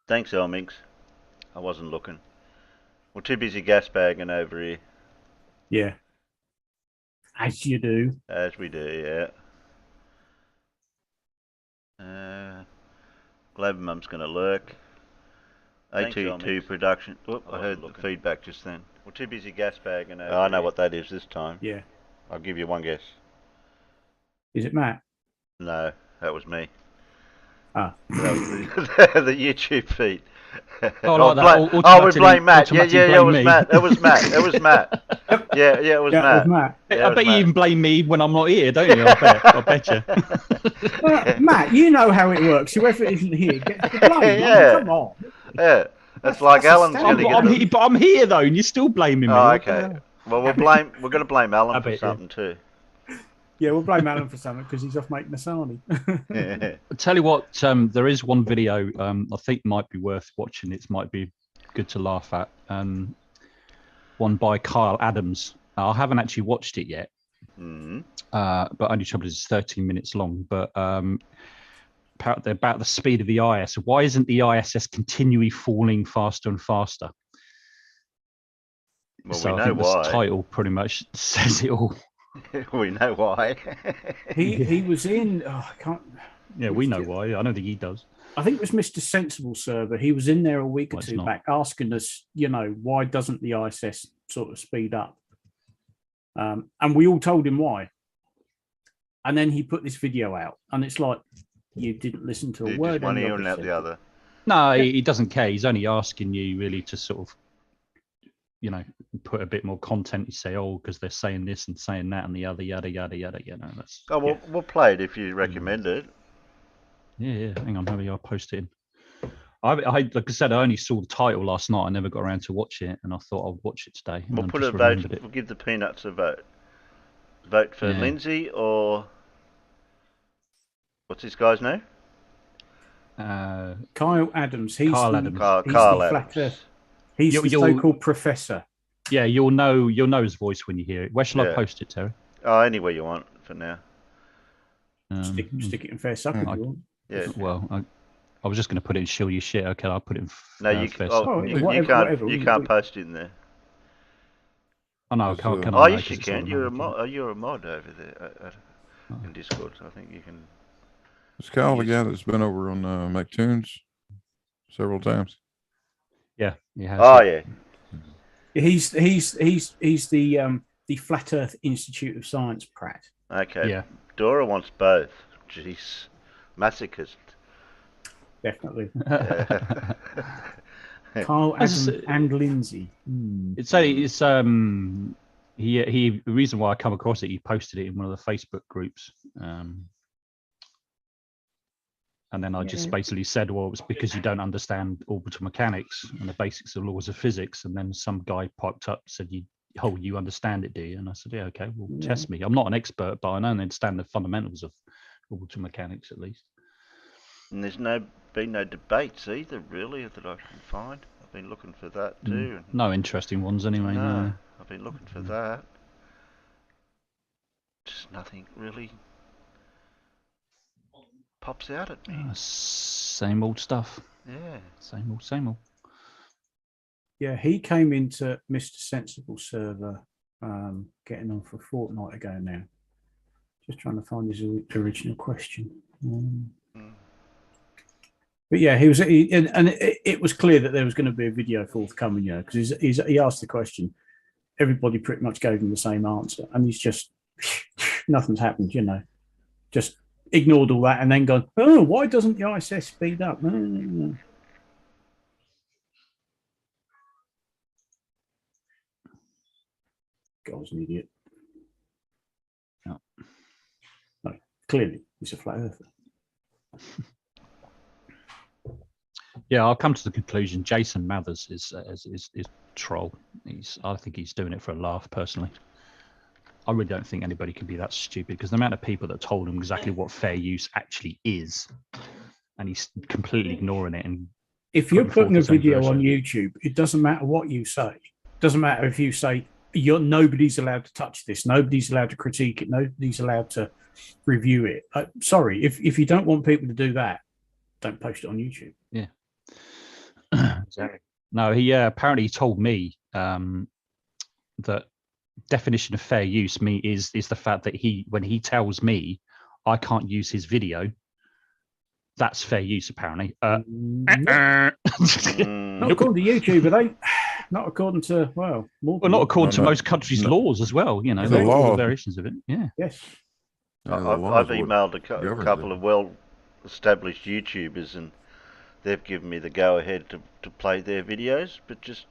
Thanks, Elmix. I wasn't looking. We're too busy gas bagging over here. Yeah. As you do. As we do, yeah. Glad Mum's going to lurk. A22 production. Whoop, I heard the feedback just then. We're too busy gas bagging over I know what that is this time. Yeah. I'll give you one guess. Is it Matt? No, that was me. Ah. That was the YouTube feed. We blame Matt. Yeah, it was Matt. It was Matt. It was Matt. Yeah, it was Matt. It was Matt. I bet you even blame me when I'm not here, don't you? I bet you. Well, Matt, you know how it works. Whoever isn't here gets the blame. Yeah. Come on. Yeah. That's like Alan's going to get But I'm here though, and you're still blaming me. Oh, okay. Well, we're going to blame Alan for something too. Yeah, we'll blame Alan for something because he's off making Masani. I'll tell you what, there is one video I think might be worth watching. It might be good to laugh at. One by Kyle Adams. I haven't actually watched it yet, but only trouble is it's 13 minutes long. But about the speed of the IS. Why isn't the ISS continually falling faster and faster? Well, so we I know think why. This title pretty much says it all. We know why. he was in. Oh, I can't. Yeah, we know why. I don't think he does. I think it was Mr. Sensible Server. He was in there a week or two back asking us, why doesn't the ISS sort of speed up? And we all told him why. And then he put this video out, and it's like you didn't listen to a word. One ear and out the other. No, he doesn't care. He's only asking you really to sort of, put a bit more content. You say, because they're saying this and saying that and the other, yada yada yada. That's. We'll play it if you recommend it. Yeah. Hang on, maybe I'll post it in. I like I said, I only saw the title last night. I never got around to watch it, and I thought I'd watch it today. We'll put a vote. We'll give the Peanuts a vote. Vote for Lindsay or what's this guy's name? Kyle Adams. Kyle Adams. Kyle Adams. He's the so-called professor. Yeah, you'll know his voice when you hear it. Where shall I post it, Terry? Anywhere you want for now. Stick it in fair suck if you want. Yeah. Well, I was just going to put it in Shill Your Shit. Okay, I'll put it in. No, you can't post it in there. Oh no, I can't. Oh, yes, you can. You're a mod over there in Discord. So I think you can. It's Kyle, the guy that's been over on McTunes several times. Yeah, he has. Oh yeah. He's the Flat Earth Institute of Science Pratt. Okay. Yeah. Dora wants both. Jeez, masochist. Definitely. Carl Adams and Lindsay. It's the reason why I come across it. He posted it in one of the Facebook groups. And then I just basically said, well, it's because you don't understand orbital mechanics and the basics of laws of physics. And then some guy piped up and said, you understand it, do you? And I said, yeah, okay, well, test me. I'm not an expert, but I know and understand the fundamentals of orbital mechanics at least. And there's been no debates either, really, that I can find. I've been looking for that too. No interesting ones anyway. No. I've been looking for that. Just nothing really pops out at me. Same old stuff. Yeah. Same old. Yeah, he came into Mr. Sensible Server getting on for a fortnight ago now. Just trying to find his original question. But yeah, it was clear that there was going to be a video forthcoming, because he asked the question. Everybody pretty much gave him the same answer, and he's just nothing's happened, just ignored all that and then gone, oh, why doesn't the ISS speed up? Guy's an idiot. No, clearly he's a flat earther. Yeah, I'll come to the conclusion. Jason Mathers is troll. I think he's doing it for a laugh, personally. I really don't think anybody can be that stupid, because the amount of people that told him exactly what fair use actually is, and he's completely ignoring it. And if you're putting a video on YouTube, it doesn't matter what you say. It doesn't matter if you say nobody's allowed to touch this, nobody's allowed to critique it, nobody's allowed to review it. Sorry, if you don't want people to do that, don't post it on YouTube. Yeah. exactly. No, he apparently told me that definition of fair use is the fact that when he tells me I can't use his video, that's fair use apparently. Not according to YouTube, are they? Not according to not according to most countries' laws as well. You know, the there are all law. the variations of it. Yeah. Yes. I've emailed a couple of well-established YouTubers, and they've given me the go-ahead to play their videos, but just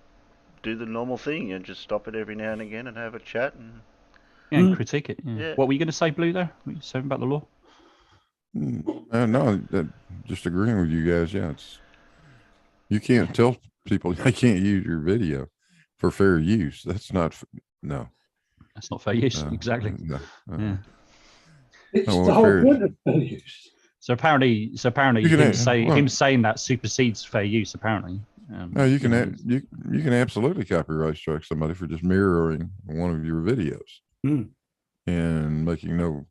do the normal thing and just stop it every now and again and have a chat and critique it. Yeah. What were you going to say, Blue? There, what were you saying about the law? No, just agreeing with you guys. Yeah, you can't tell people they can't use your video for fair use. That's not That's not fair use. Exactly. Yeah. It's the whole point of fair use. So apparently, him saying that supersedes fair use. Apparently. No, you can absolutely copyright strike somebody for just mirroring one of your videos and making no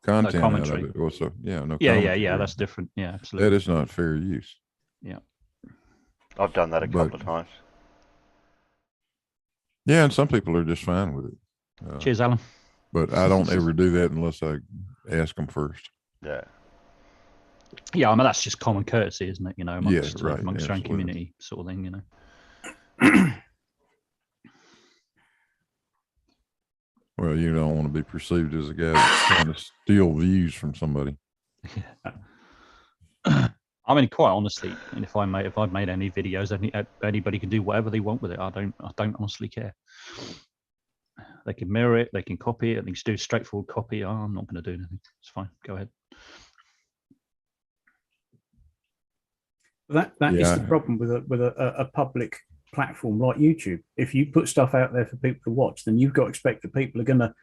content out of it. Also, yeah, that's different. Yeah, absolutely. That is not fair use. Yeah, I've done that a couple of times. Yeah, and some people are just fine with it. Cheers, Alan. But I don't ever do that unless I ask them first. Yeah. Yeah, I mean that's just common courtesy, isn't it? You know, amongst our own community, sort of thing. You know. Well, you don't want to be perceived as a guy that's trying to steal views from somebody. Yeah. I mean, quite honestly, and if I've made any videos, anybody can do whatever they want with it. I don't honestly care. They can mirror it, they can copy it, they can just do a straightforward copy. Oh, I'm not going to do anything. It's fine. Go ahead. That is the problem with a public platform like YouTube. If you put stuff out there for people to watch, then you've got to expect that people are gonna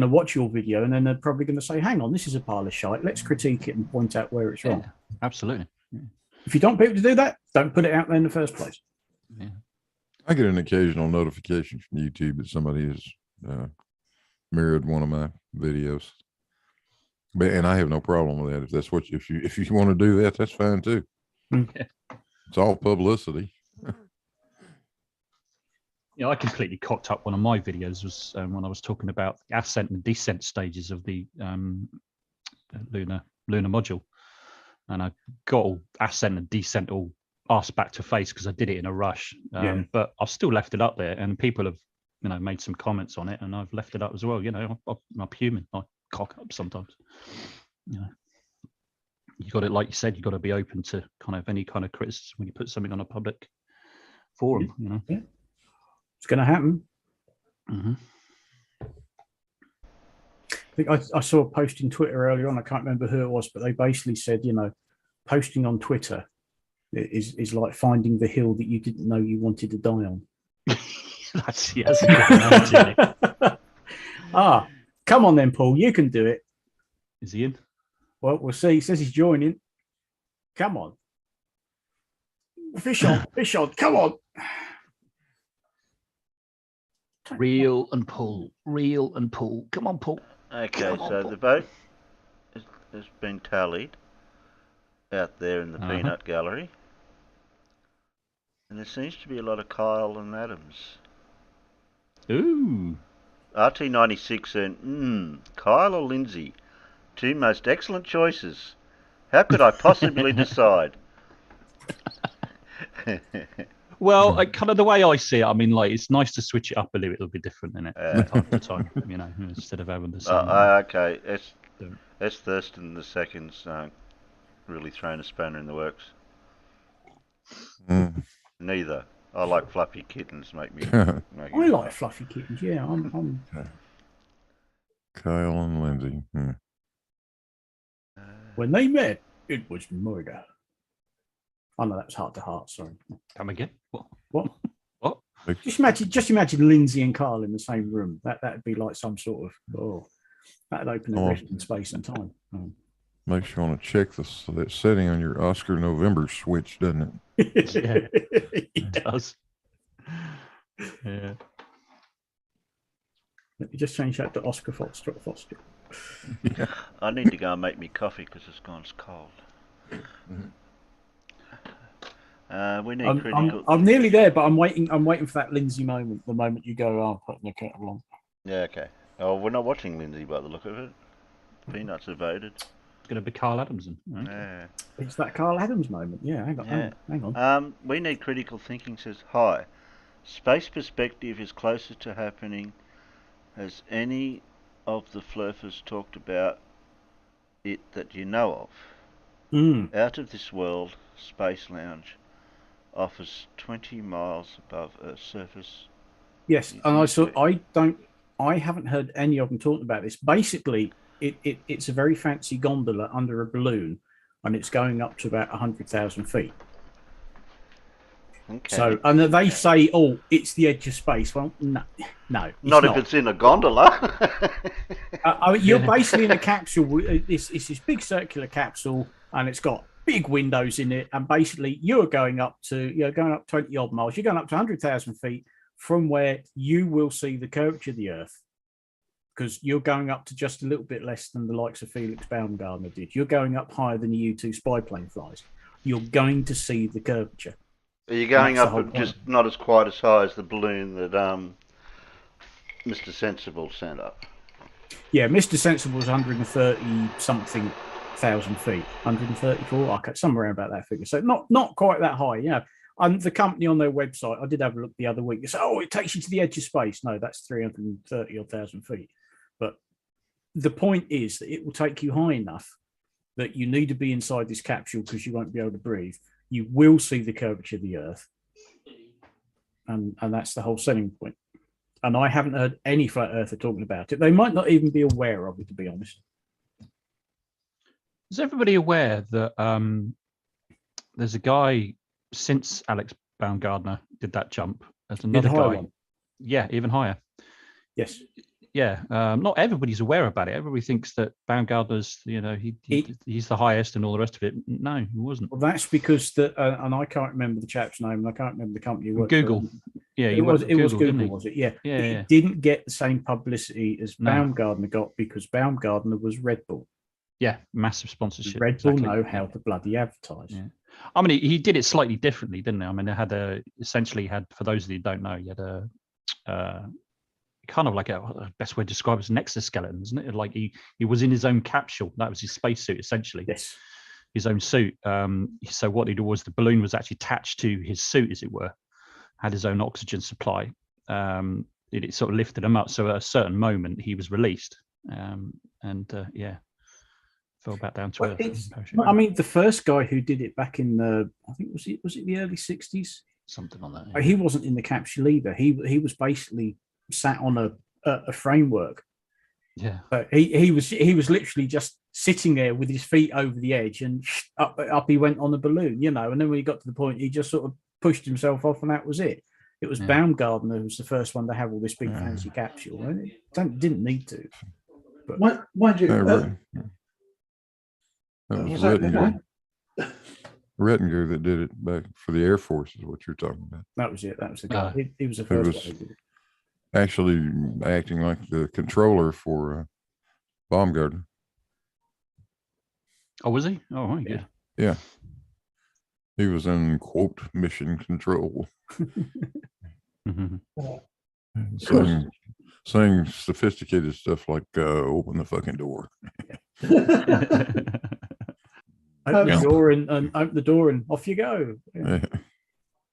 watch your video, and then they're probably gonna say, "Hang on, this is a pile of shite. Let's critique it and point out where it's wrong." Absolutely. Yeah. If you don't want people to do that, don't put it out there in the first place. Yeah. I get an occasional notification from YouTube that somebody has mirrored one of my videos, and I have no problem with that. If that's what if you want to do that, that's fine too. Yeah. It's all publicity. Yeah, I completely cocked up one of my videos was when I was talking about the ascent and descent stages of the lunar module, and I got all ascent and descent all ass back to face because I did it in a rush. But I've still left it up there, and people have made some comments on it, and I've left it up as well. I'm human. I cock up sometimes. You got it, like you said, you got to be open to kind of any kind of criticism when you put something on a public forum. Yeah. It's going to happen. Mm-hmm. I think I saw a post in Twitter earlier on. I can't remember who it was, but they basically said, posting on Twitter is like finding the hill that you didn't know you wanted to die on. That's a good analogy. Come on then, Paul. You can do it. Is he in? Well, we'll see. He says he's joining. Come on. Fish on. Come on. Reel and pull. Come on, Paul. Okay, so the vote has been tallied out there in the peanut gallery. And there seems to be a lot of Kyle and Adams. Ooh. RT96 and Kyle or Lindsay. Two most excellent choices. How could I possibly decide? Well, kind of the way I see it, I mean, like it's nice to switch it up a little bit different in it time to time, instead of having the same. Okay, it's Thurston the second's really thrown a spanner in the works. Neither. I like fluffy kittens. I like fluffy kittens. Yeah, I'm. Kyle and Lindsay. When they met, it was murder. Oh no, that was heart to heart. Sorry. Come again? What? What? Just imagine Lindsay and Carl in the same room. That'd be like some sort of that'd open a rift in space and time. Makes you want to check that setting on your Oscar November switch, doesn't it? Yeah, it does. Yeah. Let me just change that to Oscar Foster. I need to go and make me coffee because it's gone cold. We need critical. I'm nearly there, but I'm waiting for that Lindsay moment. The moment you go, "Oh, putting the kettle on." Yeah, okay. Oh, we're not watching Lindsay by the look of it. Peanuts have voted. It's going to be Carl Adamson. Okay. Yeah. It's that Carl Adams moment. Yeah, hang on. We need critical thinking says, hi. Space perspective is closer to happening. Has any of the flurfers talked about it that you know of? Out of this world, Space Lounge offers 20 miles above Earth's surface. Yes, and I haven't heard any of them talking about this. Basically, it's a very fancy gondola under a balloon, and it's going up to about 100,000 feet. Okay. So, and they say, "Oh, it's the edge of space." Well, no, it's not if it's in a gondola. You're basically in a capsule. It's this big circular capsule, and it's got big windows in it. And basically, you're going up 20 odd miles. You're going up to 100,000 feet from where you will see the curvature of the Earth, because you're going up to just a little bit less than the likes of Felix Baumgartner did. You're going up higher than the U-2 spy plane flies. You're going to see the curvature. Are you going up just not as quite as high as the balloon that Mr. Sensible sent up? Yeah, Mr. Sensible was 130 something thousand feet, 134, somewhere around about that figure. So not quite that high, you know. And the company on their website, I did have a look the other week. They said, "Oh, it takes you to the edge of space." No, that's 330 or 1,000 feet. But the point is that it will take you high enough that you need to be inside this capsule because you won't be able to breathe. You will see the curvature of the Earth. And that's the whole selling point. And I haven't heard any flat earther talking about it. They might not even be aware of it, to be honest. Is everybody aware that there's a guy since Alex Baumgartner did that jump? There's another guy. One. Yeah, even higher. Yes. Yeah. Not everybody's aware about it. Everybody thinks that Baumgartner's, he's the highest and all the rest of it. No, he wasn't. Well, that's because and I can't remember the chap's name, and I can't remember the company you worked Google. For. Yeah, it was Google, was it? Yeah. It didn't get the same publicity as Baumgartner got because Baumgartner was Red Bull. Yeah, massive sponsorship. Red Bull know how to bloody advertise. Yeah. I mean, he did it slightly differently, didn't he? I mean, essentially had, for those of you who don't know, he had a kind of like a best way to describe it as an exoskeleton, isn't it? Like he was in his own capsule. That was his spacesuit, essentially. Yes. His own suit. So what he'd do was the balloon was actually attached to his suit, as it were, had his own oxygen supply. It sort of lifted him up. So at a certain moment, he was released. Fell back down to earth. I mean, the first guy who did it back in I think was it the early 60s? Something like that. Yeah. He wasn't in the capsule either. He was basically sat on a framework. Yeah. He was literally just sitting there with his feet over the edge, and up he went on the balloon, you know. And then when he got to the point, he just sort of pushed himself off, and that was it. It was Baumgartner who was the first one to have all this big fancy capsule. And it didn't need to. But mind you, that was Rettinger that did it back for the Air Force, is what you're talking about. That was it. That was the guy. He was the first one who did it. Actually acting like the controller for Baumgartner. Oh, was he? Oh, right, good. Yeah. He was in, quote, mission control. saying sophisticated stuff like, open the fucking door. Open the door and open the door and off you go. Yeah.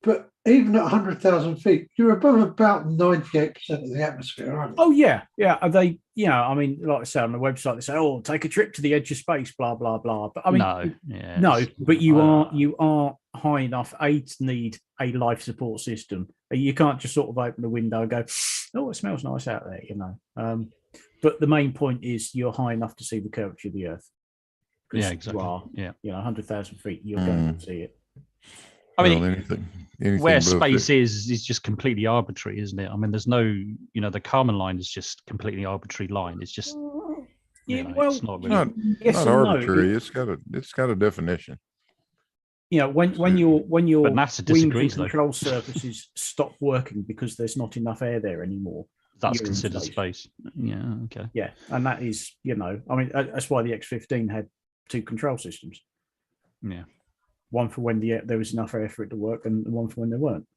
But even at 100,000 feet, you're above about 98% of the atmosphere, aren't you? Oh yeah, yeah. Are they? I mean, like I say on the website, they say, "Oh, take a trip to the edge of space," blah blah blah. But I mean, no. But you are high enough to need a life support system. You can't just sort of open the window and go, "Oh, it smells nice out there," you know. But the main point is you're high enough to see the curvature of the Earth. Yeah, exactly. You 100,000 feet, you're going to see it. I mean, anything where space is just completely arbitrary, isn't it? I mean, there's no, the Kármán line is just completely arbitrary line. It's just, it's not really. Not arbitrary. No. It's got a definition. When your wing control surfaces stop working because there's not enough air there anymore, that's considered space. Yeah. Okay. Yeah, and that is, I mean, that's why the X-15 had 2 control systems. Yeah. one for when there was enough air for it to work, and one for when there weren't.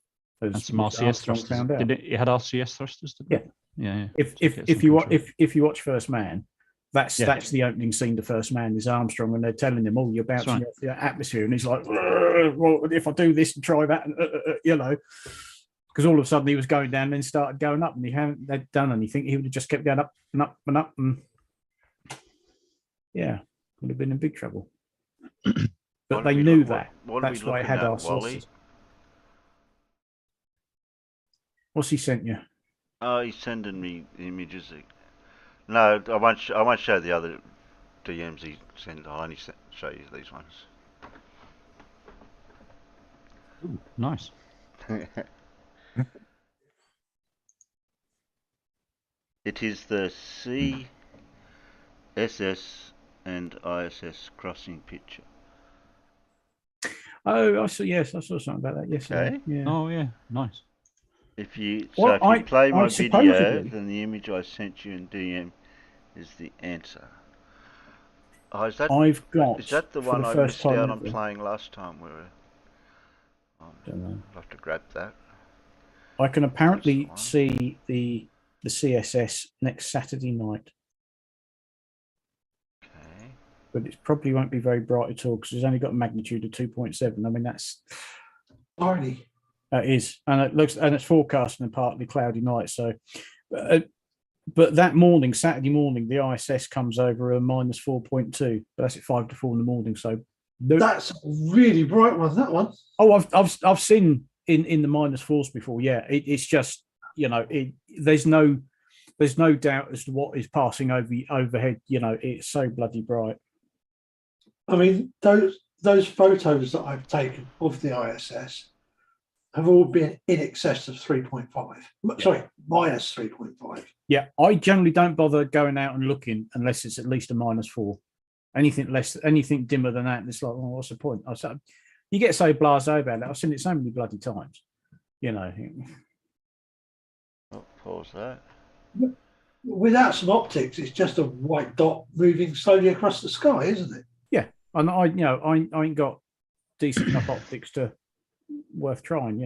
And some RCS thrusters. It had RCS thrusters? Yeah. Yeah. If you watch First Man, that's the opening scene to First Man is Armstrong, and they're telling him, "Oh, you're bouncing off the atmosphere," and he's like, "Well, if I do this and try that, you know." Because all of a sudden he was going down and then started going up, and they'd done anything. He would have just kept going up and up and up, and would have been in big trouble. But they knew that. That's why I had our sources. What's he sent you? Oh, he's sending me images. No, I won't show the other DMs he sent. I'll only show you these ones. Ooh, nice. It is the CSS and ISS crossing picture. Oh, I saw something about that yesterday. Okay. Yeah. Oh, yeah, nice. If you play my video, then the image I sent you in DM is the answer. Oh, is that the one I missed out on playing last time? I'll have to grab that. I can apparently see the CSS next Saturday night. Okay. But it probably won't be very bright at all because it's only got a magnitude of 2.7. I mean, that's tiny. It is, and it's forecast in a partly cloudy night. So, but that morning, Saturday morning, the ISS comes over a -4.2. But that's at 5 to 4 in the morning. So that's a really bright one. That one. Oh, I've seen in the -4s before. Yeah, it's just there's no doubt as to what is passing overhead. It's so bloody bright. I mean, those photos that I've taken of the ISS have all been in excess of 3.5. Sorry, -3.5. Yeah, I generally don't bother going out and looking unless it's at least a -4. Anything dimmer than that, it's like, well, what's the point? You get so blasé about it. I've seen it so many bloody times. Pause that. Without some optics, it's just a white dot moving slowly across the sky, isn't it? Yeah, and I ain't got decent enough optics to worth trying.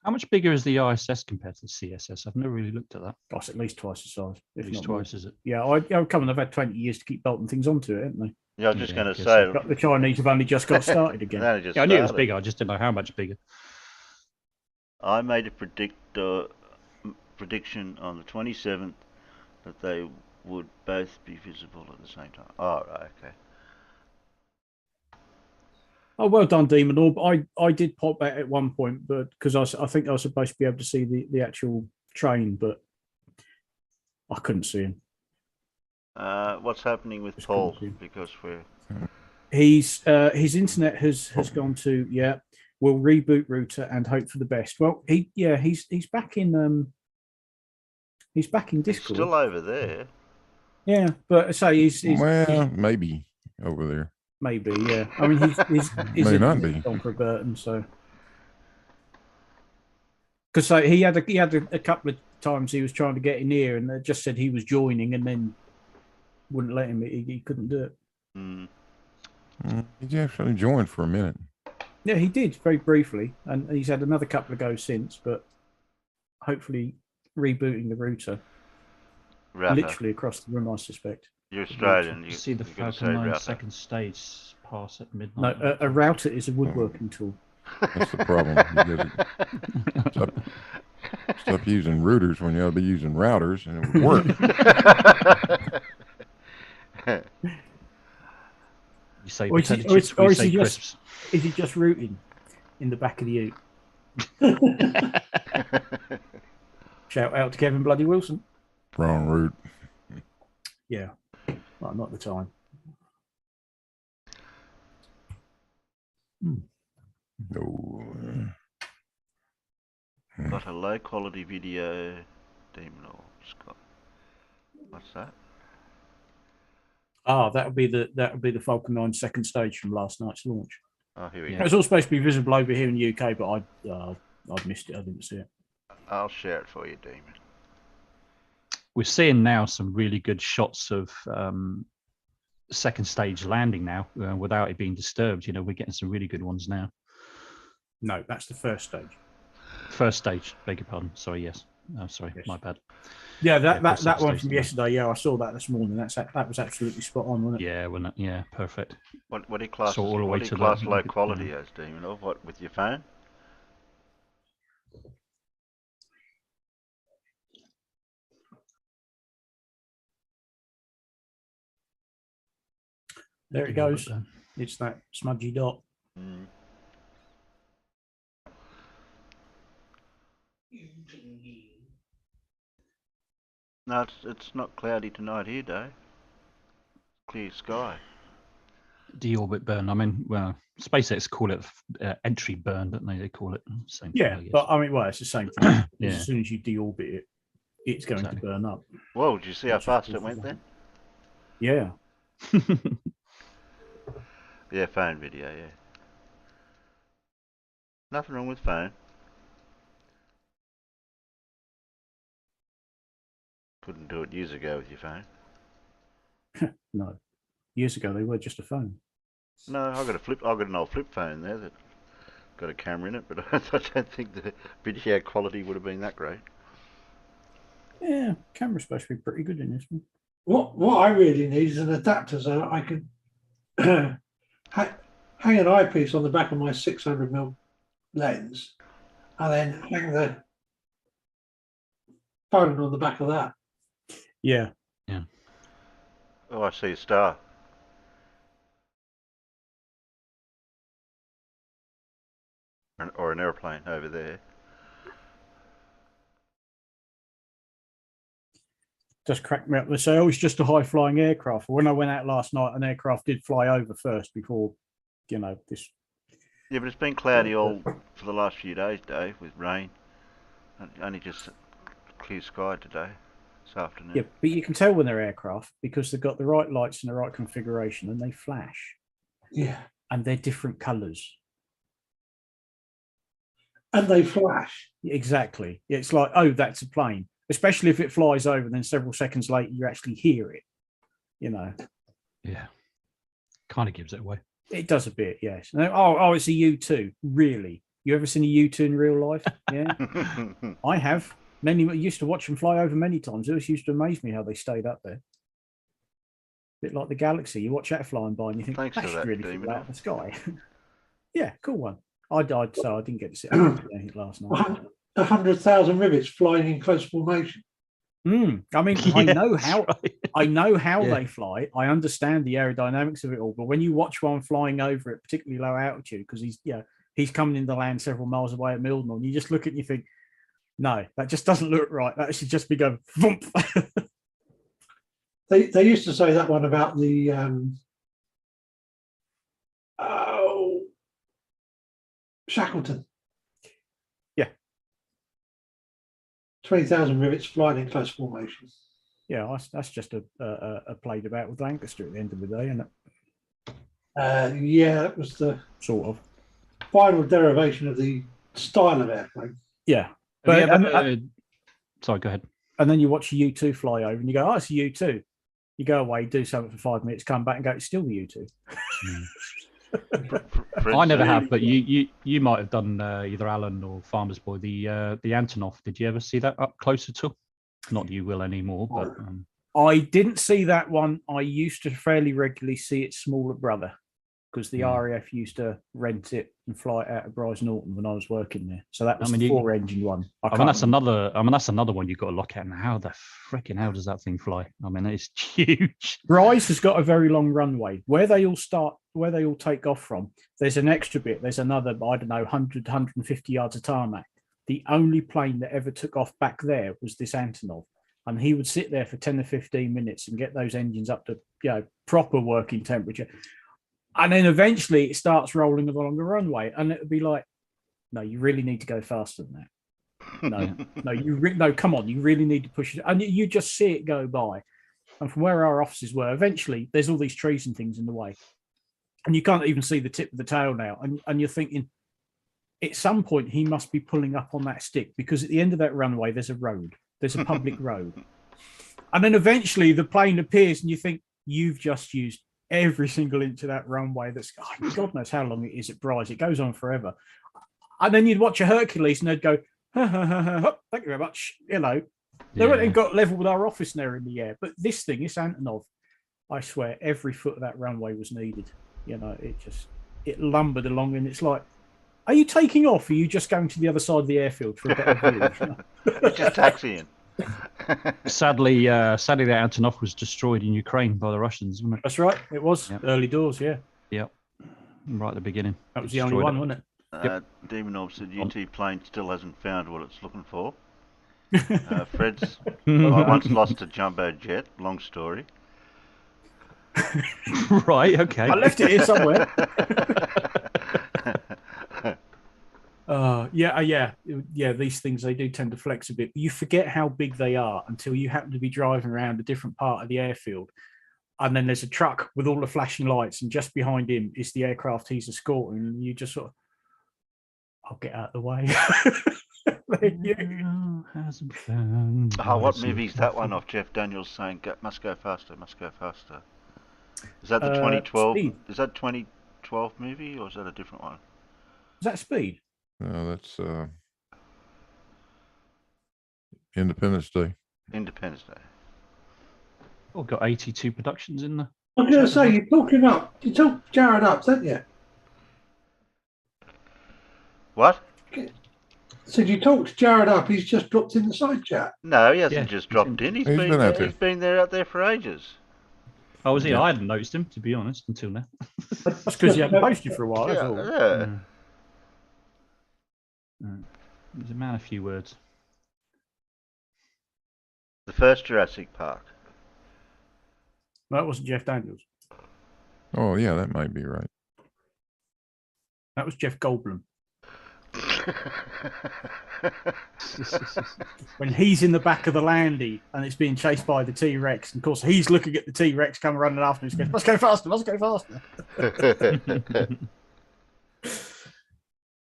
How much bigger is the ISS compared to the CSS? I've never really looked at that. Gosh, at least twice the size. At least twice, is it? Yeah, I've had 20 years to keep bolting things onto it, haven't they? Yeah, I was just going to say. The Chinese have only just got started again. I knew it was bigger. I just didn't know how much bigger. I made a prediction on the 27th that they would both be visible at the same time. Oh, right, okay. Oh, well done, Demon Orb. I did pop back at one point, but because I think I was supposed to be able to see the actual train, but I couldn't see him. What's happening with Paul? Because his internet has gone to we'll reboot router and hope for the best. Well, he's back in Discord. He's still over there. Yeah, but say he's maybe over there. Maybe, yeah. I mean, he's may not be on for Burton, so because he had a couple of times he was trying to get in here, and they just said he was joining, and then wouldn't let him. He couldn't do it. He actually joined for a minute. Yeah, he did very briefly, and he's had another couple of goes since. But hopefully, rebooting the router literally across the room, I suspect. You're Australian. You see the Falcon 9 second stage pass at midnight. No, a router is a woodworking tool. That's the problem. Stop using routers when you ought to be using routers, and it would work. You say or is he just rooting in the back of the ute? Shout out to Kevin Bloody Wilson. Wrong route. Yeah. Well, not the time. No. Got a low quality video. Demon or Scott. What's that? That would be the Falcon 9 second stage from last night's launch. Oh, here we go. It was all supposed to be visible over here in the UK, but I missed it. I didn't see it. I'll share it for you, Demon. We're seeing now some really good shots of second stage landing now without it being disturbed. We're getting some really good ones now. No, that's the first stage. First stage, beg your pardon. Sorry, yes. Sorry, Yes. My bad. Yeah, that one stage from yesterday. Yeah, I saw that this morning. That was absolutely spot on, wasn't it? Yeah, wasn't it? Yeah, perfect. What do you class? So all the way What do you to class the- low quality as, Demon? Of what with your phone? There it goes. It's that smudgy dot. Mm. No, it's not cloudy tonight here, Dave. Clear sky. Deorbit burn. I mean, well, SpaceX call it entry burn, don't they? They call it same thing, Yeah, I guess. but I mean, well, it's the same thing. Yeah. As soon as you deorbit it, it's going Exactly. to burn up. Whoa, did you see how fast it went then? Yeah. Yeah, phone video, yeah. Nothing wrong with phone. Couldn't do it years ago with your phone. No. Years ago, they were just a phone. No, I've got an old flip phone there that got a camera in it, but I don't think the video quality would have been that great. Yeah, camera's supposed to be pretty good in this one. What I really need is an adapter so I can hang an eyepiece on the back of my 600mm lens and then hang the phone on the back of that. Yeah. Oh, I see a star. Or an airplane over there. Just cracked me up. They say, oh, it's just a high-flying aircraft. When I went out last night, an aircraft did fly over first before, this. Yeah, but it's been cloudy all for the last few days, Dave, with rain. Only just clear sky today, this afternoon. Yeah, but you can tell when they're aircraft because they've got the right lights and the right configuration and they flash. Yeah. And they're different colours. And they flash. Exactly. It's like, oh, that's a plane. Especially if it flies over, then several seconds later you actually hear it. Yeah. Kind of gives it away. It does a bit, yes. Oh, it's a U2. Really? You ever seen a U2 in real life? Yeah. I have. I used to watch them fly over many times. It used to amaze me how they stayed up there. A bit like the Galaxy. You watch that flying by and you think, Thanks that for should that, really Demon. fly out of the sky. Yeah, cool one. I died, so I didn't get to sit up last night. 100,000 rivets flying in close formation. I mean, Yeah, I know how Yeah. they fly. I understand the aerodynamics of it all. But when you watch one flying over at particularly low altitude, because he's coming in the land several miles away at Mildenhall, and you just look at it and you think, no, that just doesn't look right. That should just be going thump. They used to say that one about the Shackleton. Yeah. 20,000 rivets flying in close formation. Yeah, that's just a played about with Lancaster at the end of the day, isn't it? Yeah, that was the Sort of. final derivation of the style of airplane. Yeah. But sorry, go ahead. And then you watch a U2 fly over and you go, oh, it's a U2. You go away, do something for 5 minutes, come back and go, it's still the U2. I never have, but you might have done either Alan or Farmer's Boy, the Antonov. Did you ever see that up close at all? Not that you will anymore, but I didn't see that one. I used to fairly regularly see its smaller brother because the RAF used to rent it and fly it out of Bryce Norton when I was working there. So that was the 4-engine one. that's another one you've got to look at. And how the freaking hell does that thing fly? I mean, it's huge. Bryce has got a very long runway. Where they all take off from, there's an extra bit. There's another, I don't know, 100, 150 yards of tarmac. The only plane that ever took off back there was this Antonov. And he would sit there for 10 to 15 minutes and get those engines up to proper working temperature. And then eventually it starts rolling along the runway. And it would be like, no, you really need to go faster than that. No, come on, you really need to push it. And you just see it go by. And from where our offices were, eventually there's all these trees and things in the way. And you can't even see the tip of the tail now. And you're thinking, at some point he must be pulling up on that stick because at the end of that runway, there's a road. There's a public road. And then eventually the plane appears and you think, you've just used every single inch of that runway. That's God knows how long it is at Bryce. It goes on forever. And then you'd watch a Hercules and they'd go, ha, ha, ha, ha, ha, thank you very much. You know, they went and got level with our office there in the air. But this thing, this Antonov, I swear, every foot of that runway was needed. You know, it lumbered along, and it's like, are you taking off? Or are you just going to the other side of the airfield for a better view? You know? It's just taxiing. Sadly, the Antonov was destroyed in Ukraine by the Russians, wasn't it? That's right. It was early doors. Yeah. Yep. Right at the beginning. That was the only one, wasn't it? Demonov said UT plane still hasn't found what it's looking for. Fred's, I once lost a jumbo jet. Long story. Right. Okay. I left it here somewhere. Yeah. These things, they do tend to flex a bit. You forget how big they are until you happen to be driving around a different part of the airfield, and then there's a truck with all the flashing lights, and just behind him is the aircraft he's escorting, and you just sort of, I'll get out of the way. What movie is that one off? Jeff Daniels saying, "Must go faster, must go faster." Is that the 2012? Speed. Is that 2012 movie, or is that a different one? Is that Speed? No, that's Independence Day. Independence Day. Oh, got 82 productions in there. I was going to say, you talk Jared up, don't you? What? So you talked Jared up. He's just dropped in the side chat. No, he hasn't just dropped in. He's been out there. He's been there out there for ages. Oh, was he? I hadn't noticed him, to be honest, until now. That's because you haven't posted for a while. That's all. Yeah. He's a man of few words. The first Jurassic Park. That wasn't Jeff Daniels. Oh yeah, that might be right. That was Jeff Goldblum. When he's in the back of the Landy and it's being chased by the T-Rex, and of course he's looking at the T-Rex come running after him. He goes, "Let's go faster! Let's go faster!"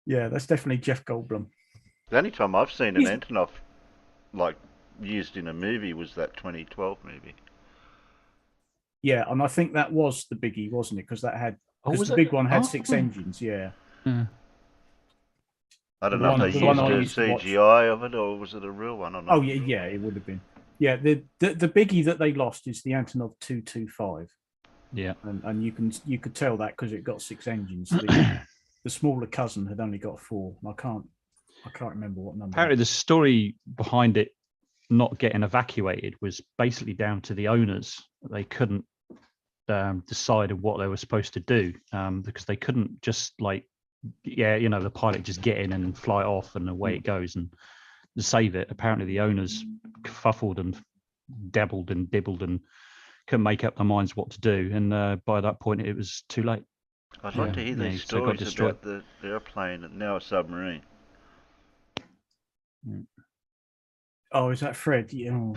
Yeah, that's definitely Jeff Goldblum. The only time I've seen an Antonov like used in a movie was that 2012 movie. Yeah, and I think that was the biggie, wasn't it? Because that had the big one had 6 engines. Yeah. I don't know if they used a CGI of it, or was it a real one? Oh yeah, it would have been. Yeah, the biggie that they lost is the Antonov 225. Yeah, and you could tell that because it got 6 engines. The smaller cousin had only got 4. I can't remember what number. Apparently, the story behind it not getting evacuated was basically down to the owners. They couldn't decide what they were supposed to do because they couldn't just the pilot just get in and fly off and away it goes. And to save it, apparently the owners fuffled and dabbled and dibbled and couldn't make up their minds what to do. And by that point, it was too late. I'd like to hear these stories about the airplane and now a submarine. Oh, is that Fred? Yeah.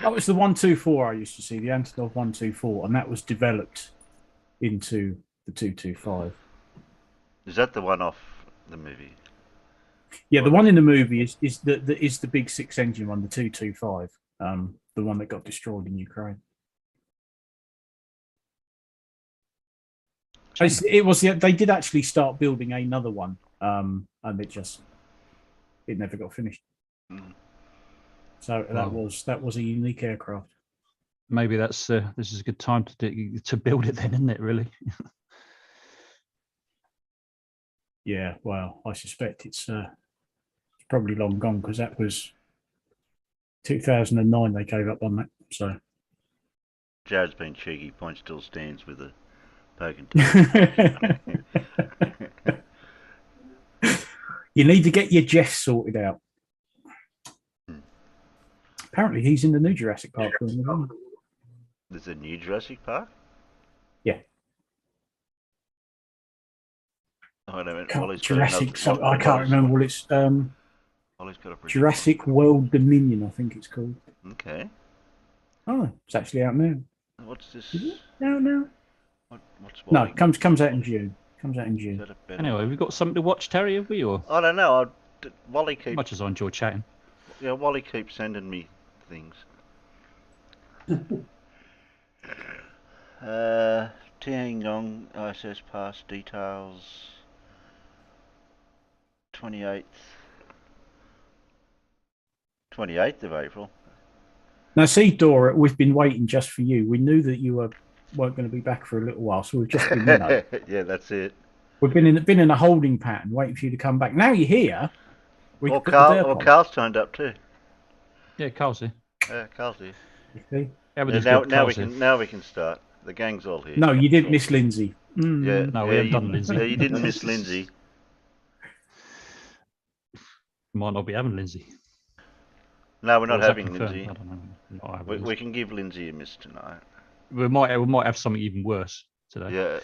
That was the 124 I used to see, the Antonov 124, and that was developed into the 225. Is that the one off the movie? Yeah, the one in the movie is the big 6 engine one, the 225, the one that got destroyed in Ukraine. They did actually start building another one, and it never got finished. So that was a unique aircraft. Maybe this is a good time to build it then, isn't it? Really? Yeah. Well, I suspect it's probably long gone because that was 2009. They gave up on that. So Jared's been cheeky. Point still stands with a poking. You need to get your Jeff sorted out. Apparently, he's in the new Jurassic Park film. There's a new Jurassic Park? Yeah. Oh, no, Jurassic. I can't remember what it's. Jurassic World Dominion, I think it's called. Okay. Oh, it's actually out now. What's this? No. No, it comes out in June. Anyway, we've got something to watch, Terry, have we? Or I don't know. Wally keeps. Much as I enjoy chatting. Yeah, Wally keeps sending me things. Tiangong ISS pass details. 28th of April. Now, see, Dora, we've been waiting just for you. We knew that you weren't going to be back for a little while, so we've just been, yeah, that's it. We've been in a holding pattern, waiting for you to come back. Now you're here. Carl's turned up too. Yeah, Carl's here. Yeah, Carl's here. Now we can start. The gang's all here. No, you didn't miss Lindsay. Yeah, no, we haven't done Lindsay. Yeah, you didn't miss Lindsay. Might not be having Lindsay. No, we're not having Lindsay. I don't know. We can give Lindsay a miss tonight. We might have something even worse today. Yeah,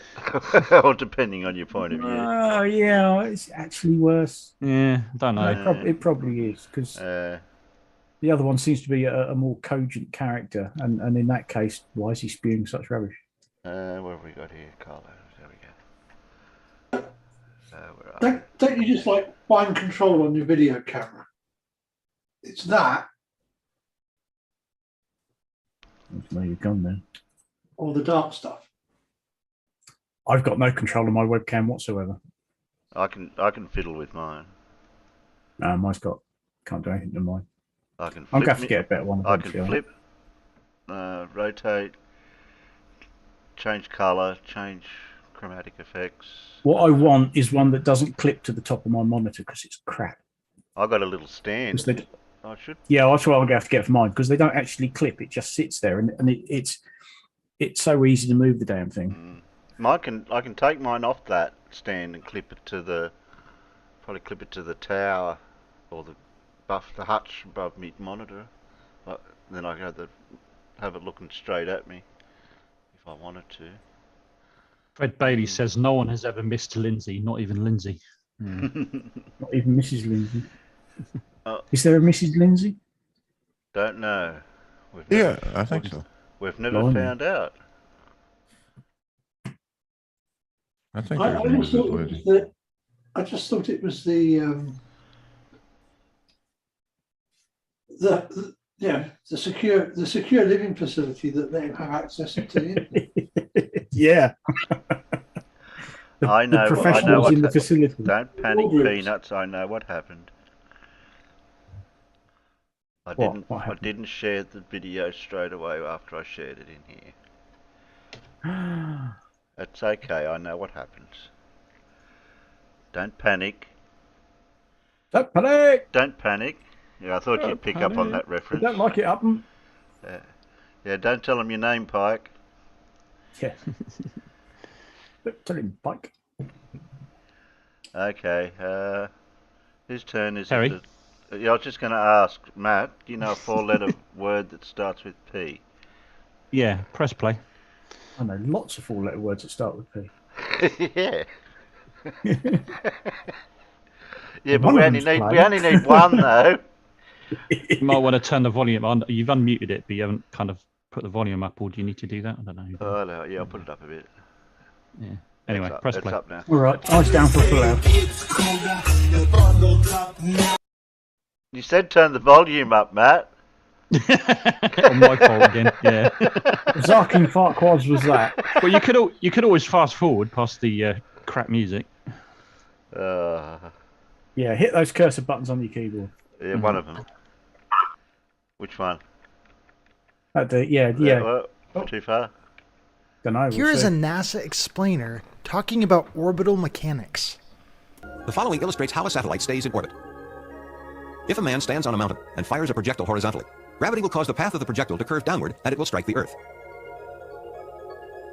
or depending on your point of view. Oh, yeah, it's actually worse. Yeah, I don't know. It probably is, because the other one seems to be a more cogent character, and in that case, why is he spewing such rubbish? What have we got here, Carlo? There we go. Don't you just like find control on your video camera? It's that. Where you've gone then? All the dark stuff. I've got no control of my webcam whatsoever. I can fiddle with mine. No, can't do anything to mine. I'm going to have to get a better one. I can flip, rotate, change colour, change chromatic effects. What I want is one that doesn't clip to the top of my monitor because it's crap. I got a little stand. I should. Yeah, that's what I'm going to have to get for mine, because they don't actually clip. It just sits there, and it's so easy to move the damn thing. I can take mine off that stand and clip it to the tower or the hutch above me monitor. Then I can have it looking straight at me if I wanted to. Fred Bailey says no one has ever missed Lindsay, not even Lindsay. Not even Mrs. Lindsay. Is there a Mrs. Lindsay? Don't know. I think so. We've never found out. I think I just thought it was the secure living facility that let him have access to the internet. Yeah. I know. Professionals in the facility. Don't panic, Peanuts. I know what happened. I didn't share the video straight away after I shared it in here. It's okay. I know what happens. Don't panic. Don't panic. Don't panic. Yeah, I thought you'd pick up on that reference. Don't like it, Upton. Yeah, don't tell him your name, Pike. Yeah. Don't tell him, Pike. Okay. Whose turn is Harry? it? I was just going to ask, Matt, do you know a 4-letter word that starts with P? Yeah, press play. I know lots of 4-letter words that start with P. Yeah. Yeah, but we only need one, though. You might want to turn the volume on. You've unmuted it, but you haven't kind of put the volume up, or do you need to do that? I don't know. Oh, no, yeah, I'll put it up a bit. Yeah. Anyway, press play. It's up now. All right, eyes down for a full hour. You said turn the volume up, Matt. On my fault again. Yeah. Zarking Farquads was that. Well, you could always fast forward past the crap music. Yeah, hit those cursor buttons on your keyboard. Yeah, one of them. Which one? Yeah. Too far. Don't know. Here is a NASA explainer talking about orbital mechanics. The following illustrates how a satellite stays in orbit. If a man stands on a mountain and fires a projectile horizontally, gravity will cause the path of the projectile to curve downward and it will strike the Earth.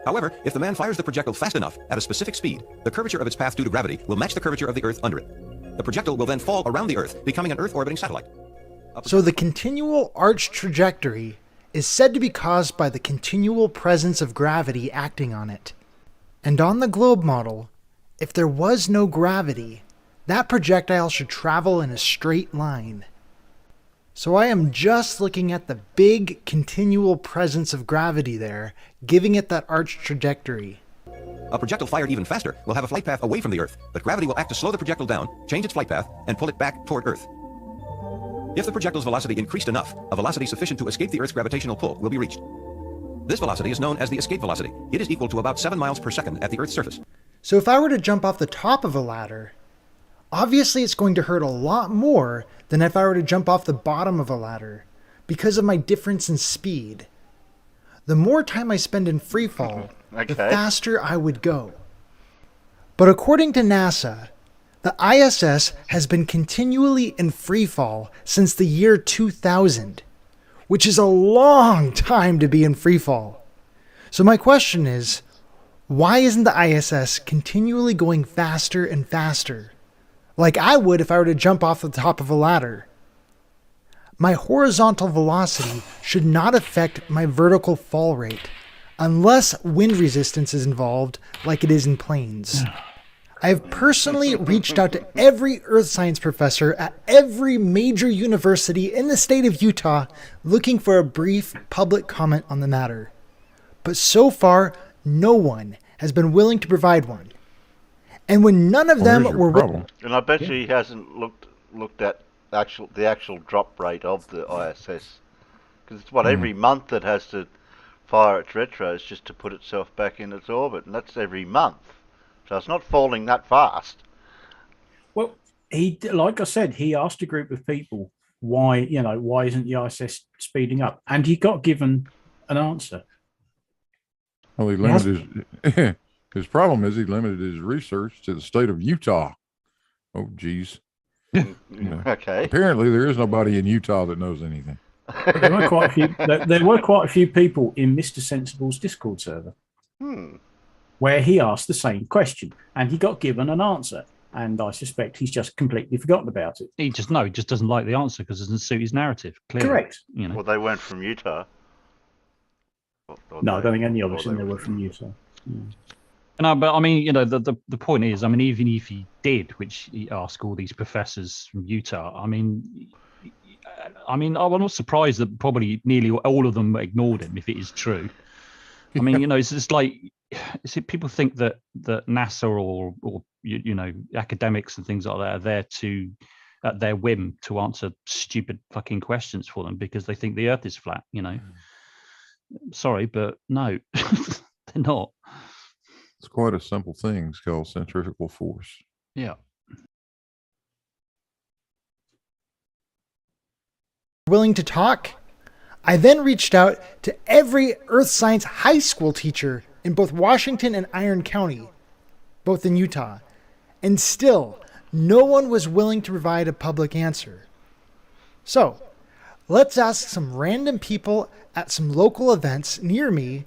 However, if the man fires the projectile fast enough at a specific speed, the curvature of its path due to gravity will match the curvature of the Earth under it. The projectile will then fall around the Earth, becoming an Earth-orbiting satellite. So the continual arch trajectory is said to be caused by the continual presence of gravity acting on it. And on the globe model, if there was no gravity, that projectile should travel in a straight line. So I am just looking at the big continual presence of gravity there, giving it that arch trajectory. A projectile fired even faster will have a flight path away from the Earth, but gravity will act to slow the projectile down, change its flight path, and pull it back toward Earth. If the projectile's velocity increased enough, a velocity sufficient to escape the Earth's gravitational pull will be reached. This velocity is known as the escape velocity. It is equal to about 7 miles per second at the Earth's surface. So if I were to jump off the top of a ladder, obviously it's going to hurt a lot more than if I were to jump off the bottom of a ladder because of my difference in speed. The more time I spend in free fall, the faster I would go. But according to NASA, the ISS has been continually in free fall since the year 2000, which is a long time to be in free fall. So my question is, why isn't the ISS continually going faster and faster, like I would if I were to jump off the top of a ladder? My horizontal velocity should not affect my vertical fall rate, unless wind resistance is involved, like it is in planes. I have personally reached out to every earth science professor at every major university in the state of Utah looking for a brief public comment on the matter. But so far, no one has been willing to provide one. And when none of them were willing... And I bet you he hasn't looked at the actual drop rate of the ISS. Because it's every month it has to fire its retros just to put itself back in its orbit. And that's every month. So it's not falling that fast. Well, like I said, he asked a group of people why isn't the ISS speeding up, and he got given an answer. Well, he limited his problem is he limited his research to the state of Utah. Oh, geez. Okay. Apparently, there is nobody in Utah that knows anything. There were quite a few people in Mr. Sensible's Discord server. Where he asked the same question and he got given an answer, and I suspect he's just completely forgotten about it. He just doesn't like the answer because it doesn't suit his narrative. Clearly. Correct. Well, they weren't from Utah. No, I don't think any of us in there were from Utah. No, but I mean, the point is, I mean, even if he did, which he asked all these professors from Utah, I mean, I'm not surprised that probably nearly all of them ignored him if it is true. I mean, it's just like, people think that NASA or academics and things like that are there at their whim to answer stupid fucking questions for them because they think the Earth is flat. Sorry, but no, they're not. It's quite a simple thing. It's called centrifugal force. Yeah. Willing to talk? I then reached out to every earth science high school teacher in both Washington and Iron County, both in Utah, and still no one was willing to provide a public answer. So, let's ask some random people at some local events near me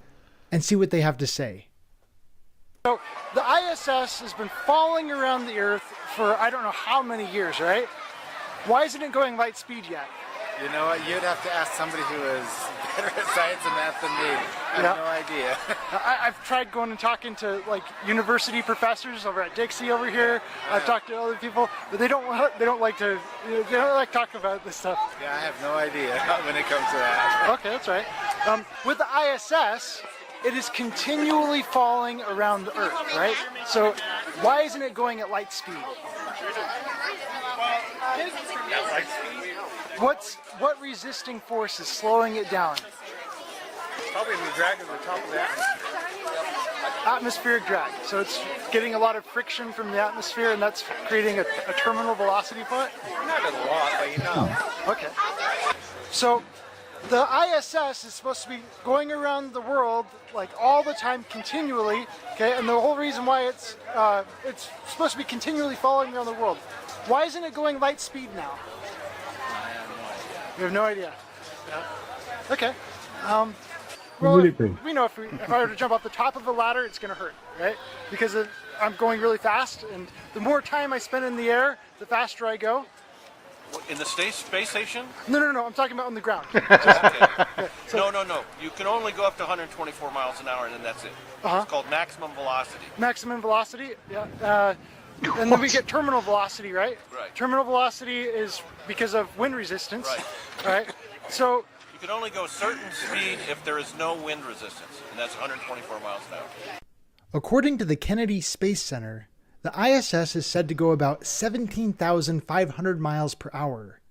and see what they have to say. So, the ISS has been following around the Earth for I don't know how many years, right? Why isn't it going light speed yet? You know what? You'd have to ask somebody who is better at science and math than me. I have no idea. I've tried going and talking to university professors over at Dixie over here. I've talked to other people, but they don't like to talk about this stuff. Yeah, I have no idea when it comes to that. Okay, that's right. With the ISS, it is continually falling around the Earth, right? So why isn't it going at light speed? What resisting force is slowing it down? Probably the drag of the top of the atmosphere. Atmospheric drag. So it's getting a lot of friction from the atmosphere, and that's creating a terminal velocity point? Not a lot, but you know. Okay. So the ISS is supposed to be going around the world all the time, continually. Okay, and the whole reason why it's supposed to be continually following around the world. Why isn't it going light speed now? You have no idea. Yeah. Okay. Well, we know if I were to jump off the top of a ladder, it's going to hurt, right? Because I'm going really fast, and the more time I spend in the air, the faster I go. In the space station? No. I'm talking about on the ground. Okay. So, no. You can only go up to 124 miles an hour, and then that's it. It's called maximum velocity. Maximum velocity, yeah. And then we get terminal velocity, right? Right. Terminal velocity is because of wind resistance. Right. So you can only go certain speed if there is no wind resistance, and that's 124 miles an hour. According to the Kennedy Space Center, the ISS is said to go about 17,500 miles per hour.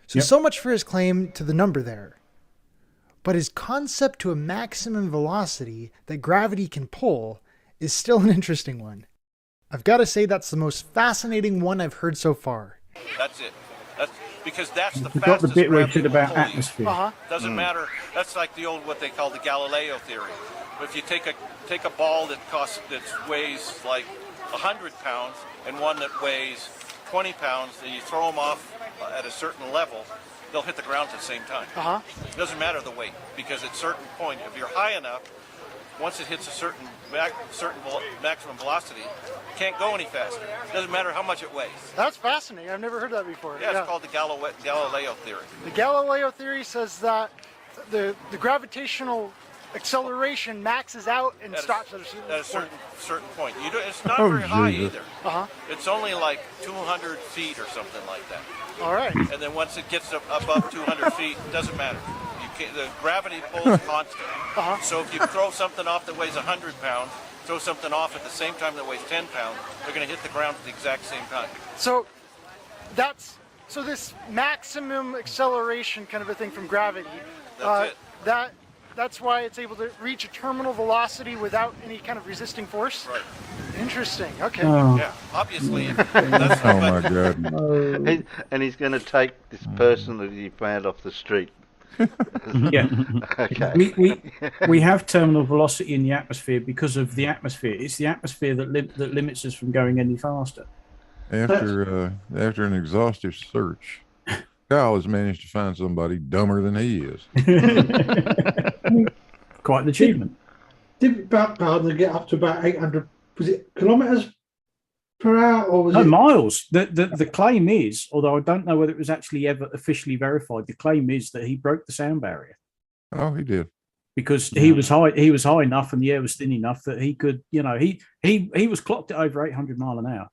So much for his claim to the number there. but his concept to a maximum velocity that gravity can pull is still an interesting one. I've got to say that's the most fascinating one I've heard so far. That's it. Because that's the Forgot the fastest bit where he gravity said about will pull you. atmosphere. Doesn't matter. That's like the old, what they call the Galileo Theory. If you take a ball that weighs like 100 pounds and one that weighs 20 pounds, and you throw them off at a certain level, they'll hit the ground at the same time. It doesn't matter the weight, because at a certain point, if you're high enough, once it hits a certain maximum velocity, it can't go any faster. It doesn't matter how much it weighs. That's fascinating. I've never heard that before. Yeah, it's called the Galileo Theory. The Galileo Theory says that the gravitational acceleration maxes out and stops at a certain point. It's not very high either. It's only like 200 feet or something like that. All right. And then once it gets above 200 feet, it doesn't matter. The gravity pulls constant. So if you throw something off that weighs 100 pounds, throw something off at the same time that weighs 10 pounds, they're going to hit the ground at the exact same time. So this maximum acceleration kind of a thing from gravity. That's it. That's why it's able to reach a terminal velocity without any kind of resisting force? Right. Interesting. Okay. Yeah, obviously. That's Oh my God. And he's going to take this person that he found off the street. Yeah. Okay. We have terminal velocity in the atmosphere because of the atmosphere. It's the atmosphere that limits us from going any faster. After an exhaustive search, Kyle has managed to find somebody dumber than he is. Quite an achievement. Did Bowden get up to about 800? Was it kilometers per hour, or was it miles? The claim is, although I don't know whether it was actually ever officially verified, the claim is that he broke the sound barrier. Oh, he did. Because he was high enough and the air was thin enough that he could, he was clocked at over 800 mile an hour.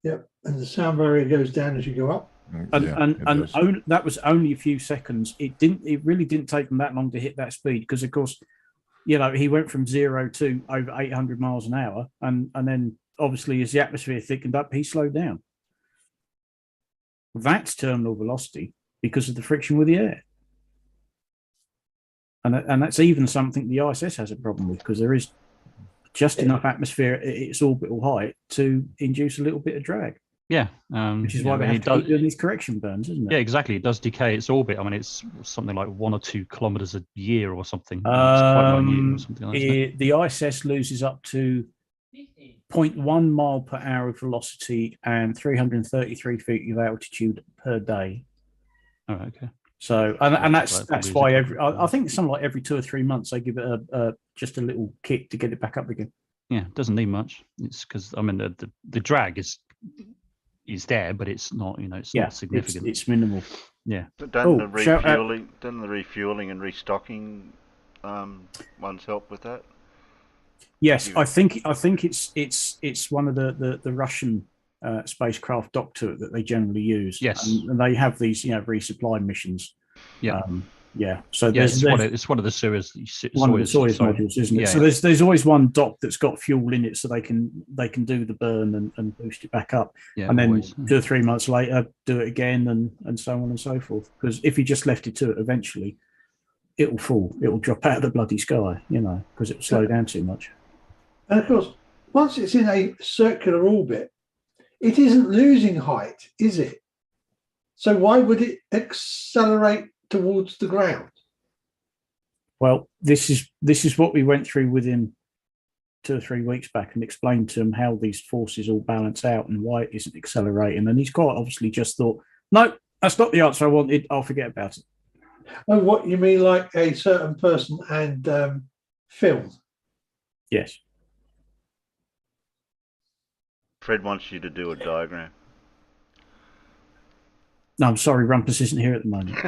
Yep, and the sound barrier goes down as you go up. And that was only a few seconds. It really didn't take them that long to hit that speed because, of course, he went from 0 to over 800 miles an hour, and then obviously as the atmosphere thickened up, he slowed down. That's terminal velocity because of the friction with the air, and that's even something the ISS has a problem with because there is just enough atmosphere at its orbital height to induce a little bit of drag. Yeah, which is why they have to keep doing these correction burns, isn't it? Yeah, exactly. It does decay its orbit. I mean, it's something like 1 or 2 kilometers a year or something. It's quite minute or something like that. The ISS loses up to 0.1 mile per hour of velocity and 333 feet of altitude per day. Oh, okay. So, and that's why I think something like every 2 or 3 months they give it just a little kick to get it back up again. Yeah, it doesn't need much. It's because the drag is there, but it's not, it's not significant. It's minimal. Yeah. Doesn't the refueling and restocking ones help with that? Yes, I think it's one of the Russian spacecraft docked to it that they generally use. Yes, and they have these resupply missions. Yeah. So it's one of the Soyuz modules, isn't it? Yeah, so there's always one dock that's got fuel in it, so they can do the burn and boost it back up, and then 2 or 3 months later do it again, and so on and so forth. Because if you just left it to it, eventually it'll fall, it'll drop out of the bloody sky, because it'll slow down too much. And of course, once it's in a circular orbit, it isn't losing height, is it? So why would it accelerate towards the ground? Well, this is what we went through with him 2 or 3 weeks back and explained to him how these forces all balance out and why it isn't accelerating. And he's quite obviously just thought, no, that's not the answer I wanted. I'll forget about it. Oh, what you mean, like a certain person and film? Yes. Fred wants you to do a diagram. No, I'm sorry, Rumpus isn't here at the moment.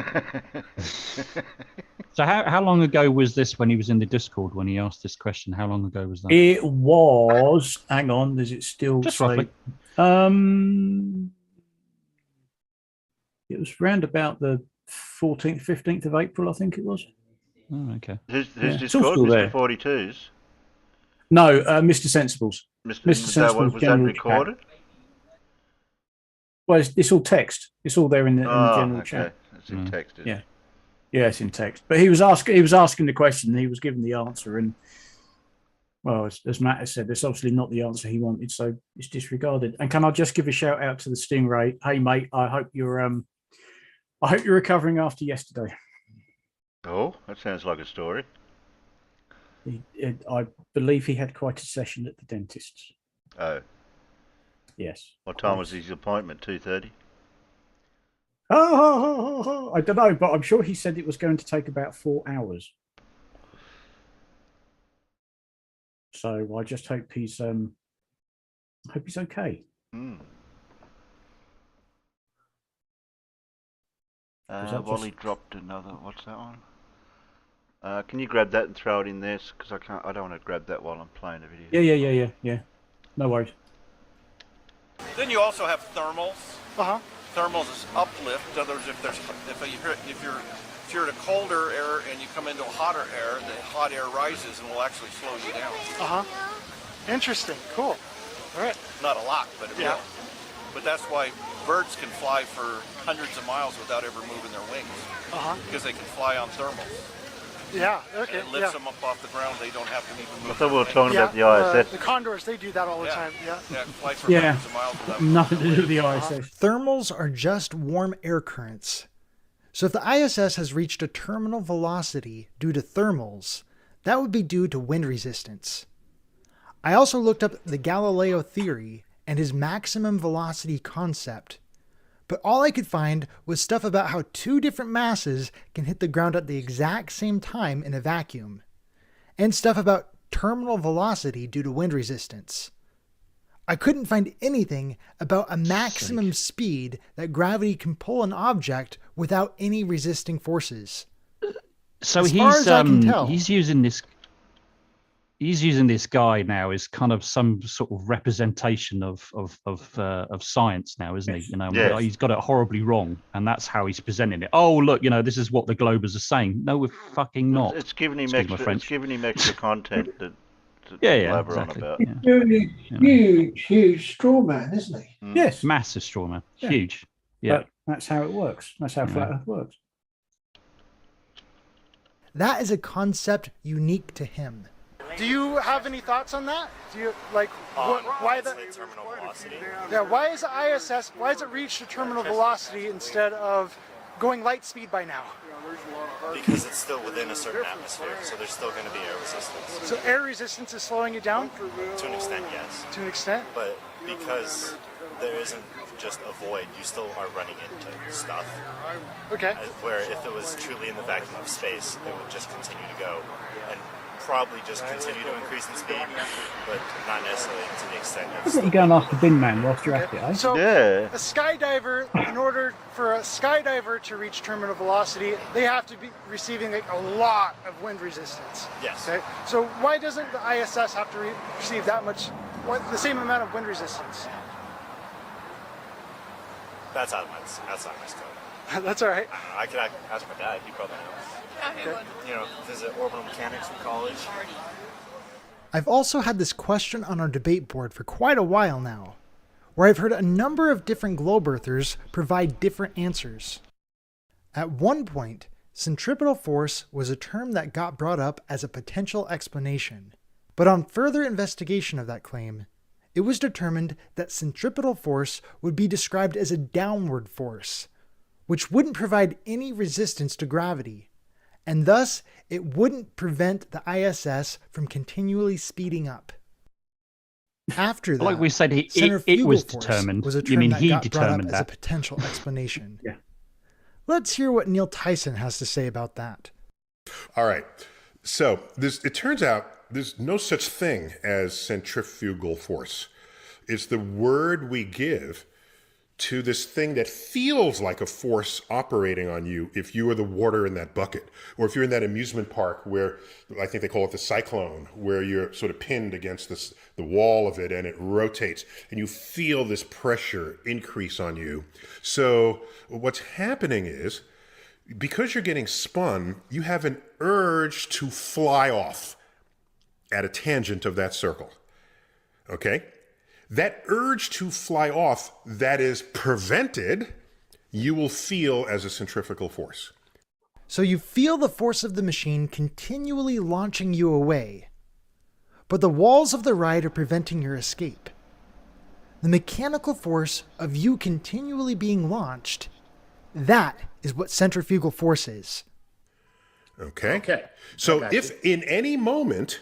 So how long ago was this when he was in the Discord when he asked this question? How long ago was that? It was, hang on, does it still just say? Roughly. It was around about the 14th, 15th of April, I think it was. Oh, okay. Who's Discord? Mr. 42s? No, Mr. Sensibles. Mr. Sensibles. Was that recorded? Well, it's all text. It's all there in the general chat. It's in text. Yeah. Yeah, it's in text. But he was asking the question, and he was given the answer, and well, as Matt has said, it's obviously not the answer he wanted, so it's disregarded. And can I just give a shout out to the Stingray? Hey, mate, I hope you're recovering after yesterday. Oh, that sounds like a story. I believe he had quite a session at the dentist's. Oh. Yes. What time was his appointment? 2:30? I don't know, but I'm sure he said it was going to take about 4 hours. So I just hope he's okay. Wally dropped another. What's that one? Can you grab that and throw it in there? Because I don't want to grab that while I'm playing the video. Yeah. No worries. Then you also have thermals. Thermals is uplift. In other words, if you're in a colder air and you come into a hotter air, the hot air rises and will actually slow you down. Interesting. Cool. All right. Not a lot, but it will. But that's why birds can fly for hundreds of miles without ever moving their wings. Because they can fly on thermals. Yeah, okay. And it lifts them up off the ground. They don't have to even move. I thought we were talking about the ISS. The condors, they do that all the time. Yeah. Fly for hundreds of miles without nothing to do with the ISS. Thermals are just warm air currents. So if the ISS has reached a terminal velocity due to thermals, that would be due to wind resistance. I also looked up the Galileo Theory and his maximum velocity concept, but all I could find was stuff about how two different masses can hit the ground at the exact same time in a vacuum, and stuff about terminal velocity due to wind resistance. I couldn't find anything about a maximum speed that gravity can pull an object without any resisting forces. So he's using this guy now as kind of some sort of representation of science now, isn't he? You know, he's got it horribly wrong, and that's how he's presenting it. Oh, look, this is what the Globers are saying. No, we're fucking not. It's giving him extra content to blabber on about. Huge straw man, isn't he? Yes, massive straw man, huge. Yeah, but that's how it works. That's how flat Earth works. That is a concept unique to him. Do you have any thoughts on that? Do you why the terminal velocity? Yeah, why is the ISS? Why has it reached a terminal velocity instead of going light speed by now? Because it's still within a certain atmosphere, so there's still going to be air resistance. So air resistance is slowing it down? To an extent, yes. To an extent? But because there isn't just a void, you still are running into stuff. Okay. Where if it was truly in the vacuum of space, it would just continue to go and probably just continue to increase in speed, but not necessarily to the extent of... You're going after Bin Man whilst you're at it, eh? So a skydiver, in order for a skydiver to reach terminal velocity, they have to be receiving a lot of wind resistance. Yes. Okay. So why doesn't the ISS have to receive that much, the same amount of wind resistance? That's out of my scope. That's all right. I could ask my dad. He probably knows. Visit orbital mechanics in college. I've also had this question on our debate board for quite a while now, where I've heard a number of different globe earthers provide different answers. At one point, centripetal force was a term that got brought up as a potential explanation, but on further investigation of that claim, it was determined that centripetal force would be described as a downward force, which wouldn't provide any resistance to gravity, and thus it wouldn't prevent the ISS from continually speeding up. After that, like we said, it was determined. Was a term he determined that as a potential explanation. Yeah. Let's hear what Neil Tyson has to say about that. All right. So it turns out there's no such thing as centrifugal force. It's the word we give to this thing that feels like a force operating on you if you are the water in that bucket, or if you're in that amusement park where I think they call it the cyclone, where you're sort of pinned against the wall of it and it rotates and you feel this pressure increase on you. So what's happening is, because you're getting spun, you have an urge to fly off at a tangent of that circle. Okay? That urge to fly off that is prevented you will feel as a centrifugal force. So you feel the force of the machine continually launching you away, but the walls of the ride are preventing your escape. The mechanical force of you continually being launched, that is what centrifugal force is. Okay. So if in any moment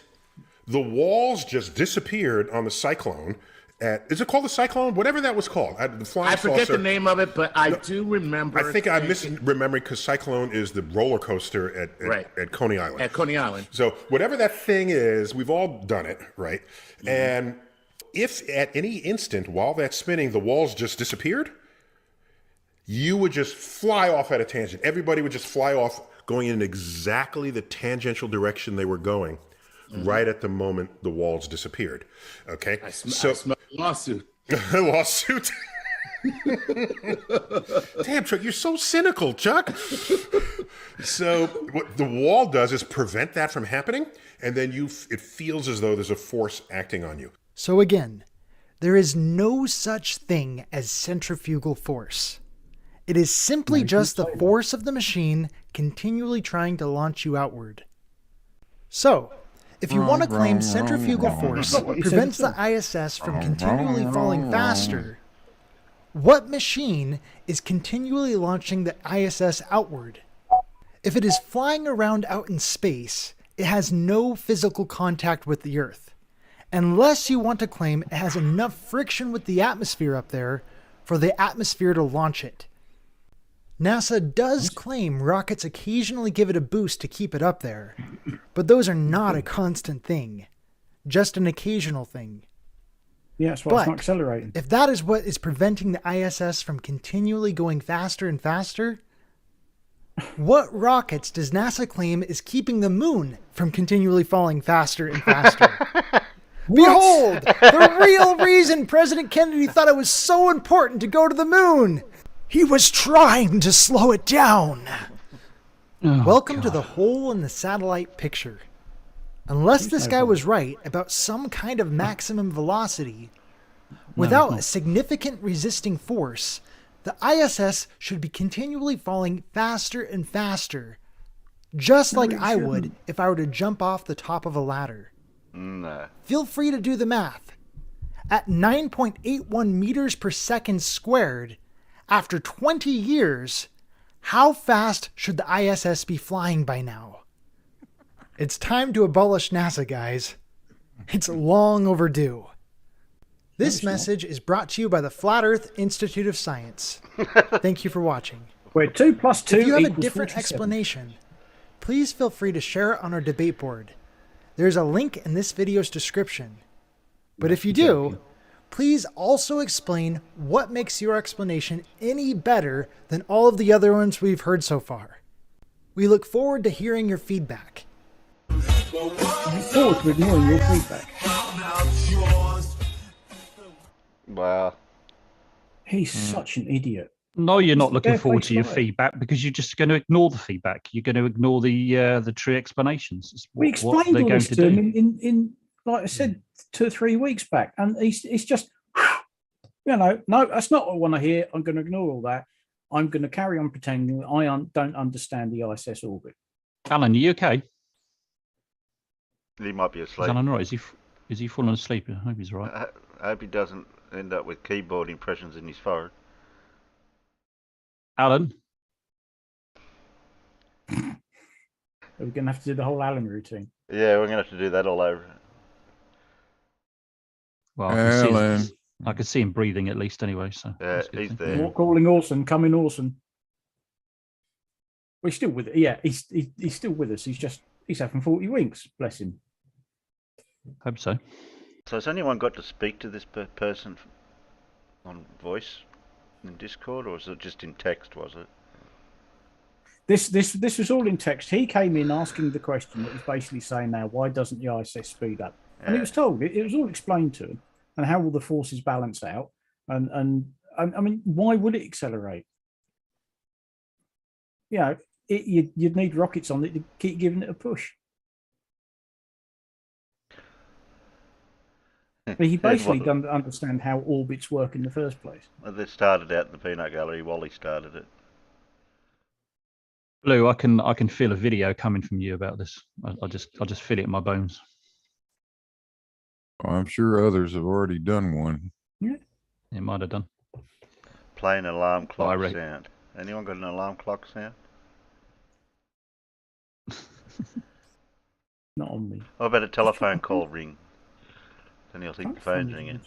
the walls just disappeared on the cyclone, is it called the cyclone? Whatever that was called. The flying I forget saucer. the name of it, but I do remember. I think I'm misremembering because Cyclone is the roller coaster at Coney Island. At Coney Island. So whatever that thing is, we've all done it, right? Mm-hmm. And if at any instant while that's spinning, the walls just disappeared, you would just fly off at a tangent. Everybody would just fly off going in exactly the tangential direction they were going. Mm-hmm. Right at the moment the walls disappeared. Okay? I smell a lawsuit. Lawsuit? Damn, Chuck, you're so cynical, Chuck. So what the wall does is prevent that from happening, and then it feels as though there's a force acting on you. So again, there is no such thing as centrifugal force. It is simply just the force of the machine continually trying to launch you outward. So, if you want to claim centrifugal force prevents the ISS from continually falling faster, what machine is continually launching the ISS outward? If it is flying around out in space, it has no physical contact with the Earth, unless you want to claim it has enough friction with the atmosphere up there for the atmosphere to launch it. NASA does claim rockets occasionally give it a boost to keep it up there, but those are not a constant thing, just an occasional thing. Yeah, that's why it's not accelerating. If that is what is preventing the ISS from continually going faster and faster, what rockets does NASA claim is keeping the moon from continually falling faster and faster? Behold, the real reason President Kennedy thought it was so important to go to the moon. He was trying to slow it down. Welcome to the hole in the satellite picture. Unless this guy was right about some kind of maximum velocity, without a significant resisting force, the ISS should be continually falling faster and faster, just like I would if I were to jump off the top of a ladder. No. Feel free to do the math. At 9.81 meters per second squared, after 20 years, how fast should the ISS be flying by now? It's time to abolish NASA, guys. It's long overdue. This message is brought to you by the Flat Earth Institute of Science. Thank you for watching. Where 2 plus 2 If you have a equals different 47. explanation, please feel free to share it on our debate board. There's a link in this video's description. But if you do, please also explain what makes your explanation any better than all of the other ones we've heard so far. We look forward to hearing your feedback. I look forward to ignoring your feedback. Wow. He's such an idiot. No, you're not looking Bare forward face to your lie. feedback because you're just going to ignore the feedback. You're going to ignore the true explanations. It's We what explained they're all going this to to do. him in like I said, 2 or 3 weeks back, and he's just, no, that's not what I want to hear. I'm going to ignore all that. I'm going to carry on pretending that I don't understand the ISS orbit. Alan, are you okay? He might be Is asleep. Alan all right? Is he falling asleep? I hope he's all right. I hope he doesn't end up with keyboard impressions in his forehead. Alan? Are we going to have to do the whole Alan routine? Yeah, we're going to have to do that all over. Well, I can see him breathing at least anyway. So yeah, he's there. More calling Orson, coming Orson. Well, he's still with it. Yeah, he's still with us. He's having 40 winks. Bless him. Hope so. So has anyone got to speak to this person on voice in Discord, or was it just in text? Was it? This was all in text. He came in asking the question that was basically saying, now, why doesn't the ISS speed up? And he was told, it was all explained to him, and how will the forces balance out? And I mean, why would it accelerate? You know, you'd need rockets on it to keep giving it a push. But he basically doesn't understand how orbits work in the first place. Well, they started out in the peanut gallery. Wally started it. Blue, I can feel a video coming from you about this. I just feel it in my bones. I'm sure others have already done one. Yeah, it might have done. Play an alarm clock sound. Anyone got an alarm clock sound? Not on me. What about a telephone call ring? Then you'll think the phone's ringing.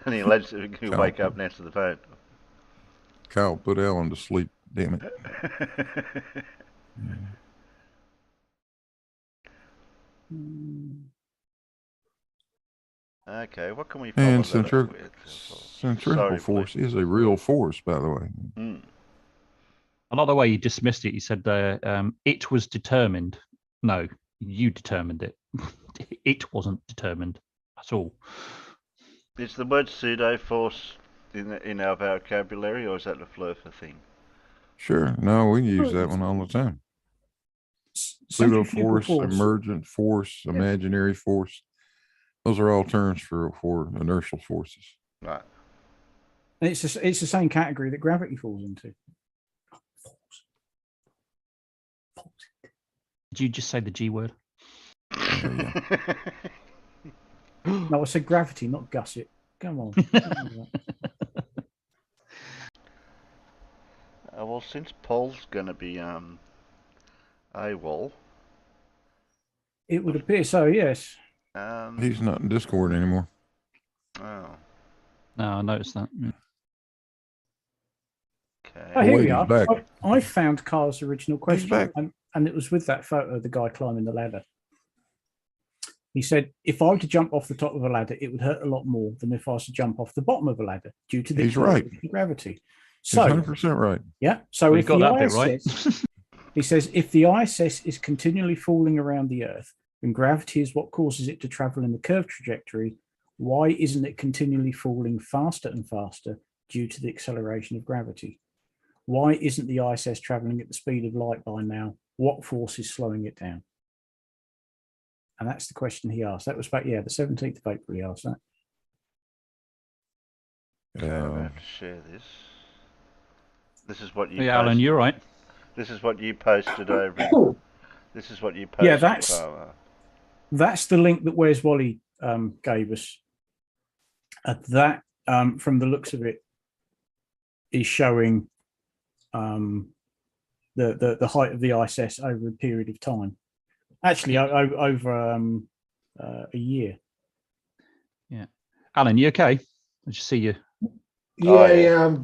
And he'll wake up and answer the phone. Kyle, put Alan to sleep. Damn it. Okay, what can we follow And that up with? centrifugal force is a real force, by the way. I like the way you dismissed it. You said it was determined. No, you determined it. It wasn't determined at all. Is the word pseudo force in our vocabulary, or is that a Flurfer thing? Sure. No, we use that one all the time. Pseudo force, emergent force, imaginary force. Those are all terms for inertial forces. Right. And it's the same category that gravity falls into. Did you just say the G word? No, I said gravity, not gusset. Come on. Well, since Paul's going to be AWOL. It would appear so, yes. He's not in Discord anymore. Oh. No, I noticed that. Okay. Oh, here we are. I found Carl's original question, and it was with that photo of the guy climbing the ladder. He said, if I were to jump off the top of a ladder, it would hurt a lot more than if I was to jump off the bottom of a ladder due to the gravity. So, he's 100% right. Yeah. So if got the that bit ISS, right. He says, if the ISS is continually falling around the Earth, and gravity is what causes it to travel in the curved trajectory, why isn't it continually falling faster and faster due to the acceleration of gravity? Why isn't the ISS traveling at the speed of light by now? What force is slowing it down? And that's the question he asked. That was back, the 17th of April he asked that. Okay, I'm going to share this. This is what you Alan, you're right. This is what you posted over. This is what you posted. Yeah, that's the link that Where's Wally gave us. That, from the looks of it, is showing the height of the ISS over a period of time. Actually, over a year. Yeah, Alan, you okay? I just see you. Yeah,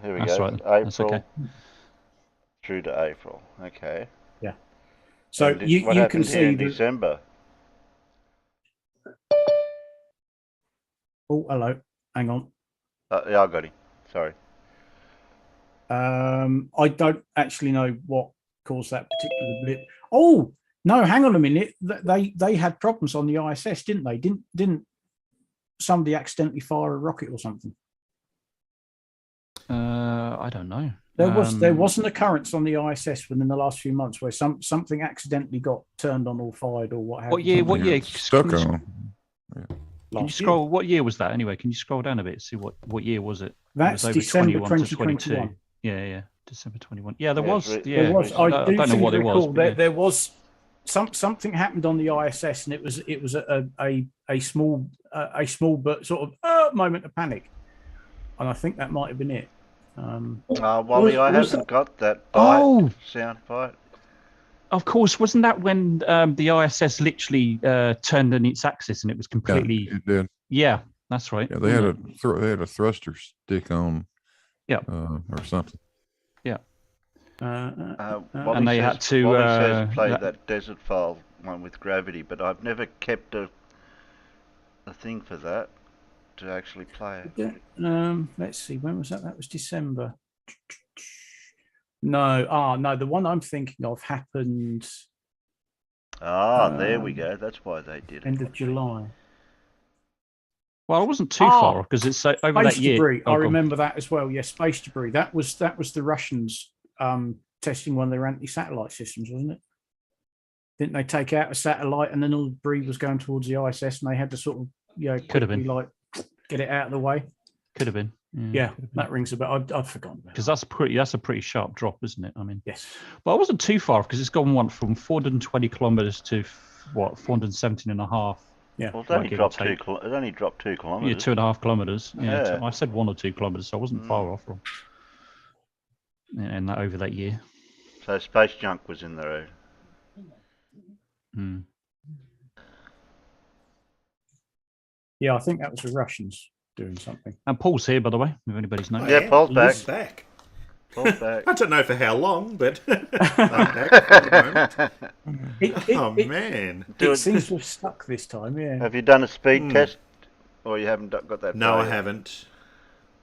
Here we That's go. right. April That's okay. Through to April. Okay. Yeah. So what you can happened here see in December. Oh, hello. Hang on. Yeah, I got him. Sorry. I don't actually know what caused that particular blip. Oh no, hang on a minute. They had problems on the ISS, didn't they? Didn't somebody accidentally fire a rocket or something? I don't know. There was an occurrence on the ISS within the last few months where something accidentally got turned on or fired or what have you. What year? Stuck on. Can you scroll? What year was that? Anyway, can you scroll down a bit? See what year was it? That's it was December 2021. Yeah, December 21. Yeah, there was. I don't know what it was. There was something happened on the ISS, and it was a small but sort of moment of panic, and I think that might have been it. Wally, I haven't got that bite sound bite. Of course, wasn't that when the ISS literally turned on its axis and it was completely? Yeah, it did. Yeah, that's right. Yeah, they had a thruster stick on. Yeah. Or something. Yeah. And they had to says play that desert file one with gravity, but I've never kept a thing for that to actually play it. Let's see, when was that? That was December. No, the one I'm thinking of happened. There we go. That's why they did it. End of July. Well, it wasn't too far because it's over space that year. Debris. I remember that as well. Yes, space debris. That was the Russians testing one of their anti-satellite systems, wasn't it? Didn't they take out a satellite and then all the debris was going towards the ISS and they had to sort of, Could have been. like get it out of the way? Could have been. Yeah, that rings a bell. I'd forgotten about. Because that's a pretty sharp drop, isn't it? I mean, yes. But I wasn't too far because it's gone from 420 kilometers to 417 and a half. Yeah, well, it only dropped 2 kilometers. Yeah, 2.5 kilometers. Yeah. I said 1 or 2 kilometers, so I wasn't far off from. And that over that year. So space junk was in there. Yeah, I think that was the Russians doing something. And Paul's here, by the way, if anybody's noticed. Yeah, Paul's back. back. Paul's back. I don't know for how long, but I'm back for the moment. Man. It seems to have stuck this time, yeah. Have you done a speed test? Or you haven't got that? No, I haven't.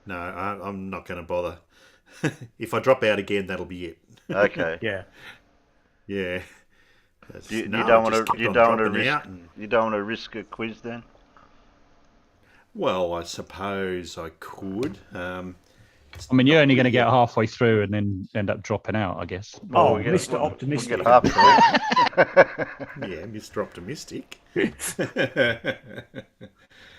No, I'm not going to bother. If I drop out again, that'll be it. Okay. Yeah. Yeah. You don't want to risk a quiz then? Well, I suppose I could. I mean, you're only going to get halfway through and then end up dropping out, I guess. Oh, Mr. Optimistic. We'll get halfway. Yeah, Mr. Optimistic.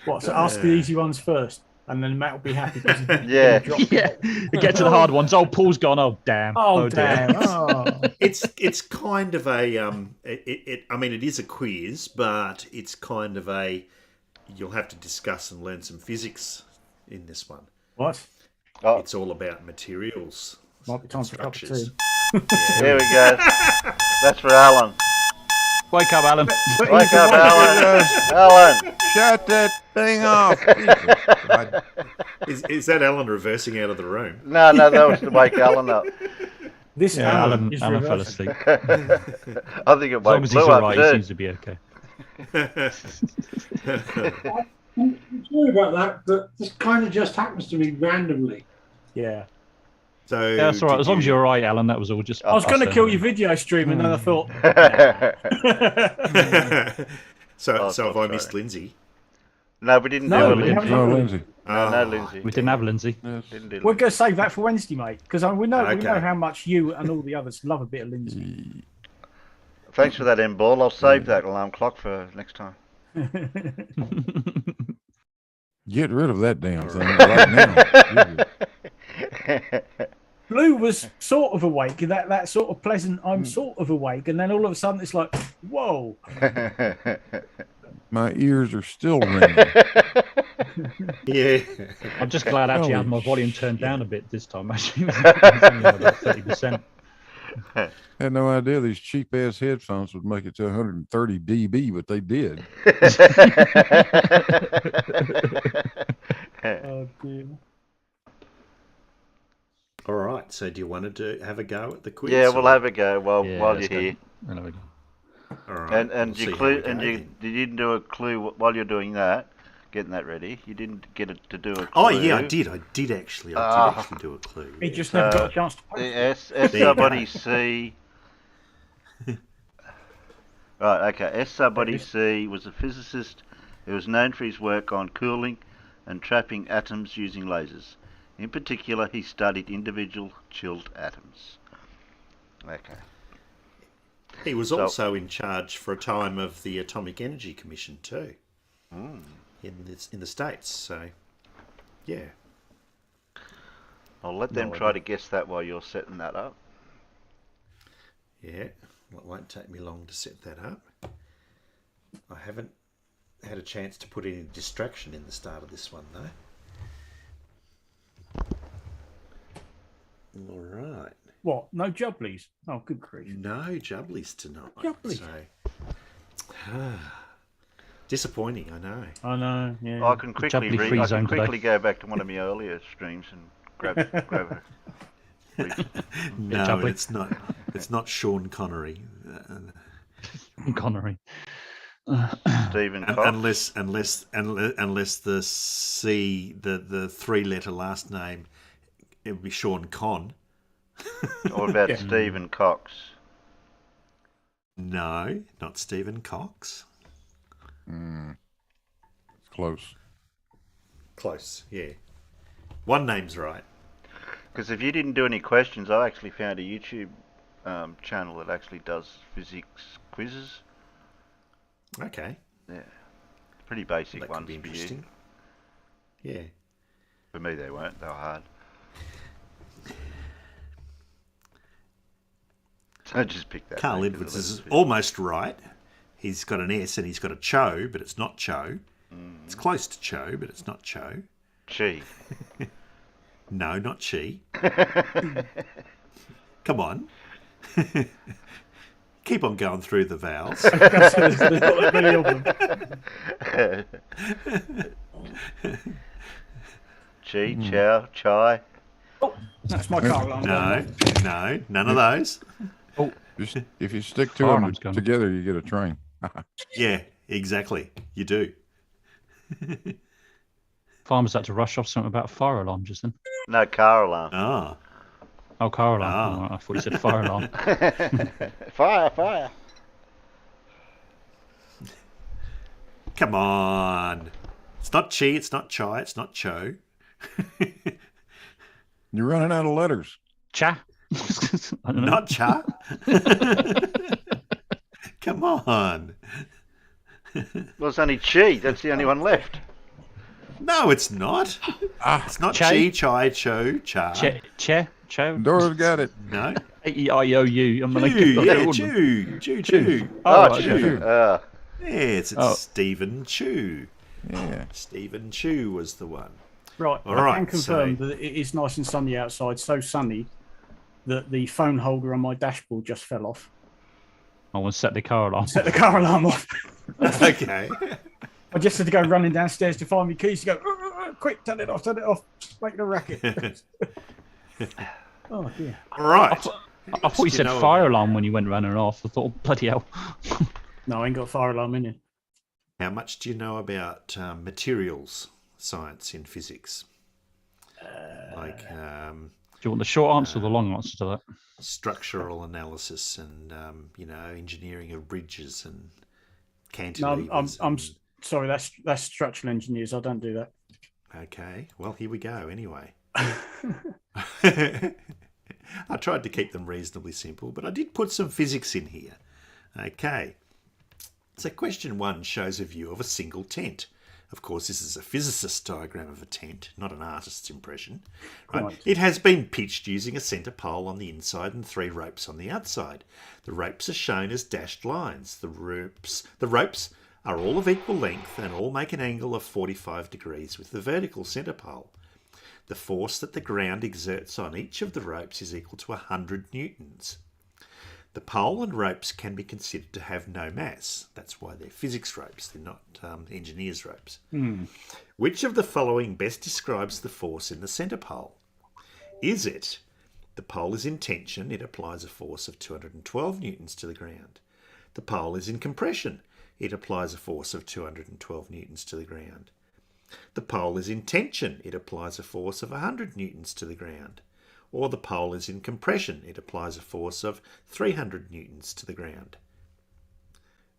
What? So ask the easy ones first, and then Matt will be happy. Yeah. We get to the hard ones. Oh, Paul's gone. Oh, damn. Oh, damn. Oh. It's kind of a I mean, it is a quiz, but it's kind of a. You'll have to discuss and learn some physics in this one. What? Oh. It's all about materials. Might be time for a cup of tea. Here we go. That's for Alan. Wake up, Alan. Wake up, Alan. Alan. Shut that thing off. Is that Alan reversing out of the room? No, that was to wake Alan up. This Alan fell asleep. I think it As long might as he's blow all up right, too. he seems to be okay. Sorry about that, but this kind of just happens to me randomly. Yeah. So Yeah, that's all right. As long as you're all right, Alan, that was all just. I was going to kill your video stream, and then I thought. So have I missed Lindsay? No, we didn't No, do we it, haven't Lindsay. done No, Lindsay. We didn't have Lindsay. Didn't do We're Lindsay. going to save that for Wednesday, mate, because we know Okay. how much you and all the others love a bit of Lindsay. Thanks for that, M-Ball. I'll save that alarm clock for next time. Get rid of that damn thing right now. Blue was sort of awake, that sort of pleasant, I'm sort of awake, and then all of a sudden it's like, whoa. My ears are still ringing. Yeah. I'm just glad actually I had my volume turned down a bit this time. Actually, it's only about 30%. Had no idea these cheap ass headphones would make it to 130 dB, but they did. Oh, dear. All right. So do you want to have a go at the quiz? Yeah, we'll have a go while let's you're go. here. We'll have a go. All right. And we'll you see clue, how we go and you then. didn't do a clue while you're doing that, getting that ready. You didn't get it to do a clue. Oh yeah, I did actually. I did actually do a clue. He just never got a chance to post it. S somebody C. Right, okay. S somebody C was a physicist who was known for his work on cooling and trapping atoms using lasers. In particular, he studied individual chilled atoms. Okay. He was also in charge for a time of the Atomic Energy Commission too, in the States. So, yeah. I'll let them try to guess that while you're setting that up. Yeah, well, it won't take me long to set that up. I haven't had a chance to put any distraction in the start of this one though. All right. What? No jubblies? Oh, good grief. No jubblies tonight. Jubblies. So, disappointing, I know. I know, yeah. I can quickly Jubbly free zone today. go back to one of my earlier streams and grab a. No, it's not. It's not Sean Connery. Connery. Stephen Cox. Unless the C, the 3-letter last name, it would be Sean Conn. Or about Stephen Cox? No, not Stephen Cox. It's close. Close, yeah. One name's right. Because if you didn't do any questions, I actually found a YouTube channel that actually does physics quizzes. Okay. Yeah. Pretty basic That ones could be for you. interesting. Yeah. For me, they weren't. They were hard. So I just picked that. Carl Edwards is almost right. He's got an S and he's got a Cho, but it's not Cho. It's close to Cho, but it's not Cho. Chi. No, not Chi. Come on. Keep on going through the vowels. Chi, chow, chai. Oh, that's my car alarm. No, none of those. Oh, just, if you stick to them together, you get a train. Yeah, exactly. You do. Farmers had to rush off something about fire alarm just then. No, car alarm. Oh, car alarm. Oh, I thought you said fire alarm. Fire. Come on. It's not Chi, it's not Chai, it's not Cho. You're running out of letters. Cha. Not Cha. Come on. Well, it's only Chi. That's the only one left. No, it's not. It's not Chi, Chai, Cho, Cha. Che, Cho. Dora's got it. No. A-E-I-O-U. I'm gonna Chew. Oh, Chew. Chew. Yes, it's Stephen Chew. Yeah. Stephen Chew was the one. Right. I can confirm that it is nice and sunny outside. So sunny that the phone holder on my dashboard just fell off. I want to set the car alarm. Set the car alarm off. Okay. I just had to go running downstairs to find my keys to go, quick, turn it off, make the racket. Oh, dear. All right. I thought you said fire alarm when you went running off. I thought, bloody hell. No, I ain't got a fire alarm in here. How much do you know about materials science in physics? Do you want the short answer or the long answer to that? Structural analysis and, engineering of bridges and cantilevers. No, I'm sorry, that's structural engineers. I don't do that. Okay, well, here we go anyway. I tried to keep them reasonably simple, but I did put some physics in here. Okay. So question 1 shows a view of a single tent. Of course, this is a physicist's diagram of a tent, not an artist's impression. Right? It has been pitched using a centre pole on the inside and 3 ropes on the outside. The ropes are shown as dashed lines. The ropes are all of equal length and all make an angle of 45 degrees with the vertical centre pole. The force that the ground exerts on each of the ropes is equal to 100 newtons. The pole and ropes can be considered to have no mass. That's why they're physics ropes. They're not engineers' ropes. Which of the following best describes the force in the centre pole? Is it the pole is in tension, it applies a force of 212 newtons to the ground. The pole is in compression, it applies a force of 212 newtons to the ground. The pole is in tension, it applies a force of 100 newtons to the ground. Or the pole is in compression, it applies a force of 300 newtons to the ground.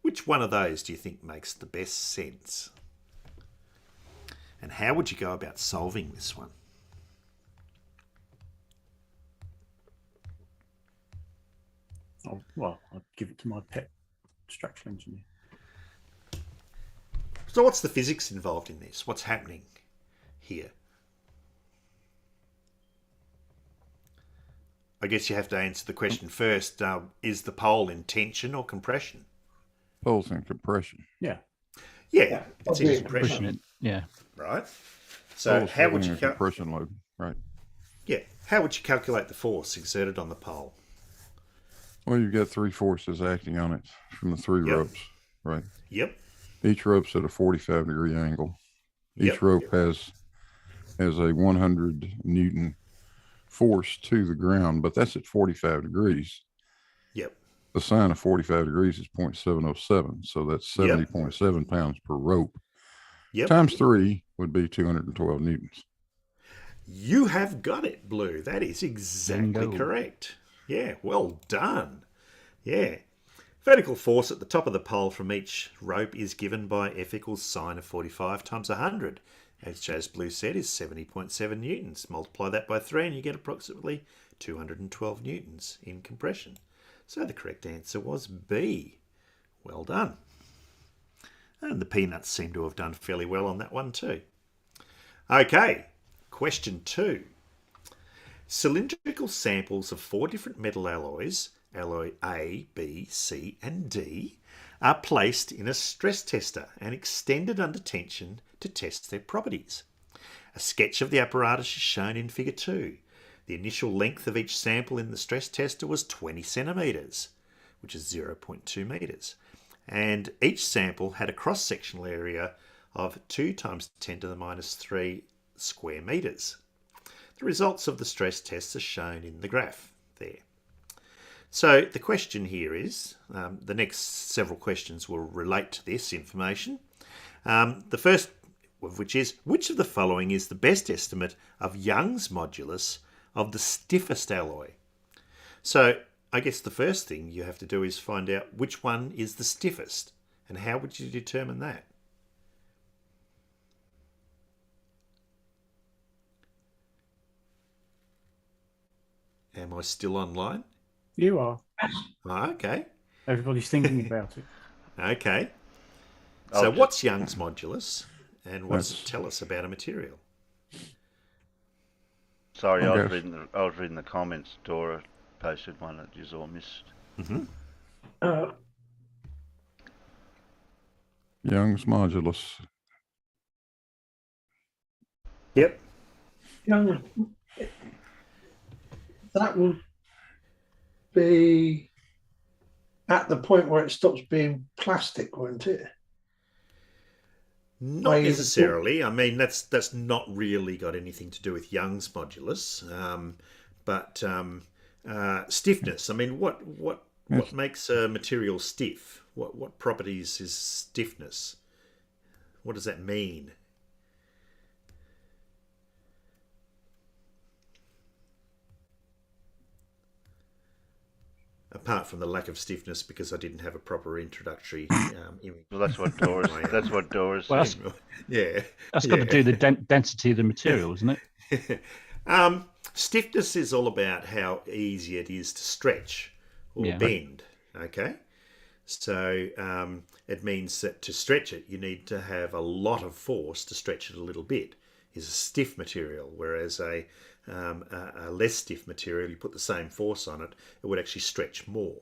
Which one of those do you think makes the best sense? And how would you go about solving this one? Oh, well, I'd give it to my pet structural engineer. So what's the physics involved in this? What's happening here? I guess you have to answer the question first. Is the pole in tension or compression? Pole's in compression. Yeah. Yeah, it's in compression. Yeah. Right. So Pole's how would you compression load? Right. Yeah. How would you calculate the force exerted on the pole? Well, you've got 3 forces acting on it from the 3 ropes, right? Yep. Each rope's at a 45-degree angle. Each rope has a 100 Newton force to the ground, but that's at 45 degrees. Yep. The sine of 45 degrees is 0.707, so that's 70.7 pounds per rope. Yep. Times 3 would be 212 newtons. You have got it, Blue. That is exactly correct. Yeah, well done. Yeah. Vertical force at the top of the pole from each rope is given by F equals sine of 45 times 100. As Blue said, is 70.7 newtons. Multiply that by 3 and you get approximately 212 newtons in compression. So the correct answer was B. Well done. And the peanuts seem to have done fairly well on that one too. Okay, question 2. Cylindrical samples of 4 different metal alloys, alloy A, B, C and D, are placed in a stress tester and extended under tension to test their properties. A sketch of the apparatus is shown in figure 2. The initial length of each sample in the stress tester was 20 centimetres, which is 0.2 metres, and each sample had a cross-sectional area of 2 times 10 to the minus 3 square metres. The results of the stress tests are shown in the graph there. So the question here is, the next several questions will relate to this information. The first of which is, which of the following is the best estimate of Young's modulus of the stiffest alloy? So I guess the first thing you have to do is find out which one is the stiffest, and how would you determine that? Am I still online? You are. Oh, okay. Everybody's thinking about it. Okay. So what's Young's modulus, and what does it tell us about a material? Sorry, I was reading the comments. Dora posted one that you all missed. Young's modulus. Yep. Young. That would be at the point where it stops being plastic, won't it? Not necessarily. I mean, that's not really got anything to do with Young's modulus, but stiffness. I mean, what makes a material stiff? What properties is stiffness? What does that mean? Apart from the lack of stiffness, because I didn't have a proper introductory image. Well, that's what Doris. That's what Doris. Well, yeah, that's got to do with the density of the material, isn't it? Stiffness is all about how easy it is to stretch or bend. Okay, so it means that to stretch it, you need to have a lot of force to stretch it a little bit. Is a stiff material, whereas a less stiff material, you put the same force on it, it would actually stretch more.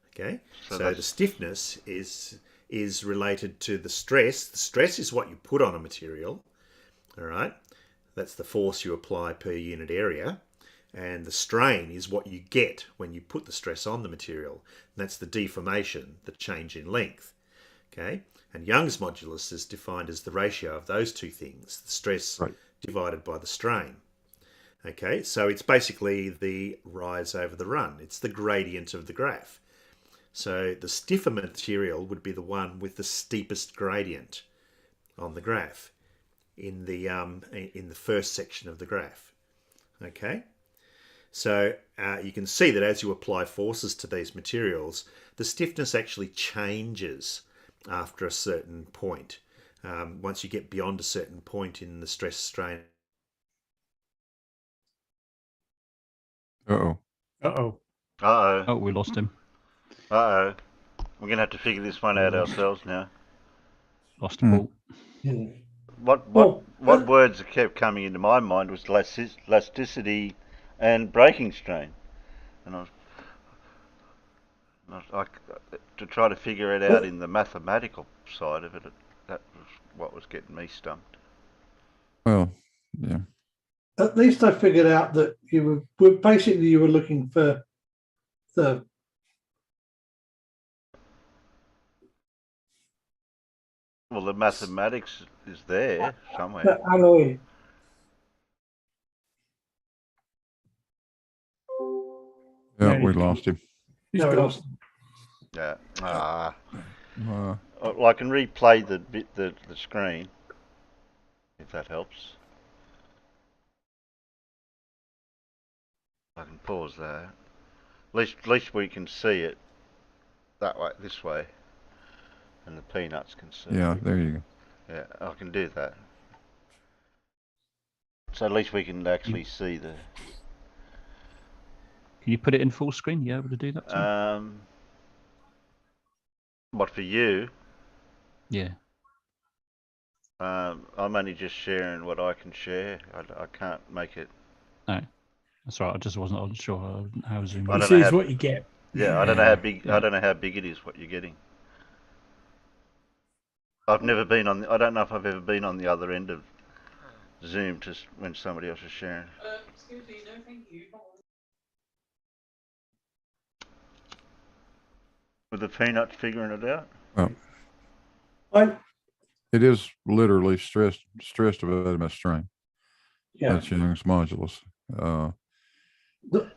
Okay, so the stiffness is related to the stress. The stress is what you put on a material. All right, that's the force you apply per unit area, and the strain is what you get when you put the stress on the material. And that's the deformation, the change in length. Okay, and Young's modulus is defined as the ratio of those two things: the stress divided by the strain. Okay, so it's basically the rise over the run. It's the gradient of the graph. So the stiffer material would be the one with the steepest gradient on the graph in the first section of the graph. Okay, so you can see that as you apply forces to these materials, the stiffness actually changes after a certain point. Once you get beyond a certain point in the stress strain. Uh-oh. Uh-oh. Uh-oh. Oh, we lost him. Uh-oh. We're going to have to figure this one out ourselves now. Lost him all. What words that kept coming into my mind was elasticity and breaking strain. And I was like, to try to figure it out in the mathematical side of it, that was what was getting me stumped. Well, yeah. At least I figured out that you were basically looking for the mathematics is there somewhere. The alloy. Yeah, we lost him. No, we lost him. Yeah. Well, I can replay the screen if that helps. I can pause there. At least we can see it that way, this way, and the peanuts can see. Yeah, there you go. Yeah, I can do that. So at least we can actually see the. Can you put it in full screen? You able to do that? What for you? Yeah. I'm only just sharing what I can share. I can't make it. No, that's right. I just wasn't sure how Zoom. This is what you get. Yeah, I don't know how big. I don't know how big it is. What you're getting. I've never been on. I don't know if I've ever been on the other end of Zoom just when somebody else is sharing. Excuse me, no, thank you. With the peanuts figuring it out. Well, it is literally stress divided by strain. Yeah. That's Young's modulus.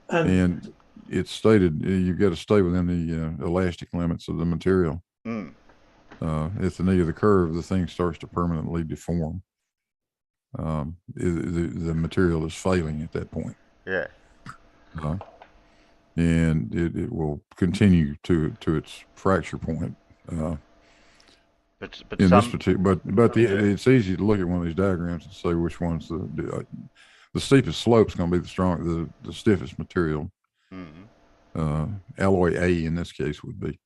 And it's stated you've got to stay within the elastic limits of the material. Mm. At the knee of the curve, the thing starts to permanently deform. The material is failing at that point. Yeah. And it will continue to its fracture point. But it's easy to look at one of these diagrams and say which one's the steepest slope is going to be the stiffest material. Mm-hmm. Alloy A in this case would be.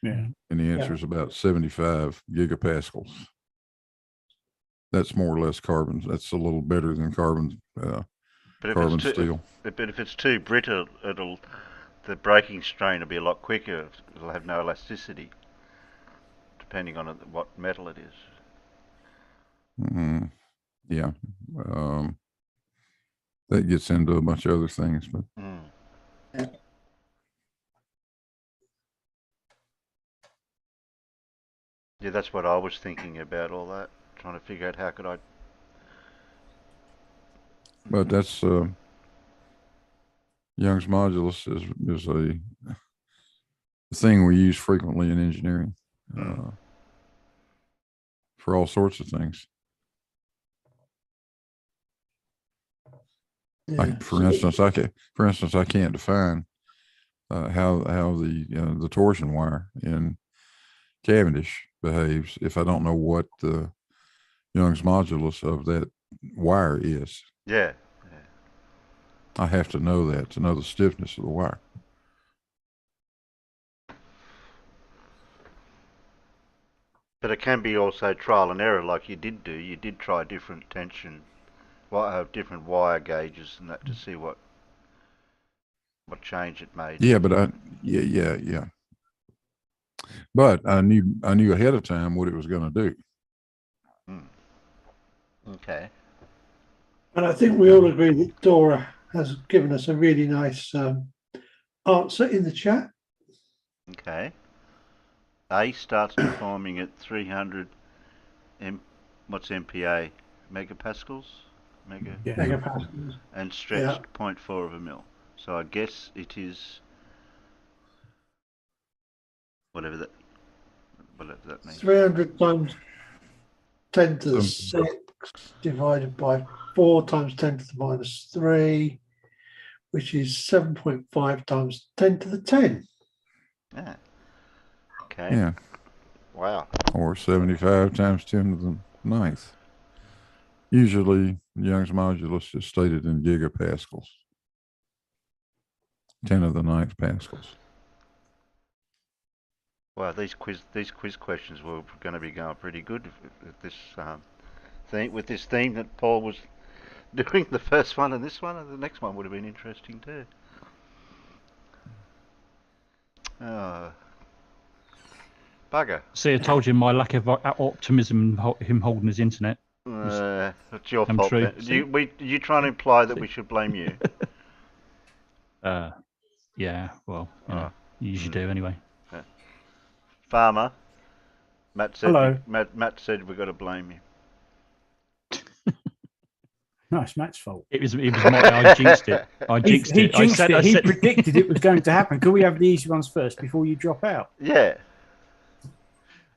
Yeah. And the answer is about 75 gigapascals. That's more or less carbon. That's a little better than carbon steel. But if it's too brittle, the breaking strain will be a lot quicker. It'll have no elasticity, depending on what metal it is. Mm-hmm. Yeah. That gets into a bunch of other things, but. Yeah, that's what I was thinking about all that, trying to figure out how could I. But that's Young's modulus is a thing we use frequently in engineering for all sorts of things. Yeah. For instance, I can't define how the torsion wire in Cavendish behaves if I don't know what the Young's modulus of that wire is. Yeah. I have to know that to know the stiffness of the wire. But it can be also trial and error, like you did do. You did try different tension, different wire gauges and that to see what change it made. Yeah, but yeah. But I knew ahead of time what it was going to do. Okay. And I think we all agree that Dora has given us a really nice answer in the chat. Okay. A starts deforming at 300 what's MPa? Megapascals? Megapascals. And stretched 0.4 of a mil. So I guess it is whatever that means. 300 times 10 to the 6 divided by 4 times 10 to the minus 3, which is 7.5 times 10 to the 10. Yeah. Okay. Yeah. Wow. Or 75 times 10 to the 9th. Usually, Young's modulus is stated in gigapascals. 10 to the 9th pascals. Wow, these quiz questions were going to be going pretty good with this theme that Paul was doing, the first one and this one, and the next one would have been interesting too. Bugger. See, I told you my lack of optimism, him holding his internet. It's your fault. You trying to imply that we should blame you? Yeah, well, you usually do anyway. Farmer, Matt said. Hello. Matt said we've got to blame you. No, it's Matt's fault. It was I jinxed it. He jinxed it. He predicted it was going to happen. Could we have the easy ones first before you drop out? Yeah.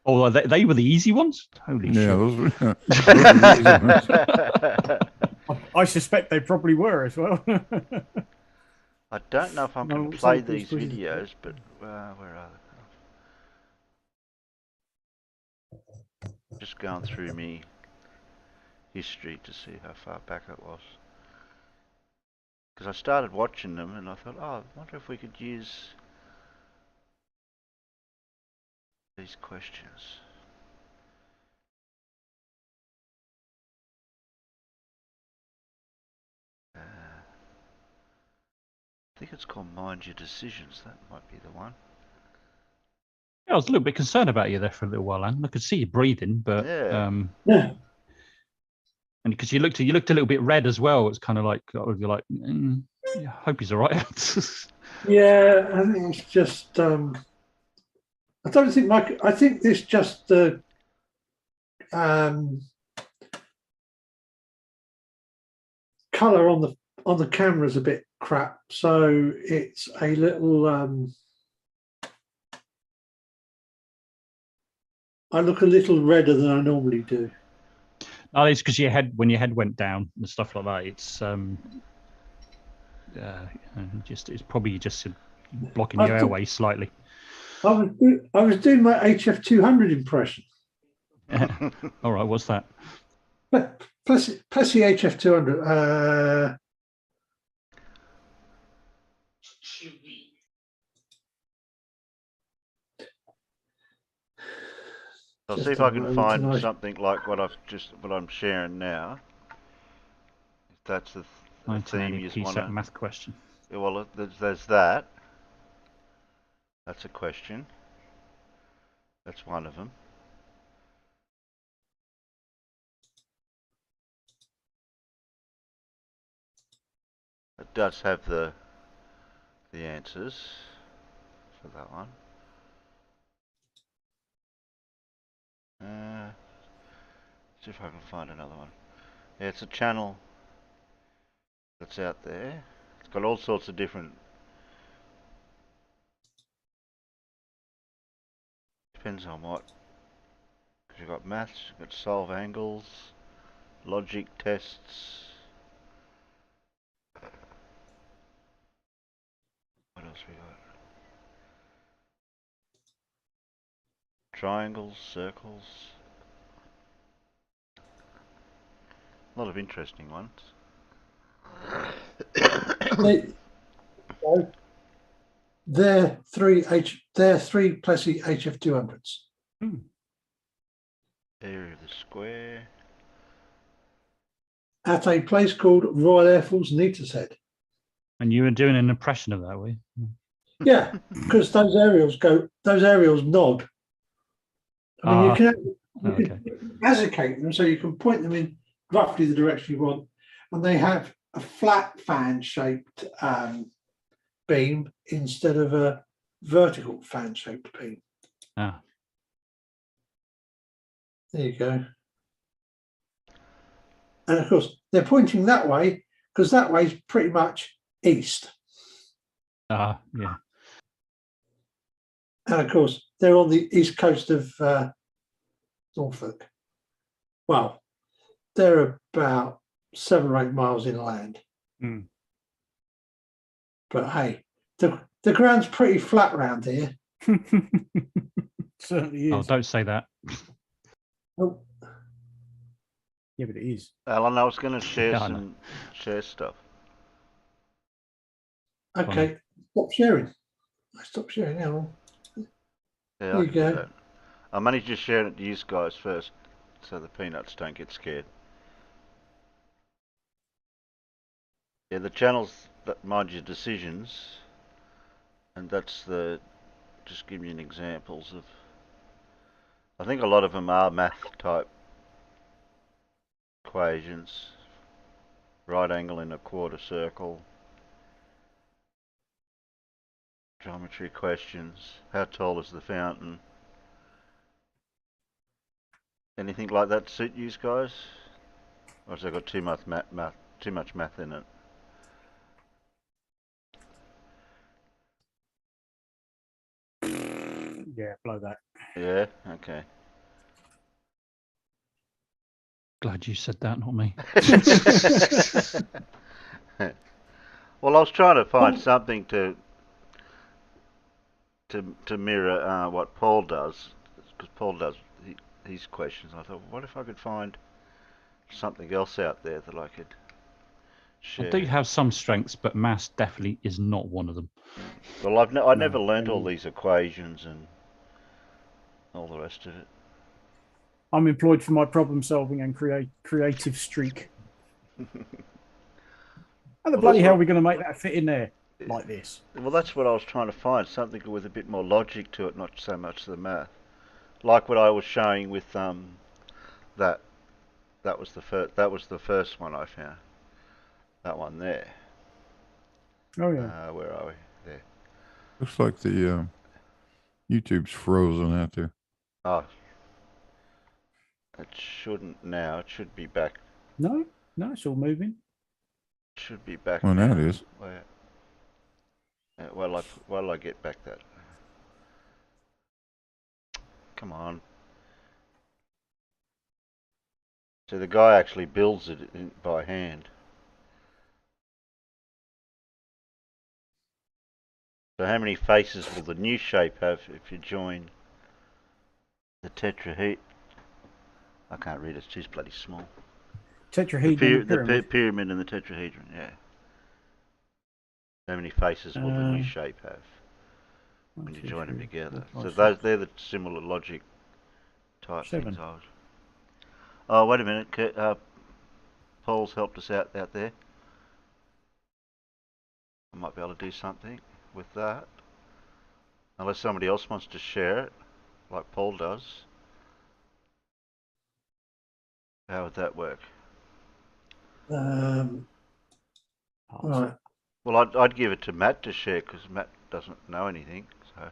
Oh, they were the easy ones? Holy shit. Those were the easy ones. I suspect they probably were as well. I don't know if I'm going to play these videos, but where are they? Just going through me history to see how far back it was. because I started watching them and I thought, oh, I wonder if we could use these questions. I think it's called Mind Your Decisions. That might be the one. I was a little bit concerned about you there for a little while, Alan. I could see you breathing, but Yeah. and because you looked a little bit red as well. It's kind of like you're like, I hope he's all right. Yeah, I think it's just. I don't think I think this just the color on the camera is a bit crap, so it's a little. I look a little redder than I normally do. No, it's because when your head went down and stuff like that. It's it's probably just blocking your airway slightly. I was doing my HF 200 impression. All right, what's that? Plessy HF 200. I'll see if I can find something like what I'm sharing now. If that's the theme you want to. Math question. Yeah, well, there's that. That's a question. That's one of them. It does have the answers for that one. See if I can find another one. Yeah, it's a channel that's out there. It's got all sorts of different. Depends on what. Because you've got maths, you've got solve angles, logic tests. What else we got? Triangles, circles. A lot of interesting ones. They're three Plessy HF 200s. Area of the square. At a place called Royal Air Force Neatishead. And you were doing an impression of that, were you? Yeah, because those aerials nod. I mean, you can azimuth them so you can point them in roughly the direction you want, and they have a flat fan-shaped beam instead of a vertical fan-shaped beam. Ah. There you go. And of course, they're pointing that way because that way is pretty much east. Yeah. And of course, they're on the east coast of Norfolk. Well, they're about 7 or 8 miles inland. But hey, the ground's pretty flat around here. Certainly is. Oh, don't say that. Oh. Yeah, but it is. Alan, I was going to share stuff. Okay, stop sharing. I stopped sharing now. Yeah, There you go. I'm only just sharing it to you guys first, so the peanuts don't get scared. Yeah, the channels that Mind Your Decisions, and that's just give you examples of. I think a lot of them are math type equations. Right angle in a quarter circle. Geometry questions. How tall is the fountain? Anything like that suit you guys? Or has it got too much math in it? Yeah, blow that. Yeah, okay. Glad you said that, not me. Well, I was trying to find something to mirror what Paul does, because Paul does his questions. I thought, what if I could find something else out there that I could I do have some strengths, but mass definitely is not one of them. Well, I never learnt all these equations and all the rest of it. I'm employed for my problem solving and creative streak. How the bloody hell are we going to make that fit in there like this? Well, that's what I was trying to find, something with a bit more logic to it, not so much the math. Like what I was showing with that was the first one I found. That one there. Oh yeah. Where are we? There. Looks like the YouTube's frozen out there. Oh. It shouldn't now. It should be back. No, it's all moving. It should be back. Well, now it is. While I get back that. Come on. So the guy actually builds it by hand. So how many faces will the new shape have if you join the tetrahedron? I can't read it, it's too bloody small. Tetrahedron. The pyramid and the tetrahedron, yeah. How many faces will the new shape have when you join them together? So they're the similar logic type things. Oh, wait a minute. Paul's helped us out there. I might be able to do something with that. Unless somebody else wants to share it, like Paul does. How would that work? Right. Well, I'd give it to Matt to share because Matt doesn't know anything. So.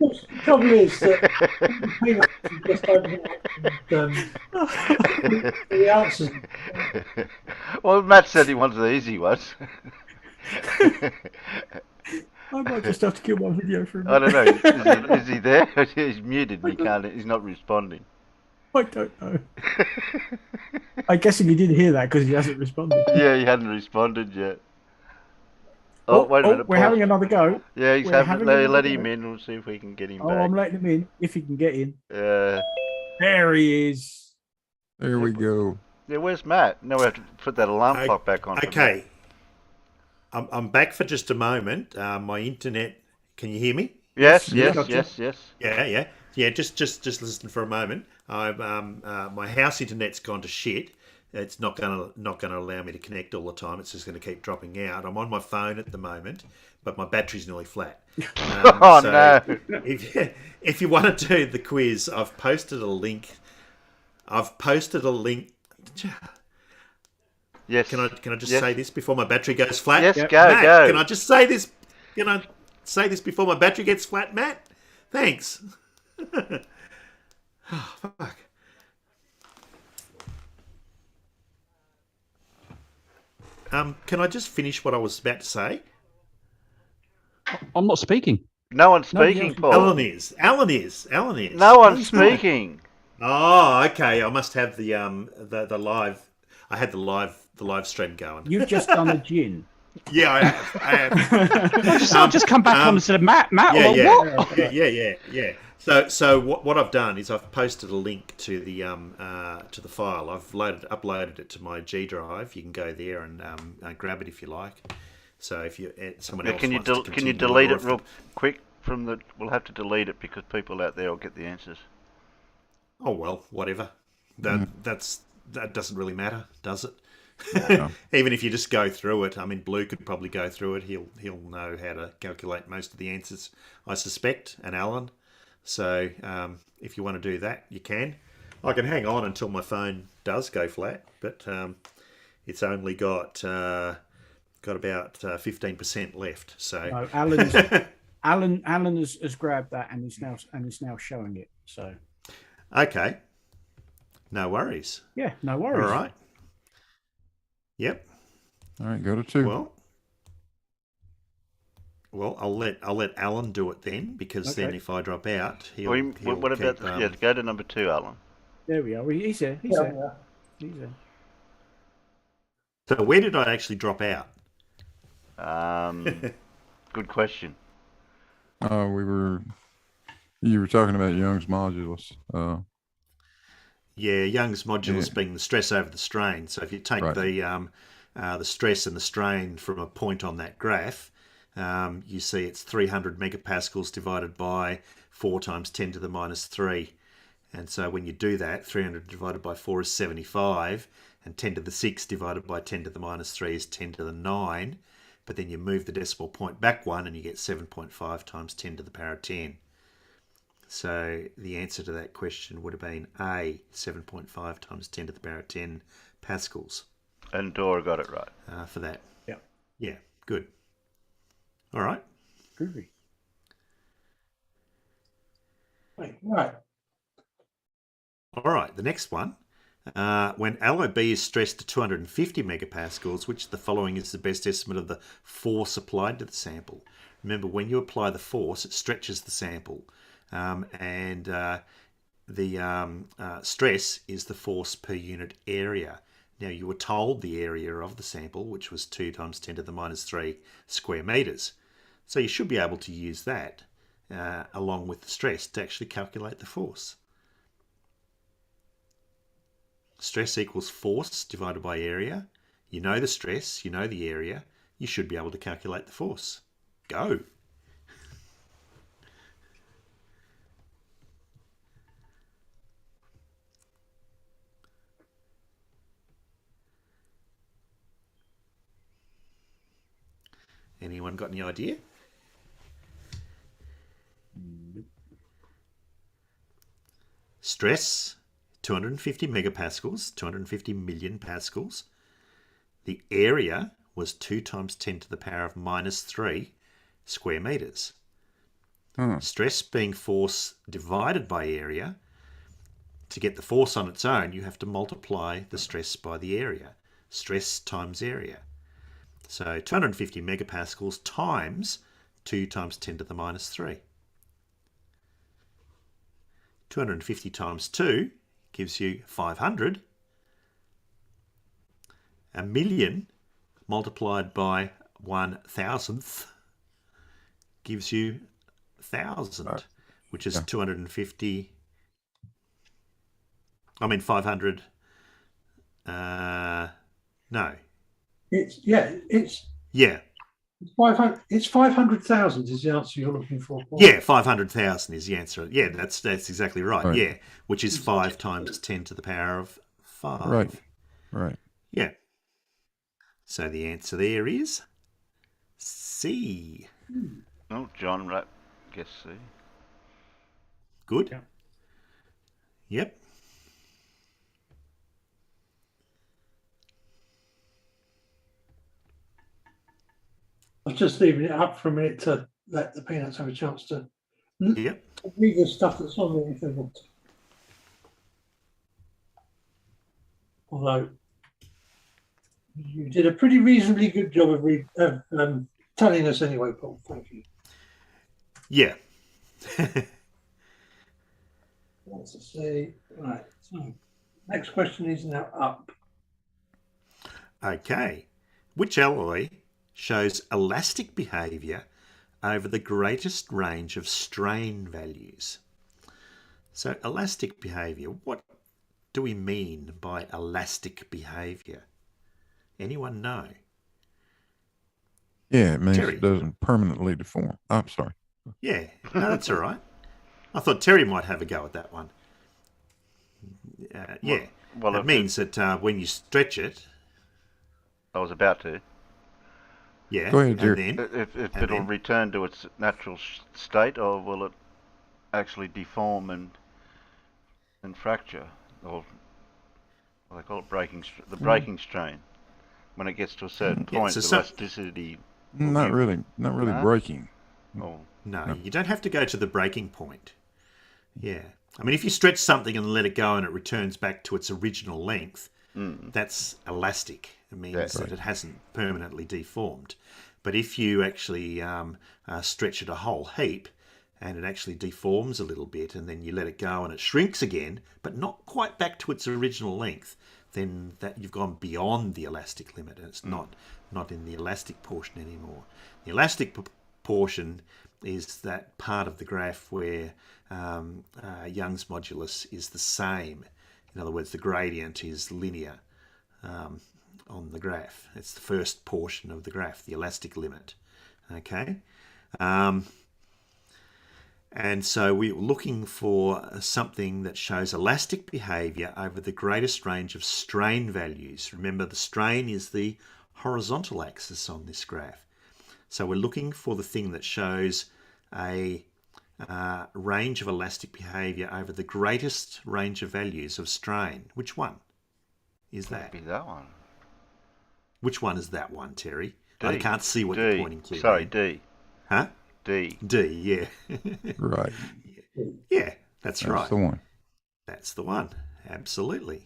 The trouble is that just the answers. Well, Matt said he wants the easy ones. I might just have to kill my video for a minute. I don't know. Is he there? He's muted. He's not responding. I don't know. I'm guessing he didn't hear that because he hasn't responded. Yeah, he hadn't responded yet. Oh, wait a minute. We're having another go. Yeah, he's having. Let him in. We'll see if we can get him back. I'm letting him in if he can get in. There he is. There we go. Yeah, where's Matt? Now we have to put that alarm clock back on. Okay. I'm back for just a moment. My internet. Can you hear me? Yes. Yeah. Just listen for a moment. My house internet's gone to shit. It's not gonna allow me to connect all the time. It's just going to keep dropping out. I'm on my phone at the moment, but my battery's nearly flat. No! If you want to do the quiz, I've posted a link. Yes. Can I just say this before my battery goes flat? Yes, Matt, go. Can I just say this? Can I say this before my battery gets flat, Matt? Thanks. Oh, fuck. Can I just finish what I was about to say? I'm not speaking. No one's speaking, Paul. Alan is. No one's speaking. Oh, okay. I must have the live. I had the live stream going. You've just done a gin. Yeah, I have. I've just come back on and said, Matt, what? Yeah. So what I've done is I've posted a link to the file. I've uploaded it to my G drive. You can go there and grab it if you like. So if someone else can you delete it real quick from the? We'll have to delete it because people out there will get the answers. Oh well, whatever. That doesn't really matter, does it? No. Even if you just go through it, I mean, Blue could probably go through it. He'll know how to calculate most of the answers, I suspect, and Alan. So if you want to do that, you can. I can hang on until my phone does go flat, but it's only got about 15% left. So no, Alan has grabbed that and is now showing it. So okay, no worries. Yeah, no worries. All right. Yep. All right, go to 2. Well, I'll let Alan do it then, because then if I drop out, he'll what about go to number 2, Alan. There we are. He's there. He's there. So where did I actually drop out? Good question. You were talking about Young's modulus. Yeah, Young's modulus being the stress over the strain. So if you take the stress and the strain from a point on that graph, you see it's 300 megapascals divided by 4 times 10 to the minus 3. And so when you do that, 300 divided by 4 is 75, and 10 to the 6 divided by 10 to the minus 3 is 10 to the 9. But then you move the decimal point back 1 and you get 7.5 times 10 to the power of 10. So the answer to that question would have been A, 7.5 times 10 to the power of 10 pascals. And Dora got it right. For that. Yeah. Yeah, good. All right. Groovy. Right. All right, the next one. When alloy B is stressed to 250 megapascals, which the following is the best estimate of the force applied to the sample? Remember, when you apply the force, it stretches the sample. And the stress is the force per unit area. Now, you were told the area of the sample, which was 2 times 10 to the minus 3 square metres. So you should be able to use that along with the stress to actually calculate the force. Stress equals force divided by area. You know the stress, you know the area. You should be able to calculate the force. Go. Anyone got any idea? Stress, 250 megapascals, 250 million pascals. The area was 2 times 10 to the power of minus 3 square metres. Stress being force divided by area. To get the force on its own, you have to multiply the stress by the area. Stress times area. So 250 megapascals times 2 times 10 to the minus 3. 250 times 2 gives you 500. A million multiplied by 1,000th gives you 1,000, which is 250. 500. No. It's 500. It's 500,000 is the answer you're looking for. Paul. Yeah, 500,000 is the answer. Yeah, that's exactly right. Yeah, which is 5 times 10 to the power of 5. Right. Yeah. So the answer there is C. Oh, John, right? Guess C. Good. Yep. I was just leaving it up for a minute to let the peanuts have a chance to read the stuff that's on there if they want to. Although you did a pretty reasonably good job of telling us anyway, Paul. Thank you. Yeah. Let's see. Right. So next question is now up. Okay. Which alloy shows elastic behaviour over the greatest range of strain values? So elastic behaviour, what do we mean by elastic behaviour? Anyone know? Yeah, it means Terry. it doesn't permanently deform. I'm sorry. Yeah, no, that's all right. I thought Terry might have a go at that one. Yeah, well, it means that when you stretch it... I was about to. Yeah, go ahead, and Jerry. then... If it'll return to its natural state, or will it actually deform and fracture? Or they call it breaking strain. When it gets to a certain point, the elasticity... Not really breaking. Oh. No, you don't have to go to the breaking point. Yeah. I mean, if you stretch something and let it go and it returns back to its original length, that's elastic. It means that it hasn't permanently deformed. But if you actually stretch it a whole heap and it actually deforms a little bit and then you let it go and it shrinks again, but not quite back to its original length, then that you've gone beyond the elastic limit and it's not in the elastic portion anymore. The elastic portion is that part of the graph where Young's modulus is the same. In other words, the gradient is linear on the graph. It's the first portion of the graph, the elastic limit. Okay. And so we're looking for something that shows elastic behavior over the greatest range of strain values. Remember, the strain is the horizontal axis on this graph. So we're looking for the thing that shows a range of elastic behavior over the greatest range of values of strain. Which one is that? Be that one. Which one is that one, Terry? D. I can't see what you're pointing to. Sorry, there. D. Huh? D. D, yeah. Right. Yeah, that's right. That's the one. That's the one. Absolutely.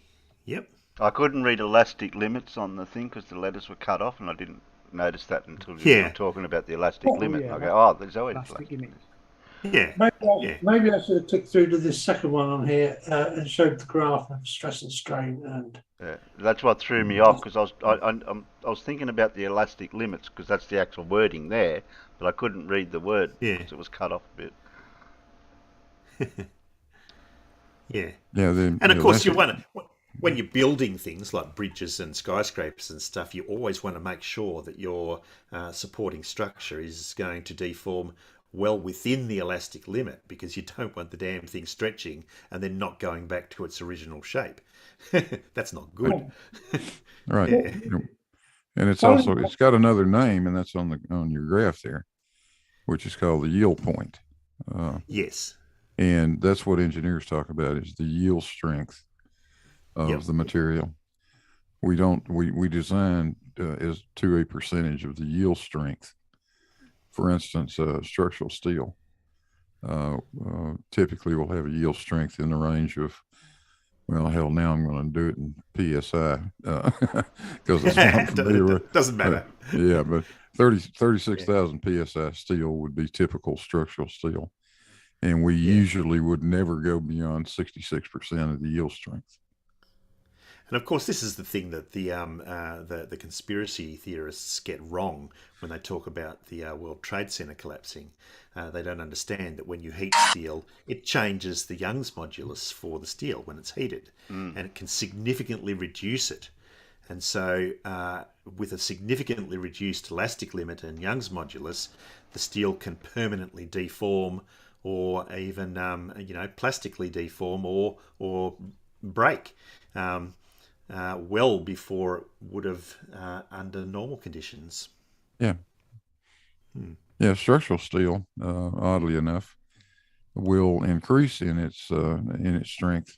Yep. I couldn't read elastic limits on the thing because the letters were cut off, and I didn't notice that until you were talking about the elastic limit. Yeah, I go, oh, there's always elastic elastic limit. Yeah. Maybe I should have took through to this second one on here and showed the graph of stress and strain. And yeah, that's what threw me off, because I was thinking about the elastic limits because that's the actual wording there, but I couldn't read the word because it was cut off a bit. Yeah. Yeah. And of course, you want to, when you're building things like bridges and skyscrapers and stuff, you always want to make sure that your supporting structure is going to deform well within the elastic limit, because you don't want the damn thing stretching and then not going back to its original shape. That's not good. Right. Yeah. And it's also, it's got another name, and that's on your graph there, which is called the yield point. Yes. And that's what engineers talk about, is the yield strength of the material. We design as to a percentage of the yield strength. For instance, structural steel typically will have a yield strength in the range of, well, hell, now I'm going to do it in PSI because it's what I'm familiar with. Doesn't matter. Yeah, but 36,000 PSI steel would be typical structural steel. And we usually would never go beyond 66% of the yield strength. And of course, this is the thing that the conspiracy theorists get wrong when they talk about the World Trade Center collapsing. They don't understand that when you heat steel, it changes the Young's modulus for the steel when it's heated, and it can significantly reduce it. And so, with a significantly reduced elastic limit and Young's modulus, the steel can permanently deform, or even plastically deform or break. Well before it would have under normal conditions. Yeah. Yeah, structural steel, oddly enough, will increase in its strength,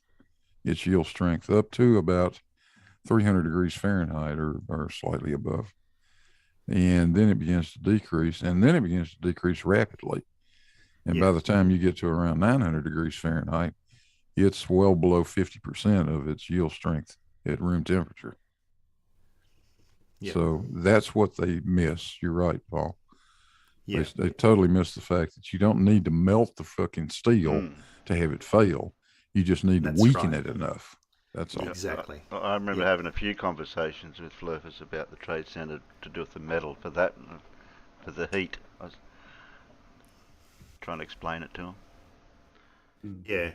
its yield strength, up to about 300 degrees Fahrenheit or slightly above. And then it begins to decrease, and then it begins to decrease rapidly. And by the time you get to around 900 degrees Fahrenheit, it's well below 50% of its yield strength at room temperature. So that's what they miss. You're right, Paul. They totally miss the fact that you don't need to melt the fucking steel to have it fail. You just need to weaken it enough. That's all. Exactly. I remember having a few conversations with Flurfus about the Trade Center to do with the metal for that, for the heat. I was trying to explain it to him. Yeah.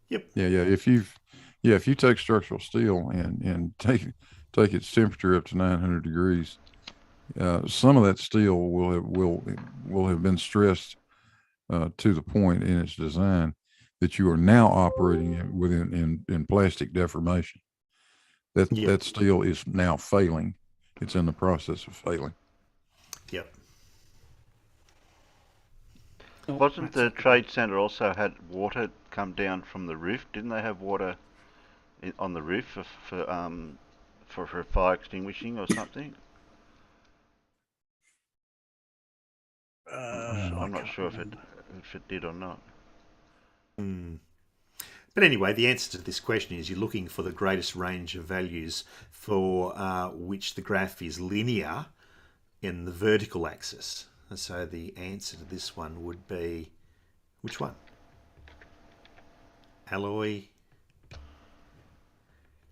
Yep. Yeah. If you take structural steel and take its temperature up to 900 degrees, some of that steel will have been stressed to the point in its design that you are now operating in plastic deformation. That steel is now failing. It's in the process of failing. Yep. Wasn't the Trade Center also had water come down from the roof? Didn't they have water on the roof for fire extinguishing or something? I'm not sure if it did or not. But anyway, the answer to this question is you're looking for the greatest range of values for which the graph is linear in the vertical axis. And so the answer to this one would be, which one? Alloy?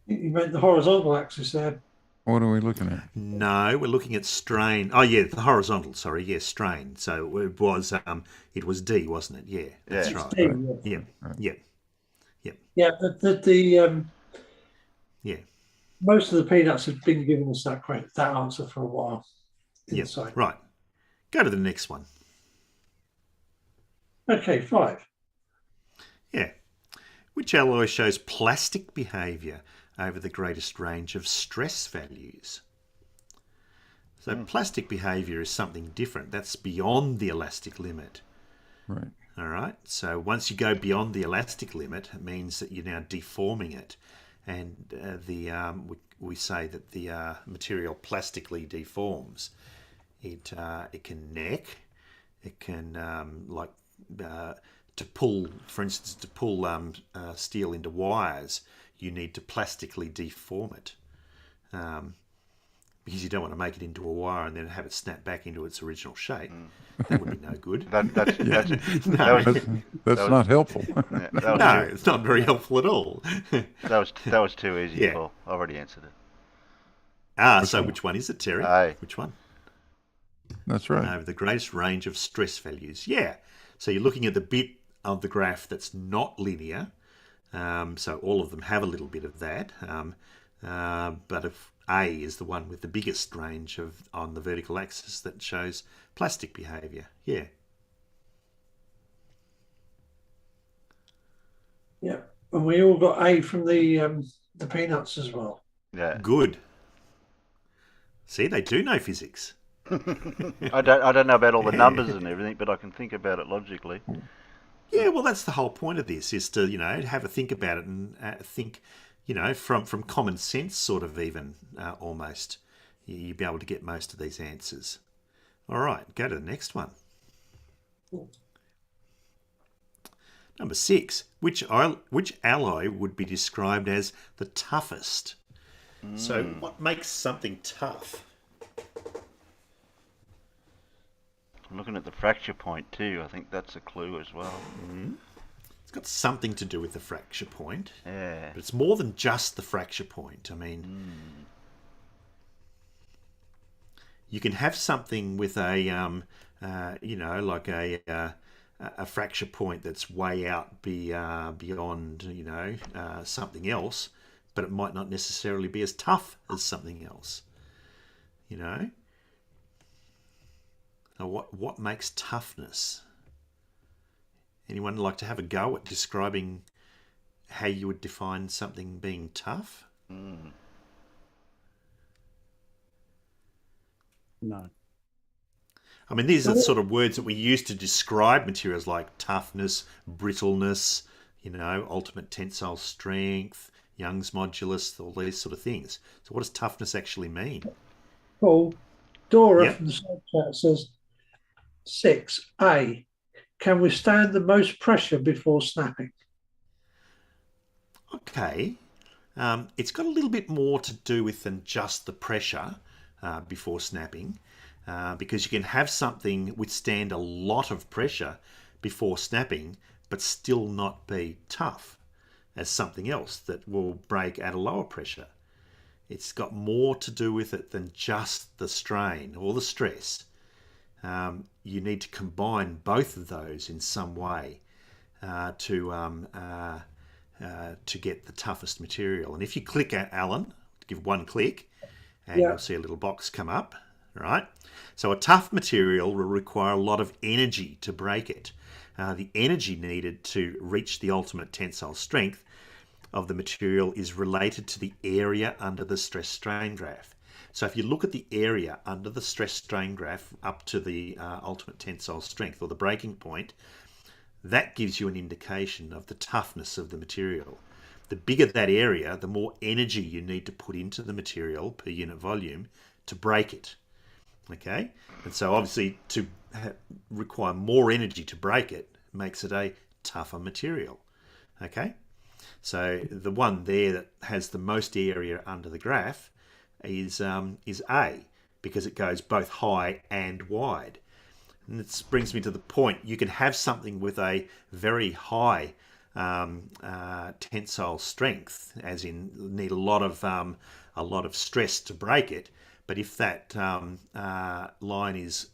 You meant the horizontal axis there. What are we looking at? No, we're looking at strain. Oh yeah, the horizontal. Sorry, yes, strain. So it was D, wasn't it? Yeah, that's right. D, Yeah. Yep. Yeah, Yeah. most of the peanuts have been giving us that answer for a while. Yep. Inside. Right. Go to the next one. Okay, 5. Yeah. Which alloy shows plastic behaviour over the greatest range of stress values? So plastic behaviour is something different. That's beyond the elastic limit. Right. All right. So once you go beyond the elastic limit, it means that you're now deforming it, and we say that the material plastically deforms. It can neck. It can to pull, for instance, to pull steel into wires, you need to plastically deform it. Because you don't want to make it into a wire and then have it snap back into its original shape. That would be no good. That's not helpful. No, it's not very helpful at all. that was too easy. Yeah. Paul. I already answered it. So which one is it, Terry? A. Which one? That's right. Over the greatest range of stress values. Yeah. So you're looking at the bit of the graph that's not linear. So all of them have a little bit of that. But if A is the one with the biggest range on the vertical axis that shows plastic behaviour. Yeah. Yeah, and we all got A from the peanuts as well. Yeah. Good. See, they do know physics. I don't know about all the numbers and everything, but I can think about it logically. Yeah, well, that's the whole point of this, is to, have a think about it and think, from common sense, sort of even almost. You'll be able to get most of these answers. All right, go to the next one. Number 6. Which alloy would be described as the toughest? So what makes something tough? I'm looking at the fracture point too. I think that's a clue as well. It's got something to do with the fracture point. Yeah. But it's more than just the fracture point. I mean, you can have something with a, like a fracture point that's way out beyond, something else, but it might not necessarily be as tough as something else. Now, what makes toughness? Anyone like to have a go at describing how you would define something being tough? No. I mean, these are the sort of words that we use to describe materials like toughness, brittleness, ultimate tensile strength, Young's modulus, all these sort of things. So what does toughness actually mean? Paul, Dora from the side chat says 6A, can withstand the most pressure before snapping. Okay. It's got a little bit more to do with than just the pressure before snapping, because you can have something withstand a lot of pressure before snapping but still not be tough as something else that will break at a lower pressure. It's got more to do with it than just the strain or the stress. You need to combine both of those in some way to get the toughest material. And if you click at Alan, give one click, and you'll see a little box come up. Right? So a tough material will require a lot of energy to break it. The energy needed to reach the ultimate tensile strength of the material is related to the area under the stress-strain graph. So if you look at the area under the stress-strain graph up to the ultimate tensile strength, or the breaking point, that gives you an indication of the toughness of the material. The bigger that area, the more energy you need to put into the material per unit volume to break it. Okay? And so obviously to require more energy to break it makes it a tougher material. Okay? So the one there that has the most area under the graph is A, because it goes both high and wide. And this brings me to the point, you can have something with a very high tensile strength, as in need a lot of stress to break it. But if that line is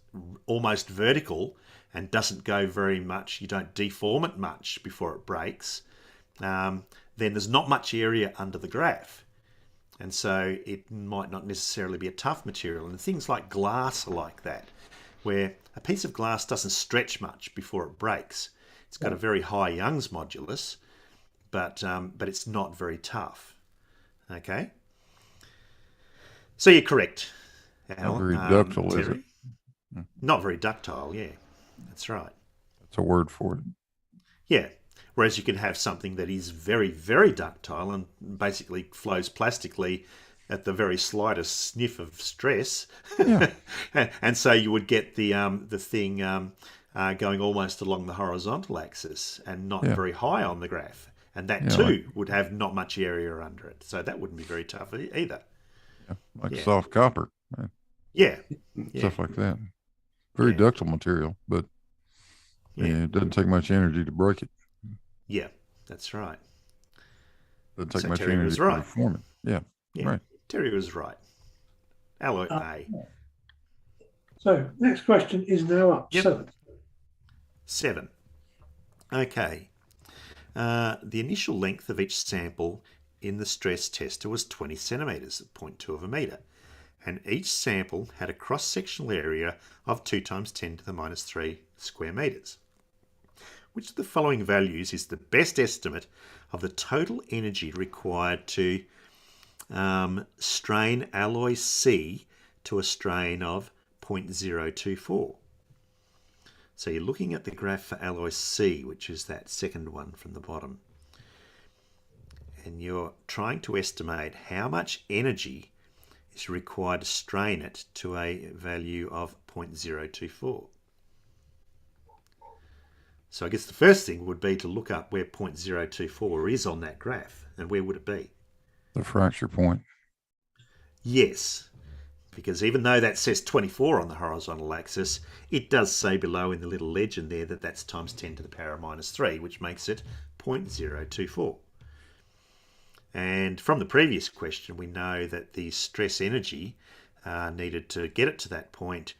almost vertical and doesn't go very much, you don't deform it much before it breaks, then there's not much area under the graph. And so it might not necessarily be a tough material. And things like glass are like that, where a piece of glass doesn't stretch much before it breaks. It's got a very high Young's modulus, but it's not very tough. Okay? So you're correct, Al. Not very ductile, Terry? is it? Not very ductile, yeah. That's right. That's a word for it. Yeah. Whereas you can have something that is very, very ductile and basically flows plastically at the very slightest sniff of stress. Yeah. And so you would get the thing going almost along the horizontal axis and not very high on the graph. And that too would have not much area under it. So that wouldn't be very tough either. Yeah, like soft copper. Right? Yeah. Stuff like that. Very ductile material, but it doesn't take much energy to break it. Yeah, that's right. Doesn't take So much Terry energy was to right. form it. Yeah, right. Terry was right. Alloy A. So next question is now up. Yep. 7. Okay. The initial length of each sample in the stress tester was 20 centimetres at 0.2 of a metre, and each sample had a cross-sectional area of 2 times 10 to the minus 3 square metres. Which of the following values is the best estimate of the total energy required to strain alloy C to a strain of 0.024? So you're looking at the graph for alloy C, which is that second one from the bottom. And you're trying to estimate how much energy is required to strain it to a value of 0.024. So I guess the first thing would be to look up where 0.024 is on that graph, and where would it be? The fracture point. Yes, because even though that says 24 on the horizontal axis, it does say below in the little legend there that that's times 10 to the power of minus 3, which makes it 0.024. And from the previous question, we know that the stress energy needed to get it to that point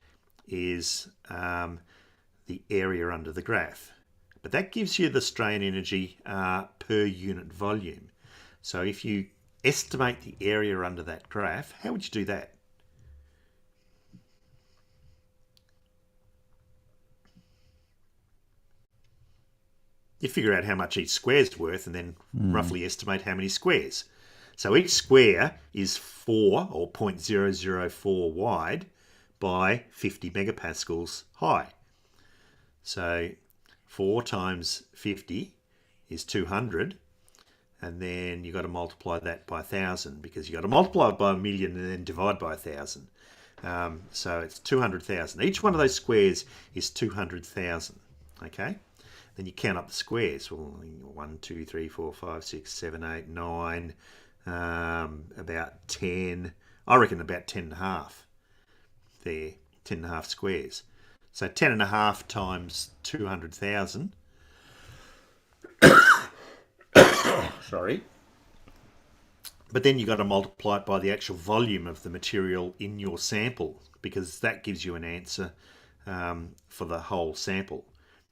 is the area under the graph. But that gives you the strain energy per unit volume. So if you estimate the area under that graph, how would you do that? You figure out how much each square is worth and then roughly estimate how many squares. So each square is 4 or 0.004 wide by 50 megapascals high. So 4 times 50 is 200, and then you've got to multiply that by 1,000 because you've got to multiply it by 1,000,000 and then divide by 1,000. So it's 200,000. Each one of those squares is 200,000. Okay? Then you count up the squares. Well, 1, 2, 3, 4, 5, 6, 7, 8, 9, about 10. I reckon about 10 and a half there, 10 and a half squares. So 10 and a half times 200,000. Sorry. But then you've got to multiply it by the actual volume of the material in your sample, because that gives you an answer for the whole sample.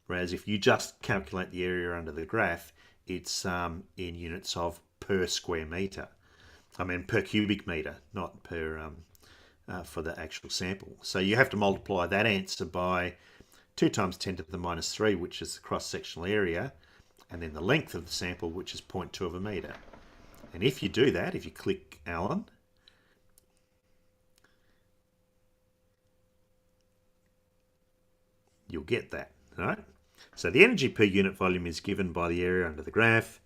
Whereas if you just calculate the area under the graph, it's in units of per square metre. I mean per cubic metre, not per for the actual sample. So you have to multiply that answer by 2 times 10 to the minus 3, which is the cross-sectional area, and then the length of the sample, which is 0.2 of a metre. And if you do that, if you click Alan, you'll get that, right? So the energy per unit volume is given by the area under the graph.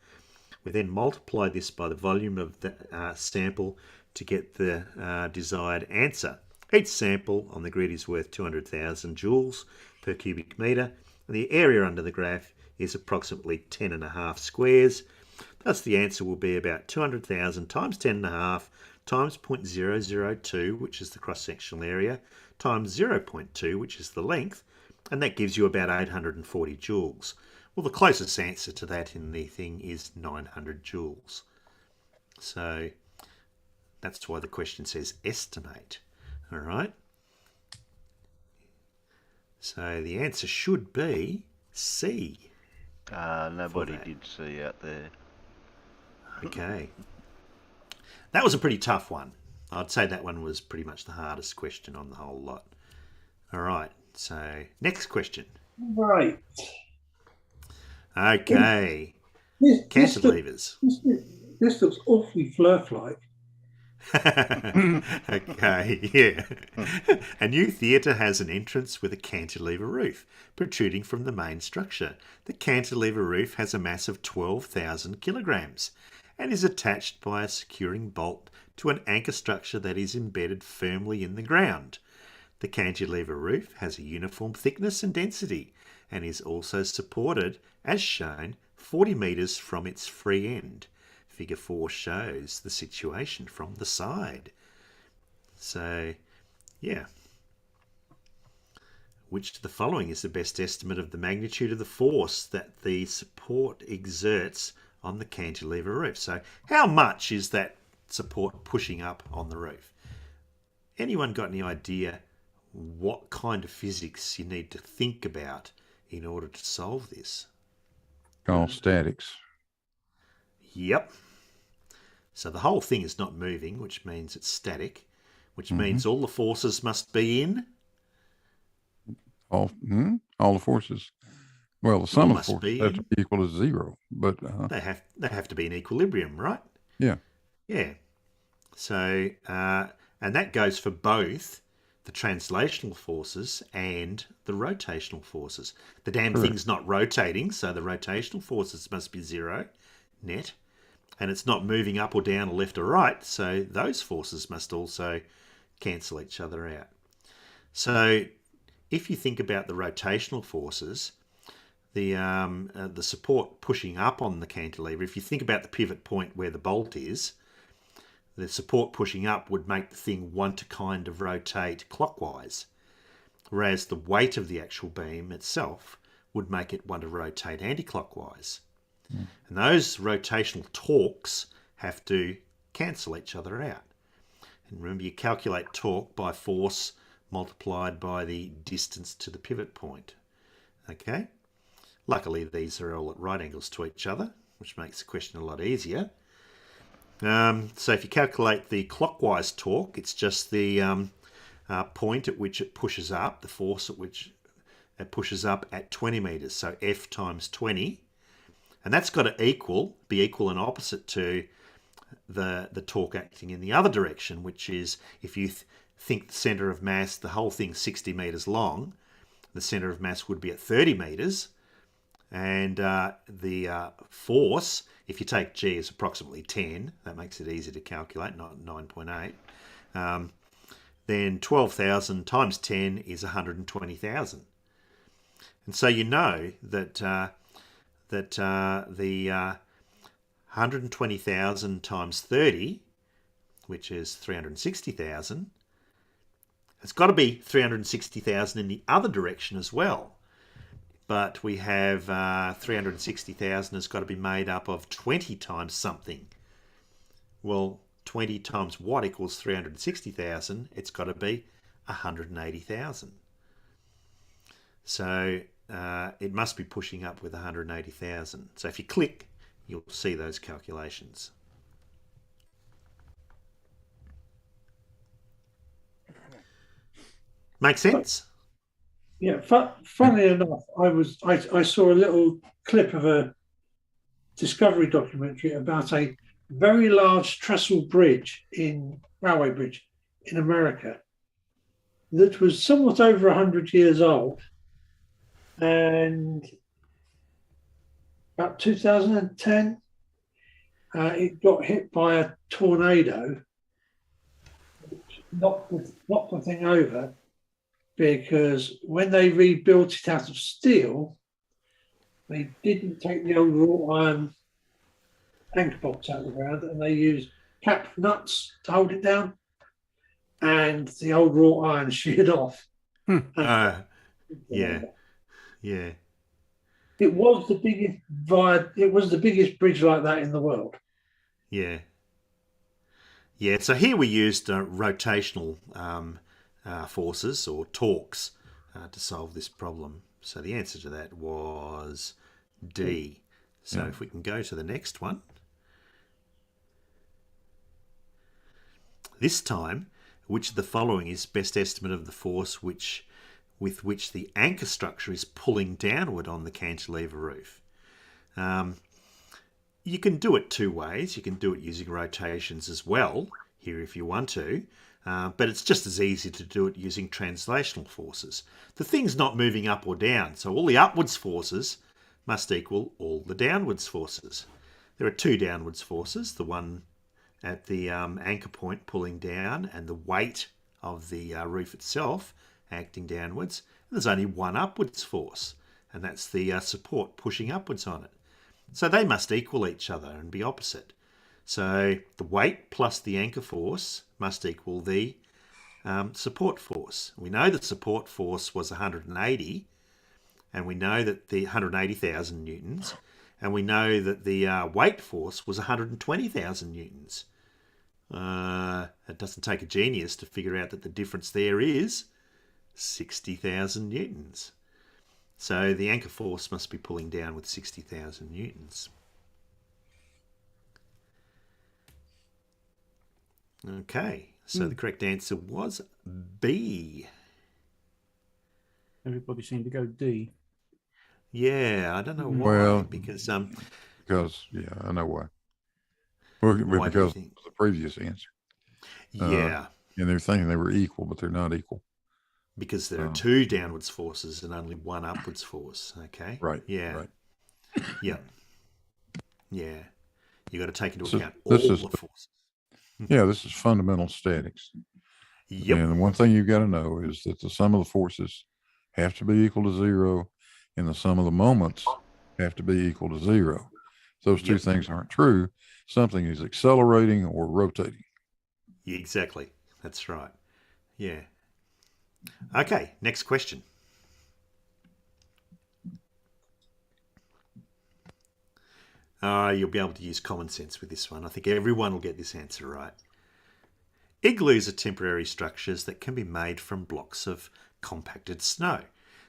We then multiply this by the volume of the sample to get the desired answer. Each sample on the grid is worth 200,000 joules per cubic metre, and the area under the graph is approximately 10 and a half squares. Thus the answer will be about 200,000 times 10 and a half times 0.002, which is the cross-sectional area, times 0.2, which is the length, and that gives you about 840 joules. Well, the closest answer to that in the thing is 900 joules. So that's why the question says estimate. All right. So the answer should be C. Nobody did C out there. Okay. That was a pretty tough one. I'd say that one was pretty much the hardest question on the whole lot. All right. So, next question. Right. Okay. This Cantilevers. This looks awfully Flurf-like. Okay, yeah. A new theatre has an entrance with a cantilever roof protruding from the main structure. The cantilever roof has a mass of 12,000 kilograms and is attached by a securing bolt to an anchor structure that is embedded firmly in the ground. The cantilever roof has a uniform thickness and density and is also supported, as shown, 40 metres from its free end. Figure 4 shows the situation from the side. So, yeah. Which of the following is the best estimate of the magnitude of the force that the support exerts on the cantilever roof? So, how much is that support pushing up on the roof? Anyone got any idea what kind of physics you need to think about in order to solve this? Called statics. Yep. So the whole thing is not moving, which means it's static, which means all the forces must be in? All the forces. Well, the sum of forces have to be equal to 0, but they have to be in equilibrium, right? Yeah. Yeah. So and that goes for both the translational forces and the rotational forces. The damn thing's not rotating, so the rotational forces must be 0 net. And it's not moving up or down or left or right, so those forces must also cancel each other out. So if you think about the rotational forces, the support pushing up on the cantilever, if you think about the pivot point where the bolt is, the support pushing up would make the thing want to kind of rotate clockwise, whereas the weight of the actual beam itself would make it want to rotate anti-clockwise. And those rotational torques have to cancel each other out. And remember, you calculate torque by force multiplied by the distance to the pivot point. Okay? Luckily, these are all at right angles to each other, which makes the question a lot easier. So if you calculate the clockwise torque, it's just the point at which it pushes up, the force at which it pushes up at 20 metres. So F times 20. And that's got to be equal and opposite to the torque acting in the other direction, which is if you think the centre of mass, the whole thing's 60 metres long, the centre of mass would be at 30 metres, and the force, if you take G as approximately 10, that makes it easy to calculate, not 9.8, then 12,000 times 10 is 120,000. And so you know that the 120,000 times 30, which is 360,000, it's got to be 360,000 in the other direction as well. But we have 360,000 has got to be made up of 20 times something. Well, 20 times what equals 360,000? It's got to be 180,000. So it must be pushing up with 180,000. So if you click, you'll see those calculations. Make sense? Yeah. Funnily enough, I saw a little clip of a Discovery documentary about a very large trestle railway bridge in America that was somewhat over 100 years old. And about 2010, it got hit by a tornado, which knocked the thing over, because when they rebuilt it out of steel, they didn't take the old wrought iron anchor bolts out of the ground, and they used cap nuts to hold it down, and the old wrought iron sheared off. Yeah. It was the biggest bridge like that in the world. Yeah. So here we used rotational forces or torques to solve this problem. So the answer to that was D. So if we can go to the next one. This time, which of the following is best estimate of the force with which the anchor structure is pulling downward on the cantilever roof? You can do it two ways. You can do it using rotations as well, here if you want to, but it's just as easy to do it using translational forces. The thing's not moving up or down, so all the upwards forces must equal all the downwards forces. There are two downwards forces, the one at the anchor point pulling down and the weight of the roof itself acting downwards. And there's only one upwards force, and that's the support pushing upwards on it. So they must equal each other and be opposite. So the weight plus the anchor force must equal the support force. We know the support force was 180, and we know that the 180,000 newtons, and we know that the weight force was 120,000 newtons. It doesn't take a genius to figure out that the difference there is 60,000 newtons. So the anchor force must be pulling down with 60,000 newtons. Okay, so the correct answer was B. Everybody seemed to go D. Yeah, I don't know why. Well, because yeah, I know why. Well, why because do you of think? the previous answer. Yeah. And they're thinking they were equal, but they're not equal. Because there are two downwards forces and only one upwards force. Okay. Right. Yeah. Right. Yeah. Yeah. You got to take into This is- account all this is- the forces. Yeah, this is fundamental statics. Yep. And one thing you've got to know is that the sum of the forces have to be equal to zero, and the sum of the moments have to be equal to zero. If those two things aren't true, something is accelerating or rotating. Exactly. That's right. Yeah. Okay, next question. You'll be able to use common sense with this one. I think everyone will get this answer right. Igloos are temporary structures that can be made from blocks of compacted snow.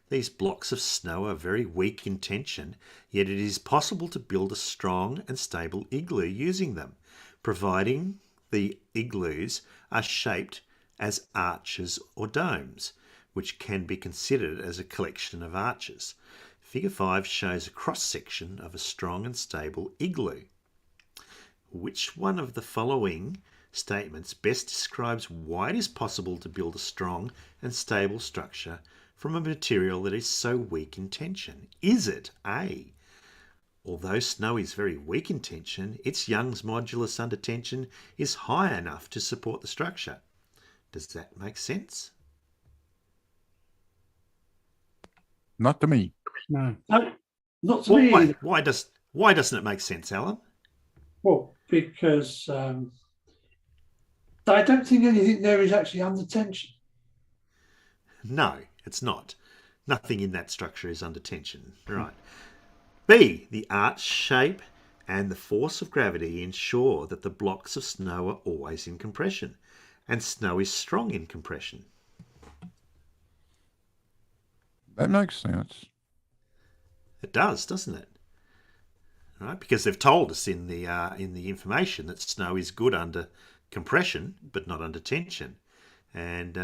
These blocks of snow are very weak in tension, yet it is possible to build a strong and stable igloo using them, providing the igloos are shaped as arches or domes, which can be considered as a collection of arches. Figure 5 shows a cross-section of a strong and stable igloo. Which one of the following statements best describes why it is possible to build a strong and stable structure from a material that is so weak in tension? Is it A, although snow is very weak in tension, its Young's modulus under tension is high enough to support the structure? Does that make sense? Not to me. No. No, not to me. either. Why doesn't it make sense, Alan? Well, because I don't think anything there is actually under tension. No, it's not. Nothing in that structure is under tension. Right. B, the arch shape and the force of gravity ensure that the blocks of snow are always in compression, and snow is strong in compression. That makes sense. It does, doesn't it? Right, because they've told us in the information that snow is good under compression, but not under tension. And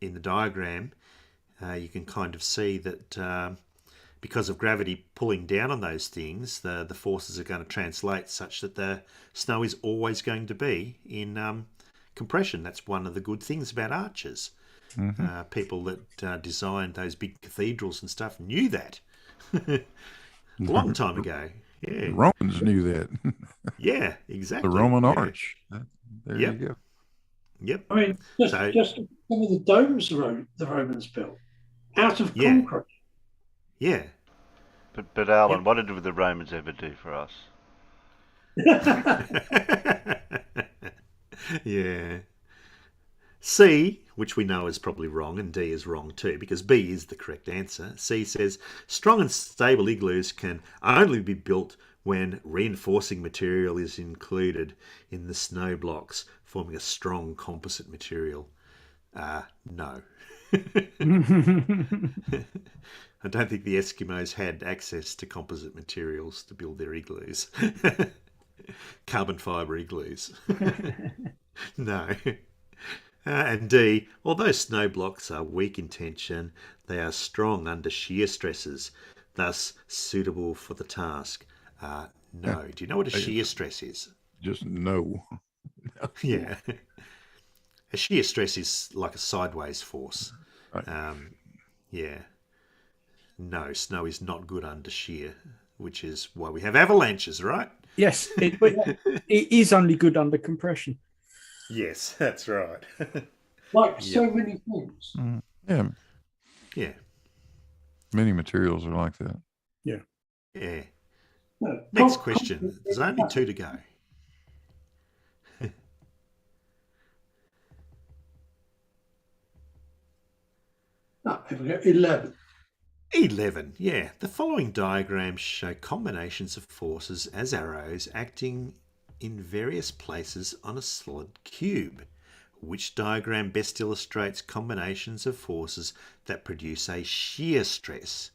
in the diagram, you can kind of see that because of gravity pulling down on those things, the forces are going to translate such that the snow is always going to be in compression. That's one of the good things about arches. Mm-hmm. People that designed those big cathedrals and stuff knew that a long time ago. Yeah. The Romans knew that. Yeah, exactly. The Roman Yeah. arch. There Yep. you go. Yep. I mean, just some of the domes the Romans built out of Yeah. concrete. Yeah. But Alan, what did the Romans ever do for us? Yeah. C, which we know is probably wrong, and D is wrong too, because B is the correct answer. C says, strong and stable igloos can only be built when reinforcing material is included in the snow blocks, forming a strong composite material. No. I don't think the Eskimos had access to composite materials to build their igloos. Carbon fibre igloos. No. And D, although snow blocks are weak in tension, they are strong under shear stresses, thus suitable for the task. No. Do you know what a shear stress is? Just no. Yeah. A shear stress is like a sideways force. Right. Yeah. No, snow is not good under shear, which is why we have avalanches, right? Yes, it is only good under compression. Yes, that's right. Like so many things. Yeah. Yeah. Many materials are like that. Yeah. Yeah. No, Next question. There's only 2 to go. No, here we go. 11. 11, yeah. The following diagrams show combinations of forces as arrows acting in various places on a solid cube. Which diagram best illustrates combinations of forces that produce a shear stress?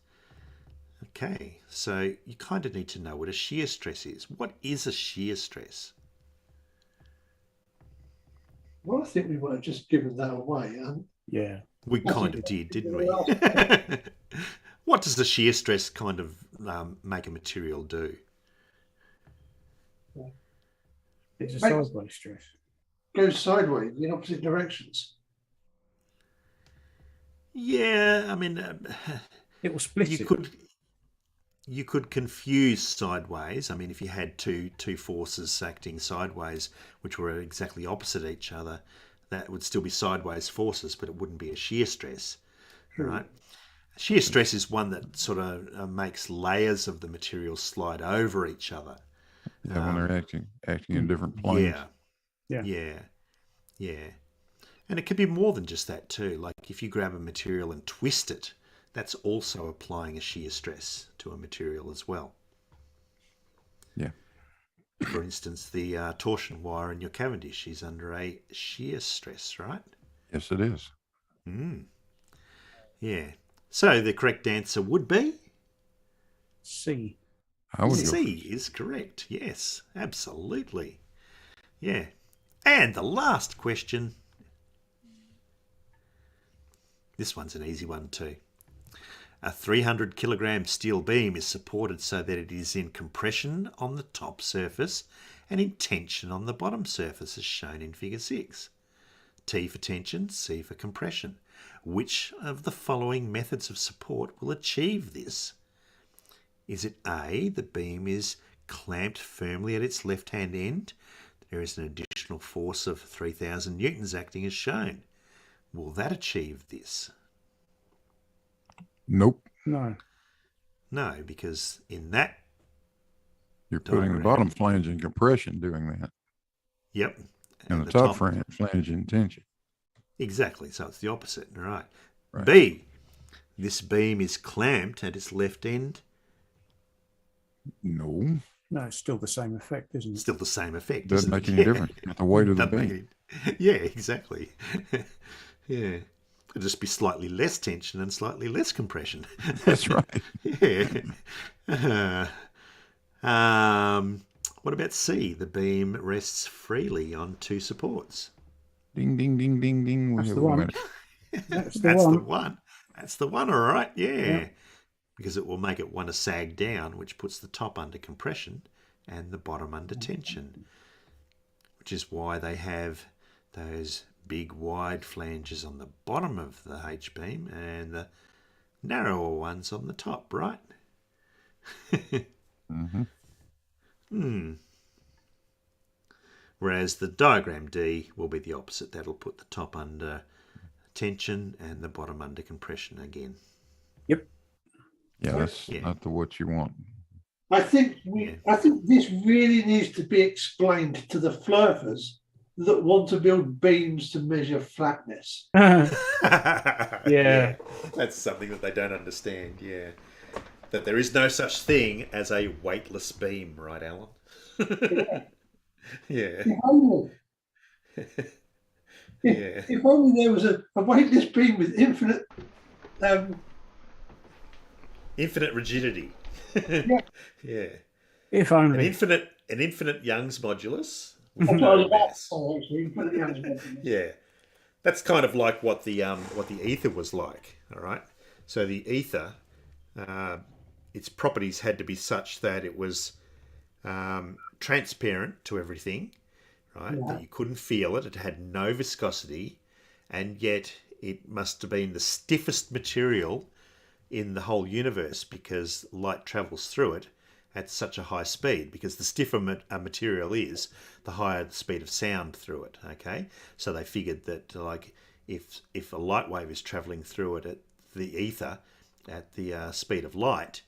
Okay, so you kind of need to know what a shear stress is. What is a shear stress? Well, I think we might have just given that away. Yeah. We kind of did, didn't we? What does the shear stress kind of make a material do? It's a sideways stress. Goes sideways in opposite directions. Yeah, I mean, it will split. You could confuse sideways. I mean, if you had two forces acting sideways, which were exactly opposite each other, that would still be sideways forces, but it wouldn't be a shear stress, right? Shear stress is one that sort of makes layers of the material slide over each other. Yeah, when they're acting in different planes. Yeah. And it could be more than just that too. Like if you grab a material and twist it, that's also applying a shear stress to a material as well. Yeah. For instance, the torsion wire in your Cavendish is under a shear stress, right? Yes, it is. Yeah. So the correct answer would be? C. C is correct. Yes, absolutely. Yeah. And the last question. This one's an easy one too. A 300 kilogram steel beam is supported so that it is in compression on the top surface and in tension on the bottom surface as shown in figure 6. T for tension, C for compression. Which of the following methods of support will achieve this? Is it A, the beam is clamped firmly at its left-hand end? There is an additional force of 3,000 newtons acting as shown. Will that achieve this? Nope. No. No, because in that you're putting the bottom flange in compression doing that. Yep. And the top flange in tension. Exactly. So it's the opposite. Right. B, this beam is clamped at its left end. No. No, it's still the same effect, isn't it? Still the same effect. Doesn't make any difference. The weight of the beam. Yeah, exactly. Yeah. It'll just be slightly less tension and slightly less compression. That's right. Yeah. What about C? The beam rests freely on 2 supports. Ding, ding, ding, ding, ding. That's the one. That's the one. That's the one, all right. Yeah. Because it will make it want to sag down, which puts the top under compression and the bottom under tension, which is why they have those big wide flanges on the bottom of the H-beam and the narrower ones on the top, right? Whereas the diagram D will be the opposite. That'll put the top under tension and the bottom under compression again. Yep. Yeah, that's not what you want. I think this really needs to be explained to the flirters that want to build beams to measure flatness. Yeah. That's something that they don't understand, yeah. That there is no such thing as a weightless beam, right, Alan? Yeah. If only there was a weightless beam with infinite infinite rigidity. Yeah. If only. An an infinite Young's modulus with no mass. Yeah, that's kind of like what the ether was like. All right, so the ether, its properties had to be such that it was transparent to everything, right? Yeah. That you couldn't feel it. It had no viscosity, and yet it must have been the stiffest material in the whole universe because light travels through it at such a high speed, because the stiffer a material is, the higher the speed of sound through it. Okay, so they figured that like if a light wave is traveling through it at the ether at the speed of light,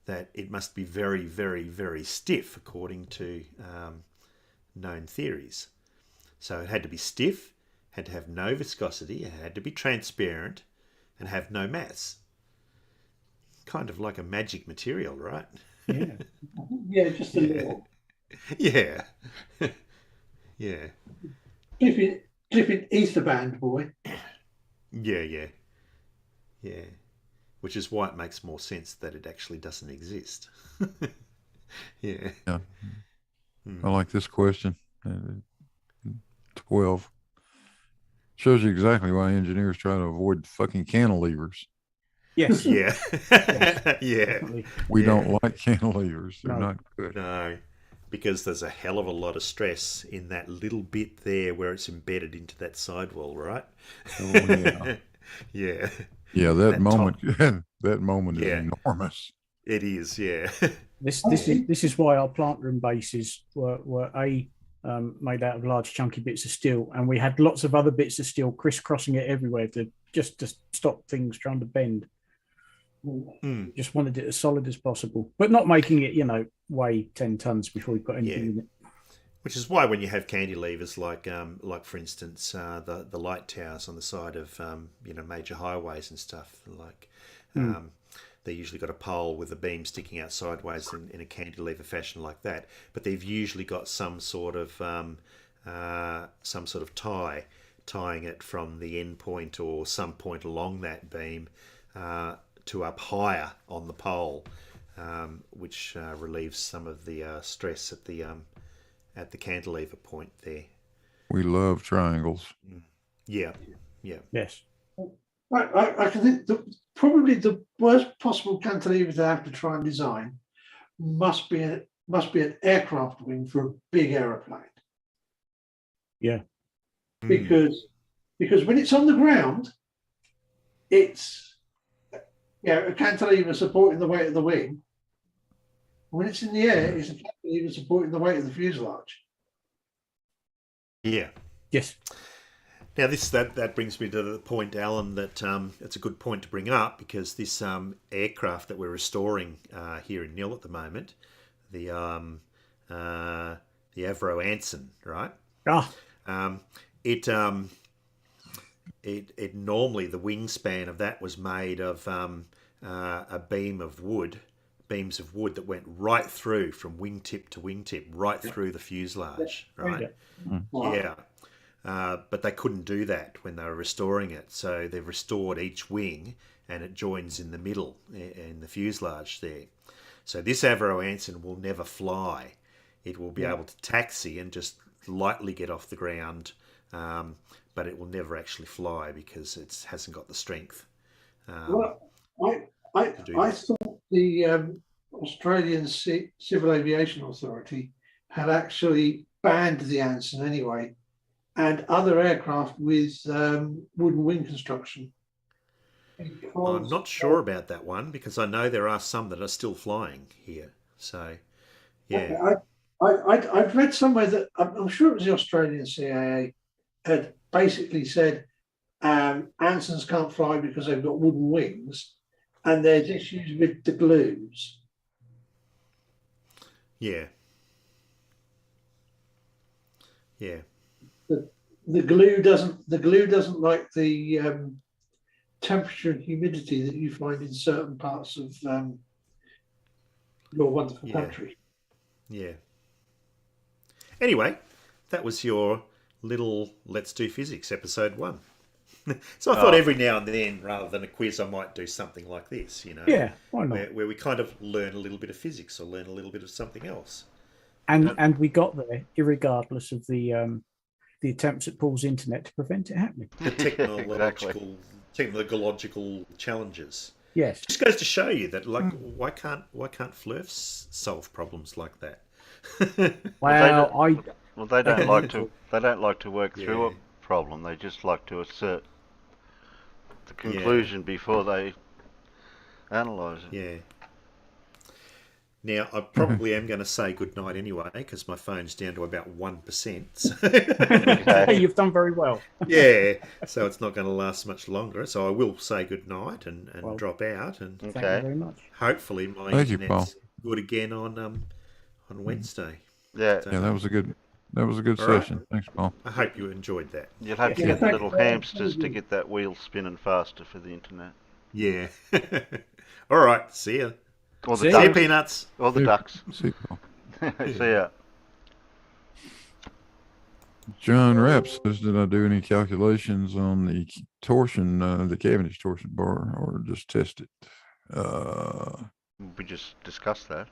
that it must be very, very, very stiff according to known theories. So it had to be stiff, had to have no viscosity, it had to be transparent, and have no mass. Kind of like a magic material, right? Yeah, yeah, just a little. Yeah. Yeah. Clipping ether band, boy. Yeah. Which is why it makes more sense that it actually doesn't exist. Yeah. I like this question. 12 shows you exactly why engineers try to avoid fucking cantilevers. Yes. Yeah. Yeah. We don't like cantilevers. They're not good. No, because there's a hell of a lot of stress in that little bit there where it's embedded into that sidewall, right? Oh, yeah. Yeah. Yeah, that moment that moment is enormous. It is, yeah. This is why our plant room bases were made out of large chunky bits of steel, and we had lots of other bits of steel crisscrossing it everywhere to stop things trying to bend. Just wanted it as solid as possible, but not making it, weigh 10 tons before we put anything in it. Which is why when you have cantilevers like for instance, the light towers on the side of major highways and stuff, like they usually got a pole with a beam sticking out sideways in a cantilever fashion like that, but they've usually got some sort of tying it from the end point or some point along that beam to up higher on the pole, which relieves some of the stress at the cantilever point there. We love triangles. Yeah. Yes. I can think probably the worst possible cantilever to have to try and design must be an aircraft wing for a big aeroplane. Yeah. Because when it's on the ground, it's a cantilever supporting the weight of the wing. When it's in the air, it's a cantilever supporting the weight of the fuselage. Yeah. Yes. Now that brings me to the point, Alan, that it's a good point to bring up, because this aircraft that we're restoring here in Nil at the moment, the Avro Anson, right? It normally, the wingspan of that was made of a beams of wood that went right through from wingtip to wingtip, right through the fuselage, right? Yeah. But they couldn't do that when they were restoring it, so they've restored each wing and it joins in the middle in the fuselage there. So this Avro Anson will never fly. It will be able to taxi and just lightly get off the ground, but it will never actually fly because it hasn't got the strength. I thought the Australian Civil Aviation Authority had actually banned the Anson anyway, and other aircraft with wooden wing construction. I'm not sure about that one, because I know there are some that are still flying here. So, yeah. I've read somewhere that I'm sure it was the Australian CAA had basically said Ansons can't fly because they've got wooden wings, and there's issues with the glues. Yeah. Yeah. The glue doesn't like the temperature and humidity that you find in certain parts of your wonderful country. Yeah. Anyway, that was your little Let's Do Physics episode 1. So I thought every now and then, rather than a quiz, I might do something like this, Yeah, why not? Where we kind of learn a little bit of physics or learn a little bit of something else. And we got there irregardless of the attempts at Paul's internet to prevent it happening. The technological challenges. Yes. Just goes to show you that, like, why can't Flurfs solve problems like that? They don't like to work through a problem. They just like to assert the conclusion before they analyse it. Yeah. Now, I probably am going to say goodnight anyway, because my phone's down to about 1%. So. Okay. You've done very well. Yeah, so it's not going to last much longer. So I will say goodnight and drop out. And thank you very much. Hopefully my internet's good again on Wednesday. Yeah, so, that was a good session. Thanks, Paul. I hope you enjoyed that. You'll have to get the little hamsters to get that wheel spinning faster for the internet. Yeah. All right. See ya. Or the See you, Peanuts. Or the ducks. See ya. John Rapp says, did I do any calculations on the torsion, the Cavendish torsion bar, or just test it? We just discussed that.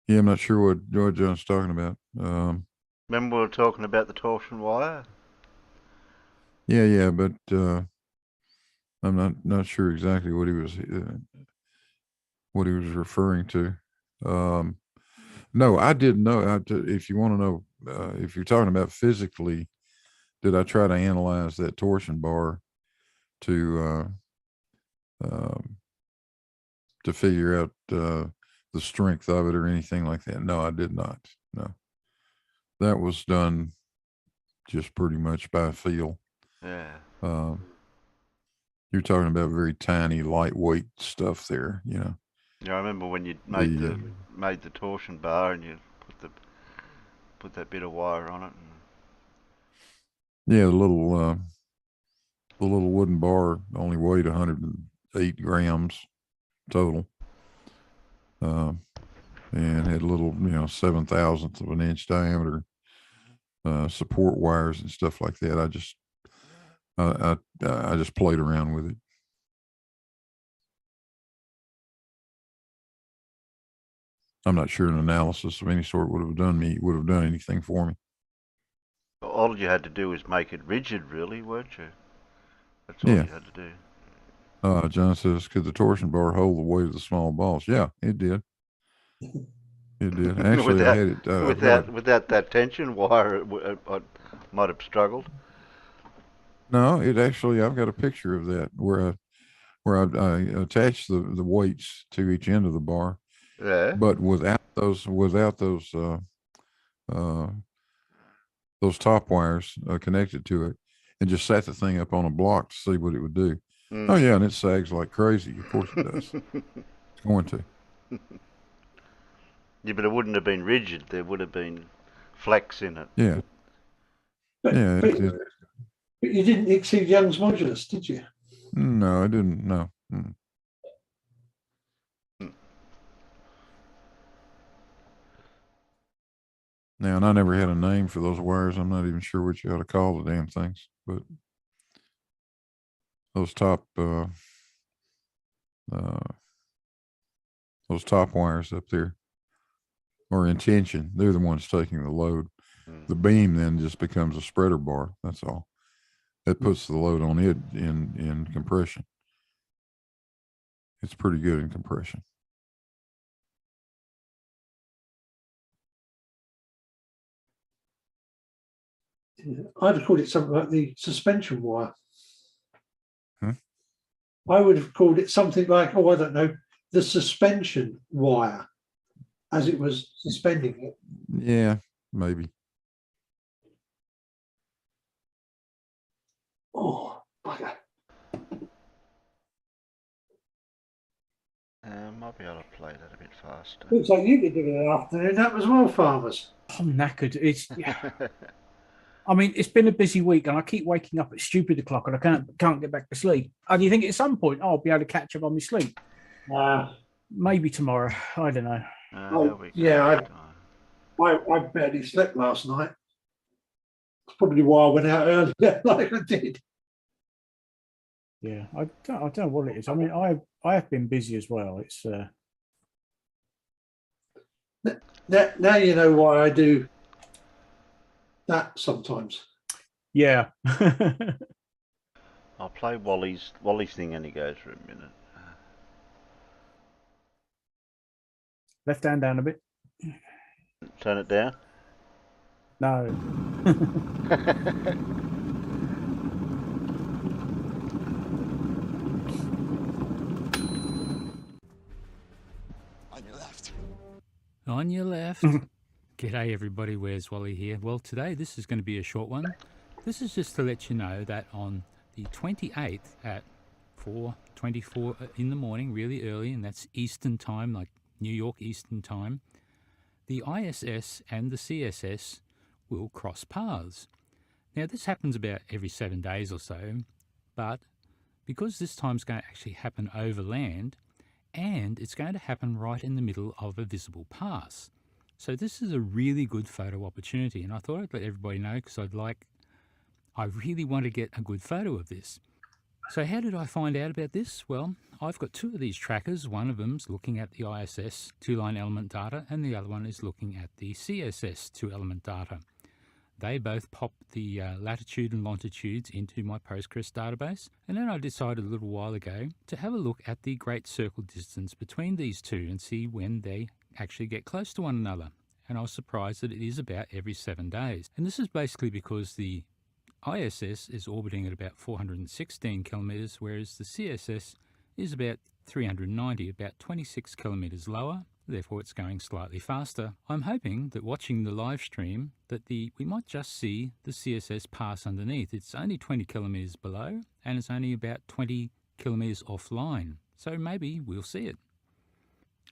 Yeah, I'm not sure what John's talking about. Remember we were talking about the torsion wire? Yeah, but I'm not sure exactly what he was referring to. No, I didn't know. If you want to know, if you're talking about physically, did I try to analyze that torsion bar to figure out the strength of it or anything like that? No, I did not. No, that was done just pretty much by feel. Yeah. You're talking about very tiny, lightweight stuff there, you know. Yeah, I remember when you made the torsion bar and you put that bit of wire on it. Yeah, the little wooden bar only weighed 108 grams total, and had little 7/1000th of an inch diameter support wires and stuff like that. I just played around with it. I'm not sure an analysis of any sort would have done anything for me. All you had to do was make it rigid, really, weren't you? That's all you had to do. John says, could the torsion bar hold the weight of the small balls? Yeah, it did. It did. Actually, I had it without that tension wire, I might have struggled. No, it actually. I've got a picture of that where I attached the weights to each end of the bar. Yeah. But without those top wires connected to it, and just sat the thing up on a block to see what it would do. Oh yeah, and it sags like crazy. Of course it does. It's going to. Yeah, but it wouldn't have been rigid. There would have been flex in it. Yeah. But you didn't exceed Young's modulus, did you? No, I didn't. No. Now, and I never had a name for those wires. I'm not even sure what you ought to call the damn things, but those top wires up there are in tension. They're the ones taking the load. The beam then just becomes a spreader bar. That's all. That puts the load on it in compression. It's pretty good in compression. I'd have called it something like the suspension wire. I would have called it something like, I don't know, the suspension wire, as it was suspending it. Yeah, maybe. Oh, bugger. Might be able to play that a bit faster. Looks like you could do it in the afternoon. That was well, farmers. I'm knackered. I mean, it's been a busy week, and I keep waking up at stupid o'clock, and I can't get back to sleep. And you think at some point I'll be able to catch up on my sleep? Maybe tomorrow. I don't know. I barely slept last night. That's probably why I went out earlier, like I did. Yeah, I don't know what it is. I mean, I have been busy as well. It's Now you know why I do that sometimes. Yeah. I'll play Wally's thing and he goes for a minute. Left hand down a bit. Turn it down. No. On your left. On your left. G'day everybody, where's Wally here? Well, today this is going to be a short one. This is just to let you know that on the 28th at 4:24 in the morning, really early, and that's Eastern time, like New York Eastern time, the ISS and the CSS will cross paths. Now this happens about every 7 days or so, but because this time's going to actually happen over land, and it's going to happen right in the middle of a visible pass. So this is a really good photo opportunity, and I thought I'd let everybody know because I really want to get a good photo of this. So how did I find out about this? Well, I've got two of these trackers. One of them's looking at the ISS two-line element data, and the other one is looking at the CSS two-element data. They both pop the latitude and longitudes into my Postgres database, and then I decided a little while ago to have a look at the great circle distance between these two and see when they actually get close to one another. And I was surprised that it is about every 7 days. And this is basically because the ISS is orbiting at about 416 kilometers, whereas the CSS is about 390, about 26 kilometers lower. Therefore, it's going slightly faster. I'm hoping that watching the live stream that we might just see the CSS pass underneath. It's only 20 kilometers below, and it's only about 20 kilometers offline. So maybe we'll see it.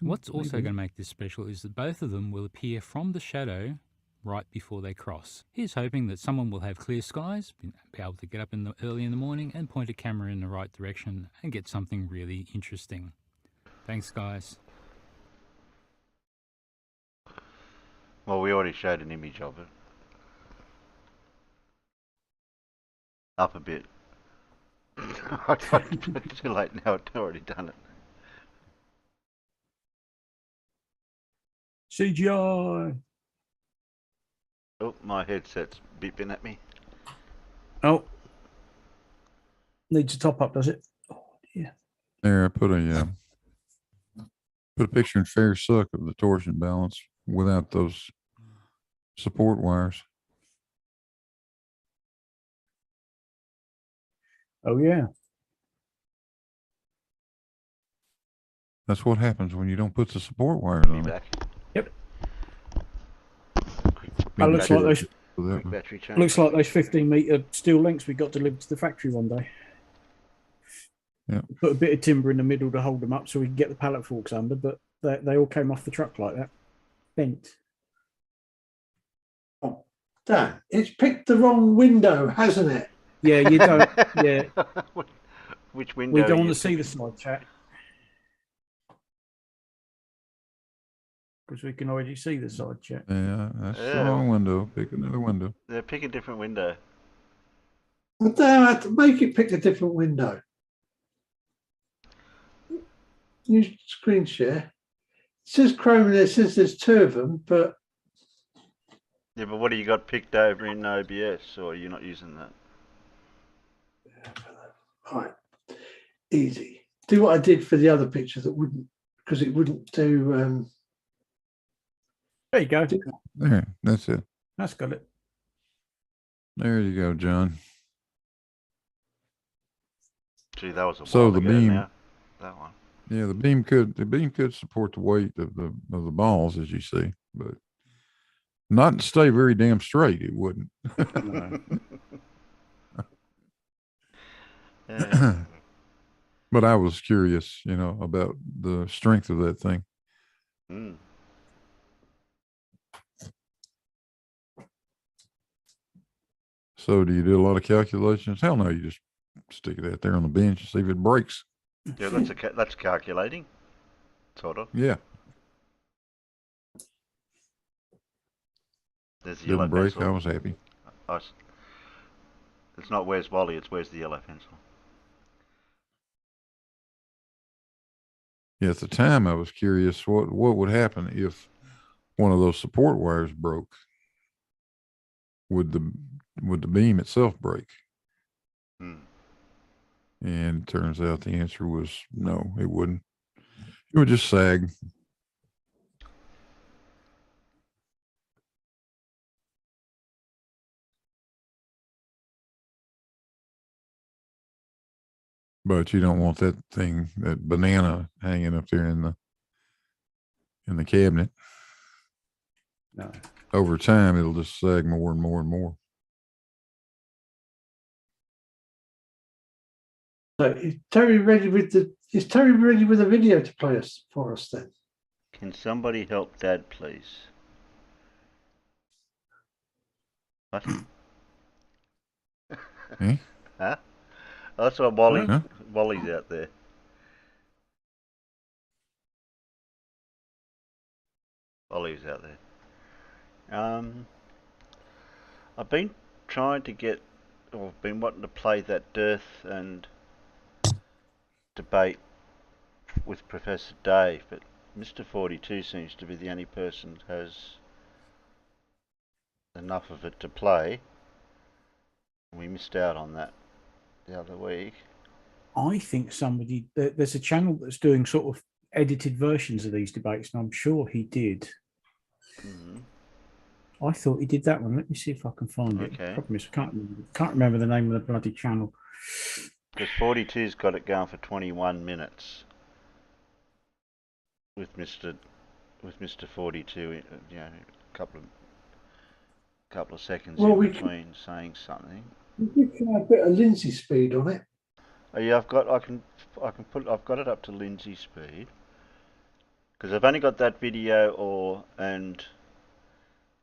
What's also going to make this special is that both of them will appear from the shadow right before they cross. Here's hoping that someone will have clear skies, be able to get up early in the morning and point a camera in the right direction and get something really interesting. Thanks, guys. Well, we already showed an image of it. Up a bit. It's too late now, I've already done it. CGI. Oh, my headset's beeping at me. Oh. Needs a top up, does it? Oh, dear. There, I put a picture in fair suck of the torsion balance without those support wires. Oh, yeah. That's what happens when you don't put the support wires on it. Yep. Looks like those 15-meter steel links we got delivered to the factory one day. Yeah. Put a bit of timber in the middle to hold them up so we can get the pallet forks under, but they all came off the truck like that. Bent. Oh, Dan, it's picked the wrong window, hasn't it? Yeah, you don't. Yeah. Which window? We don't want to see the side chat. Because we can already see the side chat. Yeah, that's the wrong window. Pick another window. Yeah, pick a different window. Well, Dan, I had to make it pick a different window. Use screen share. It says Chrome and it says there's two of them, but... Yeah, but what do you got picked over in OBS, or you're not using that? Right. Easy. Do what I did for the other picture that wouldn't, because it wouldn't do... There you go. There, that's it. That's got it. There you go, John. Gee, that was a so while the ago beam. now, that one. Yeah, the beam could support the weight of the balls, as you see, but not to stay very damn straight. It wouldn't. But I was curious, about the strength of that thing. Mm. So do you do a lot of calculations? Hell no, you just stick it out there on the bench and see if it breaks. Yeah, that's calculating, sort of. Yeah. There's the yellow Didn't break. pencil. I was happy. It's not where's Wally, it's where's the yellow pencil. Yeah, at the time I was curious what would happen if one of those support wires broke, would the beam itself break? And it turns out the answer was no, it wouldn't. It would just sag. But you don't want that thing, that banana hanging up there in the cabinet. No. Over time, it'll just sag more and more and more. So is Terry ready with the video to play us for us then? Can somebody help Dad, please? What? Eh? Huh? Oh, that's why Wally's Huh? out there. Wally's out there. I've been trying to get, or I've been wanting to play that dearth and debate with Professor Dave, but Mr. 42 seems to be the only person that has enough of it to play. We missed out on that the other week. I think there's a channel that's doing sort of edited versions of these debates, and I'm sure he did. I thought he did that one. Let me see if I can find it. The problem is I can't remember the name of the bloody channel. Because 42's got it going for 21 minutes with Mr. 42. You know, a couple of seconds in between saying something. We can have a bit of Lindsay speed on it. Oh yeah, I've got it up to Lindsay speed. Because I've only got that video and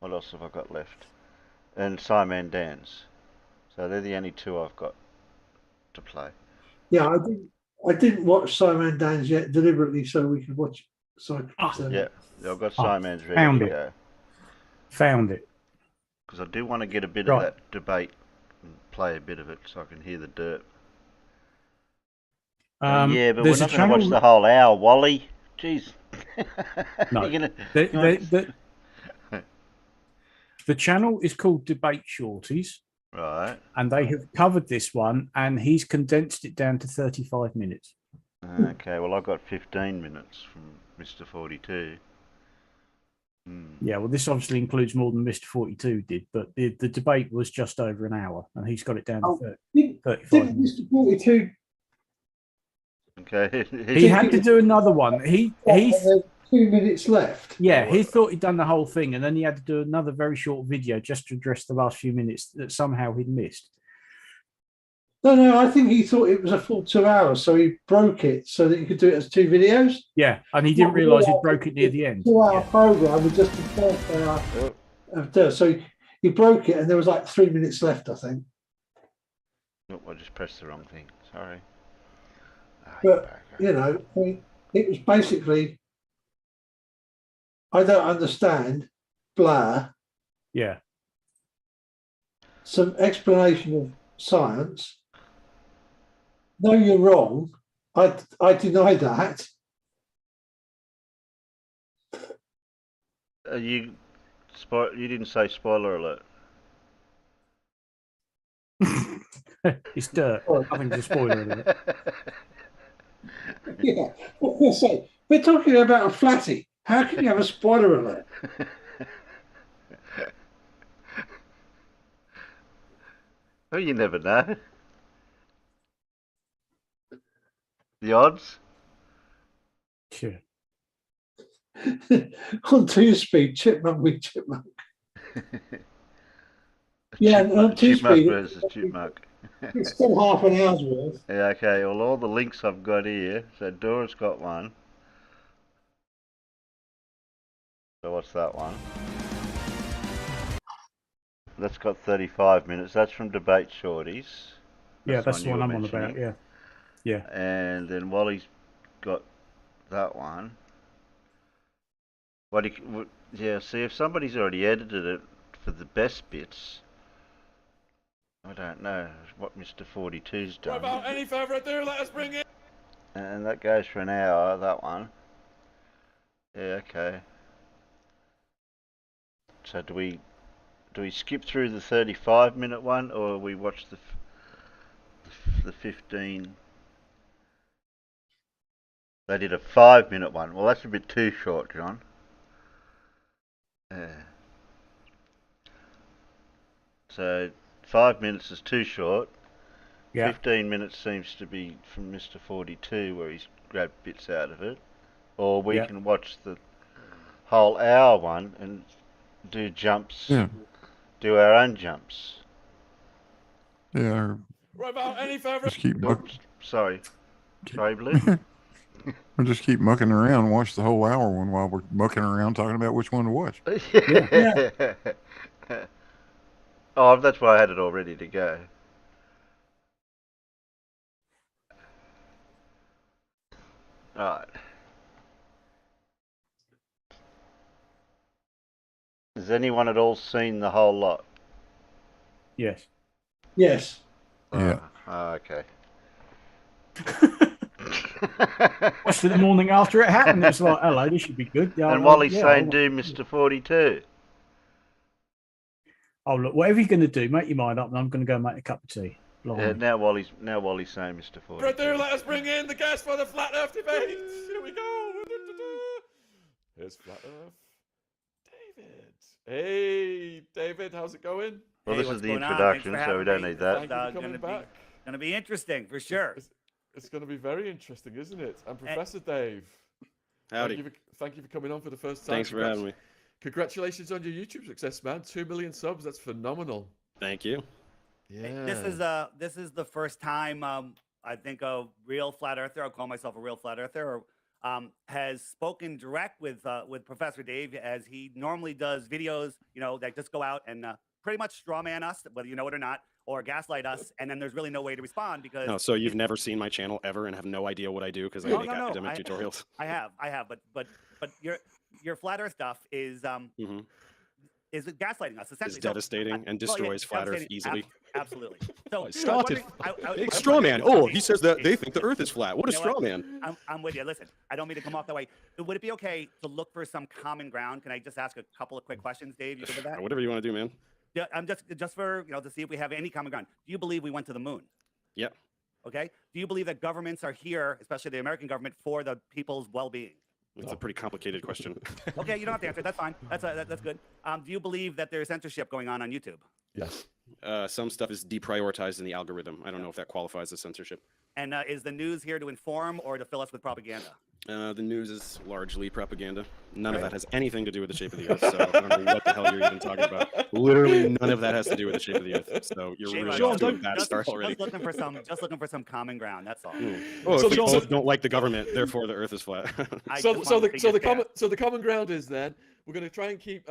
what else have I got left? And Simon Dan's. So they're the only two I've got to play. Yeah, I didn't watch Simon Dan's yet deliberately so we could watch. Yeah, I've got Simon's ready to go. Found it. Because I do want to get a bit of that debate and play a bit of it so I can hear the dirt. Yeah, but we're not going to watch the whole hour, Wally. Jeez. No. The channel is called Debate Shorties. Right. And they have covered this one, and he's condensed it down to 35 minutes. Okay, well, I got 15 minutes from Mr. 42. Yeah, well, this obviously includes more than Mr. 42 did, but the debate was just over an hour, and he's got it down to 35 minutes. Mr. 42... Okay. He had to do another one. He 2 minutes left. Yeah, he thought he'd done the whole thing, and then he had to do another very short video just to address the last few minutes that somehow he'd missed. No, I think he thought it was a full 2 hours, so he broke it so that he could do it as 2 videos. Yeah, and he didn't realise he broke it near the end. 2 hour program with just the first hour of dirt. So he broke it, and there was like 3 minutes left, I think. Nope, I just pressed the wrong thing. Sorry. But you know, I mean, it was basically, I don't understand, blah. Yeah. Some explanation of science. No, you're wrong. I deny that. You didn't say spoiler alert. It's dirt. Nothing's a spoiler alert. Yeah, what can I say? We're talking about a flatty. How can you have a spoiler alert? Well, you never know. The odds? Sure. On 2-speed, chipmunk with chipmunk. Yeah, on 2-speed. Versus chipmunk. It's still half an hour's worth. Yeah, okay, well, all the links I've got here. So Dora's got one. So what's that one? That's got 35 minutes. That's from Debate Shorties. Yeah, that's the one I'm on about, yeah. Yeah. And then Wally's got that one. Yeah, see, if somebody's already edited it for the best bits, I don't know what Mr. 42's done. What about any favourite there? Let us bring it. And that goes for an hour, that one. Yeah, okay. So do we skip through the 35-minute one, or we watch the 15? They did a 5-minute one. Well, that's a bit too short, John. So 5 minutes is too short. Yeah. 15 minutes seems to be from Mr. 42, where he's grabbed bits out of it. Or we can watch the whole hour one and do jumps. Yeah. Do our own jumps. Yeah. Without any further. Just keep Sorry, Blue. We'll just keep mucking around, watch the whole hour one while we're mucking around talking about which one to watch. Yeah. Oh, that's why I had it all ready to go. Alright. Has anyone at all seen the whole lot? Yes. Yes. Yeah. Okay. Watched it the morning after it happened. It's like, hello, this should be good. Yeah, And while he's saying, do Mr. 42. Oh, look, whatever you're going to do, make your mind up, and I'm going to go make a cup of tea. Yeah, now while he's saying Mr. 42. Right there, let us bring in the guest for the Flat Earth debate. Here we go. Here's Flat Earth. David. Hey, David, how's it going? Well, this is the introduction, so we don't need that. Going to be interesting, for sure. It's going to be very interesting, isn't it? And Professor Dave. Howdy. Thank you for coming on for the first time. Thanks for having me. Congratulations on your YouTube success, man. 2 million subs. That's phenomenal. Thank you. Yeah. This is the first time I think a real flat earther, I'll call myself a real flat earther, has spoken direct with Professor Dave, as he normally does videos, that just go out and pretty much straw man us, whether you know it or not, or gaslight us, and then there's really no way to respond because. No, so you've never seen my channel ever and have no idea what I do because I make academic tutorials. I have, but your flat Earth stuff is is gaslighting us essentially. It's devastating and destroys flat Earth easily. Absolutely. So I started. Straw man. Oh, he says that they think the Earth is flat. What a straw man. I'm with you. Listen, I don't mean to come off that way. Would it be okay to look for some common ground? Can I just ask a couple of quick questions, Dave? You good with that? Whatever you want to do, man. Yeah, I'm just for to see if we have any common ground. Do you believe we went to the moon? Yep. Okay. Do you believe that governments are here, especially the American government, for the people's well-being? It's a pretty complicated question. Okay, you don't have to answer. That's fine. That's good. Do you believe that there's censorship going on YouTube? Yes. Some stuff is deprioritized in the algorithm. I don't know if that qualifies as censorship. And is the news here to inform or to fill us with propaganda? The news is largely propaganda. None of that has anything to do with the shape of the Earth. So I don't know what the hell you're even talking about. Literally, none of that has to do with the shape of the Earth. So you're really off to a bad start already. Just looking for some common ground. That's all. Oh, so we both don't like the government, therefore the Earth is flat. So the common ground is then we're going to try and keep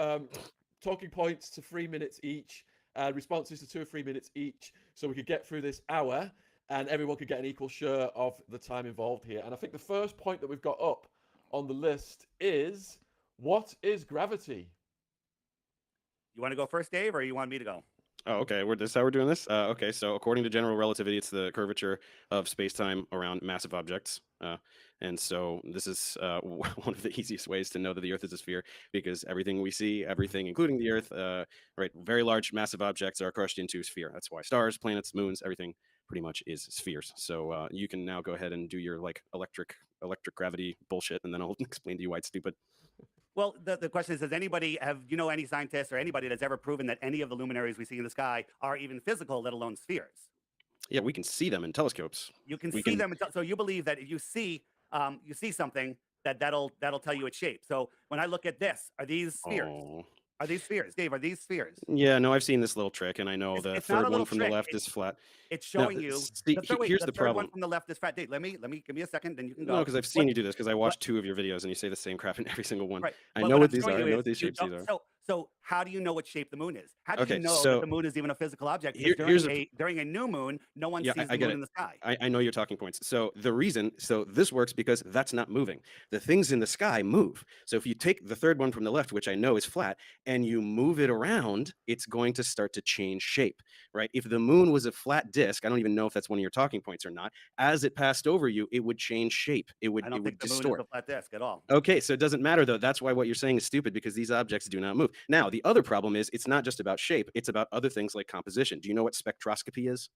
talking points to 3 minutes each, responses to 2 or 3 minutes each, so we could get through this hour. And everyone could get an equal share of the time involved here. And I think the first point that we've got up on the list is, what is gravity? You want to go first, Dave, or you want me to go? Oh, okay. This is how we're doing this? Okay, so according to general relativity, it's the curvature of space-time around massive objects. And so this is one of the easiest ways to know that the Earth is a sphere, because everything we see, everything, including the Earth, right, very large, massive objects are crushed into a sphere. That's why stars, planets, moons, everything pretty much is spheres. So you can now go ahead and do your electric gravity bullshit, and then I'll explain to you why it's stupid. Well, the question is, does anybody any scientist or anybody that's ever proven that any of the luminaries we see in the sky are even physical, let alone spheres? Yeah, we can see them in telescopes. You can see them. So you believe that if you see something, that'll tell you its shape. So when I look at this, are these spheres? Oh. Are these spheres, Dave? Are these spheres? Yeah, no, I've seen this little trick, and I know the third one from the left is flat. It's showing you. Here's the problem. One from the left is flat. Dave, let me give me a second, then you can go. No, because I've seen you do this. Because I watched 2 of your videos, and you say the same crap in every single one. Right. I know what these are. I know what these shapes are. So how do you know what shape the moon is? How do you know so that the moon is even a physical object? During a new moon, no one sees the moon in the sky. I know your talking points. So this works because that's not moving. The things in the sky move. So if you take the third one from the left, which I know is flat, and you move it around, it's going to start to change shape, right? If the moon was a flat disk, I don't even know if that's one of your talking points or not. As it passed over you, it would change shape. It would distort. I don't think the moon is a flat disk at all. Okay, so it doesn't matter though. That's why what you're saying is stupid, because these objects do not move. Now, the other problem is it's not just about shape, it's about other things like composition. Do you know what spectroscopy is?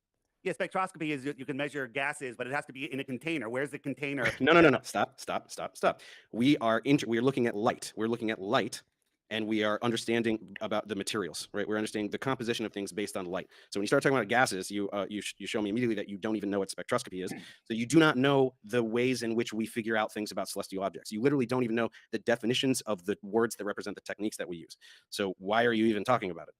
Yeah, spectroscopy is you can measure gases, but it has to be in a container. Where's the container? No. Stop. We're looking at light. We're looking at light, and we are understanding about the materials, right? We're understanding the composition of things based on light. So when you start talking about gases, you show me immediately that you don't even know what spectroscopy is. So you do not know the ways in which we figure out things about celestial objects. You literally don't even know the definitions of the words that represent the techniques that we use. So why are you even talking about it?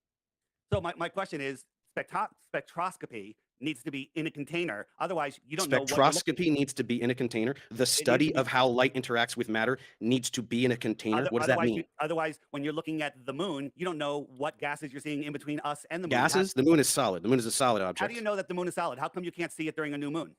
So my question is, spectroscopy needs to be in a container. Otherwise, you don't know. Spectroscopy needs to be in a container. The study of how light interacts with matter needs to be in a container. What does that mean? Otherwise, when you're looking at the moon, you don't know what gases you're seeing in between us and the moon. Gases? The moon is solid. The moon is a solid object. How do you know that the moon is solid? How come you can't see it during a new moon?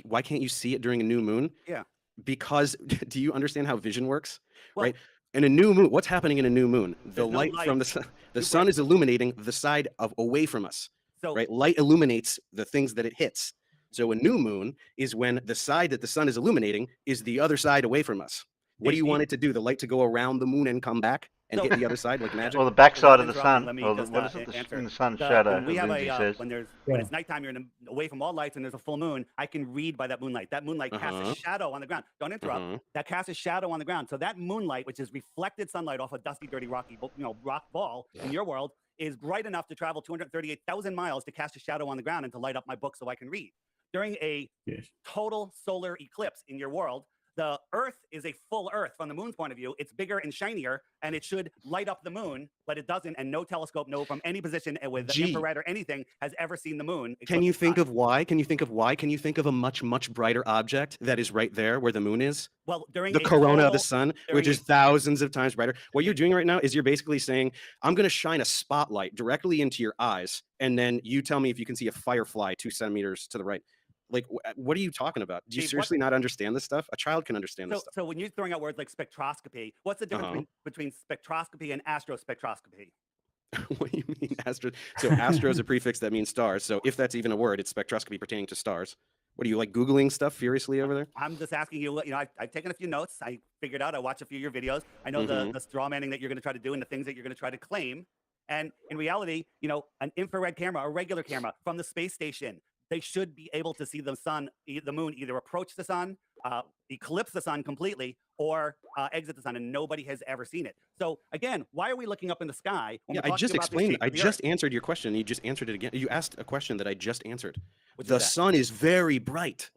Why can't you see it during a new moon? Yeah. Because do you understand how vision works? Right? In a new moon, what's happening in a new moon? The light from the sun is illuminating the side away from us. Right? Light illuminates the things that it hits. So a new moon is when the side that the sun is illuminating is the other side away from us. What do you want it to do? The light to go around the moon and come back and hit the other side like magic? Or the backside of the sun. Or what is it? In the sun's shadow. When it's nighttime, you're away from all lights and there's a full moon, I can read by that moonlight. That moonlight casts a shadow on the ground. Don't interrupt. That casts a shadow on the ground. So that moonlight, which is reflected sunlight off a dusty, dirty, rocky, rock ball in your world, is bright enough to travel 238,000 miles to cast a shadow on the ground and to light up my book so I can read. During a total solar eclipse in your world, the Earth is a full Earth from the moon's point of view. It's bigger and shinier, and it should light up the moon, but it doesn't. And no telescope, from any position with infrared or anything, has ever seen the moon. Can you think of why? Can you think of why? Can you think of a much, much brighter object that is right there where the moon is? Well, during the corona of the sun, which is thousands of times brighter. What you're doing right now is you're basically saying, I'm going to shine a spotlight directly into your eyes, and then you tell me if you can see a firefly 2 centimeters to the right. Like, what are you talking about? Do you seriously not understand this stuff? A child can understand this stuff. So when you're throwing out words like spectroscopy, what's the difference between spectroscopy and astrospectroscopy? What do you mean astro? So astro is a prefix that means stars. So if that's even a word, it's spectroscopy pertaining to stars. What are you, like, Googling stuff furiously over there? I'm just asking you, I've taken a few notes. I figured out, I watched a few of your videos. I know the straw manning that you're going to try to do and the things that you're going to try to claim. And in reality, an infrared camera, a regular camera from the space station, they should be able to see the sun, the moon, either approach the sun, eclipse the sun completely, or exit the sun, and nobody has ever seen it. So again, why are we looking up in the sky? I just explained. I just answered your question. You just answered it again. You asked a question that I just answered. The sun is very bright.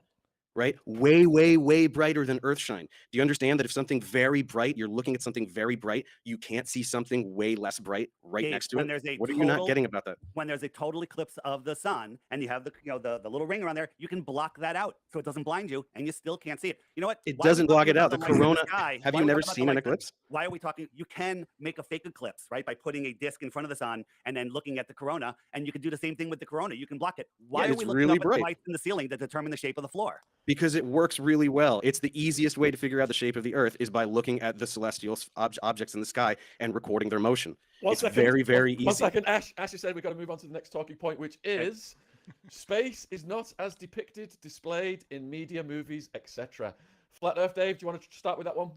Right? Way, way, way brighter than Earthshine. Do you understand that if something very bright, you're looking at something very bright, you can't see something way less bright next to it? What are you not getting about that? When there's a total eclipse of the sun and you have the little ring around there, you can block that out so it doesn't blind you and you still can't see it. You know what? It doesn't block it out. The corona. Have you never seen an eclipse? Why are we talking? You can make a fake eclipse, right? By putting a disc in front of the sun and then looking at the corona, and you can do the same thing with the corona. You can block it. Why are we looking up at the lights in the ceiling that determine the shape of the floor? Because it works really well. It's the easiest way to figure out the shape of the Earth is by looking at the celestial objects in the sky and recording their motion. It's very, very easy. 1 second, Ash just said we've got to move on to the next talking point, which is space is not as depicted, displayed in media, movies, etc. Flat Earth, Dave, do you want to start with that one?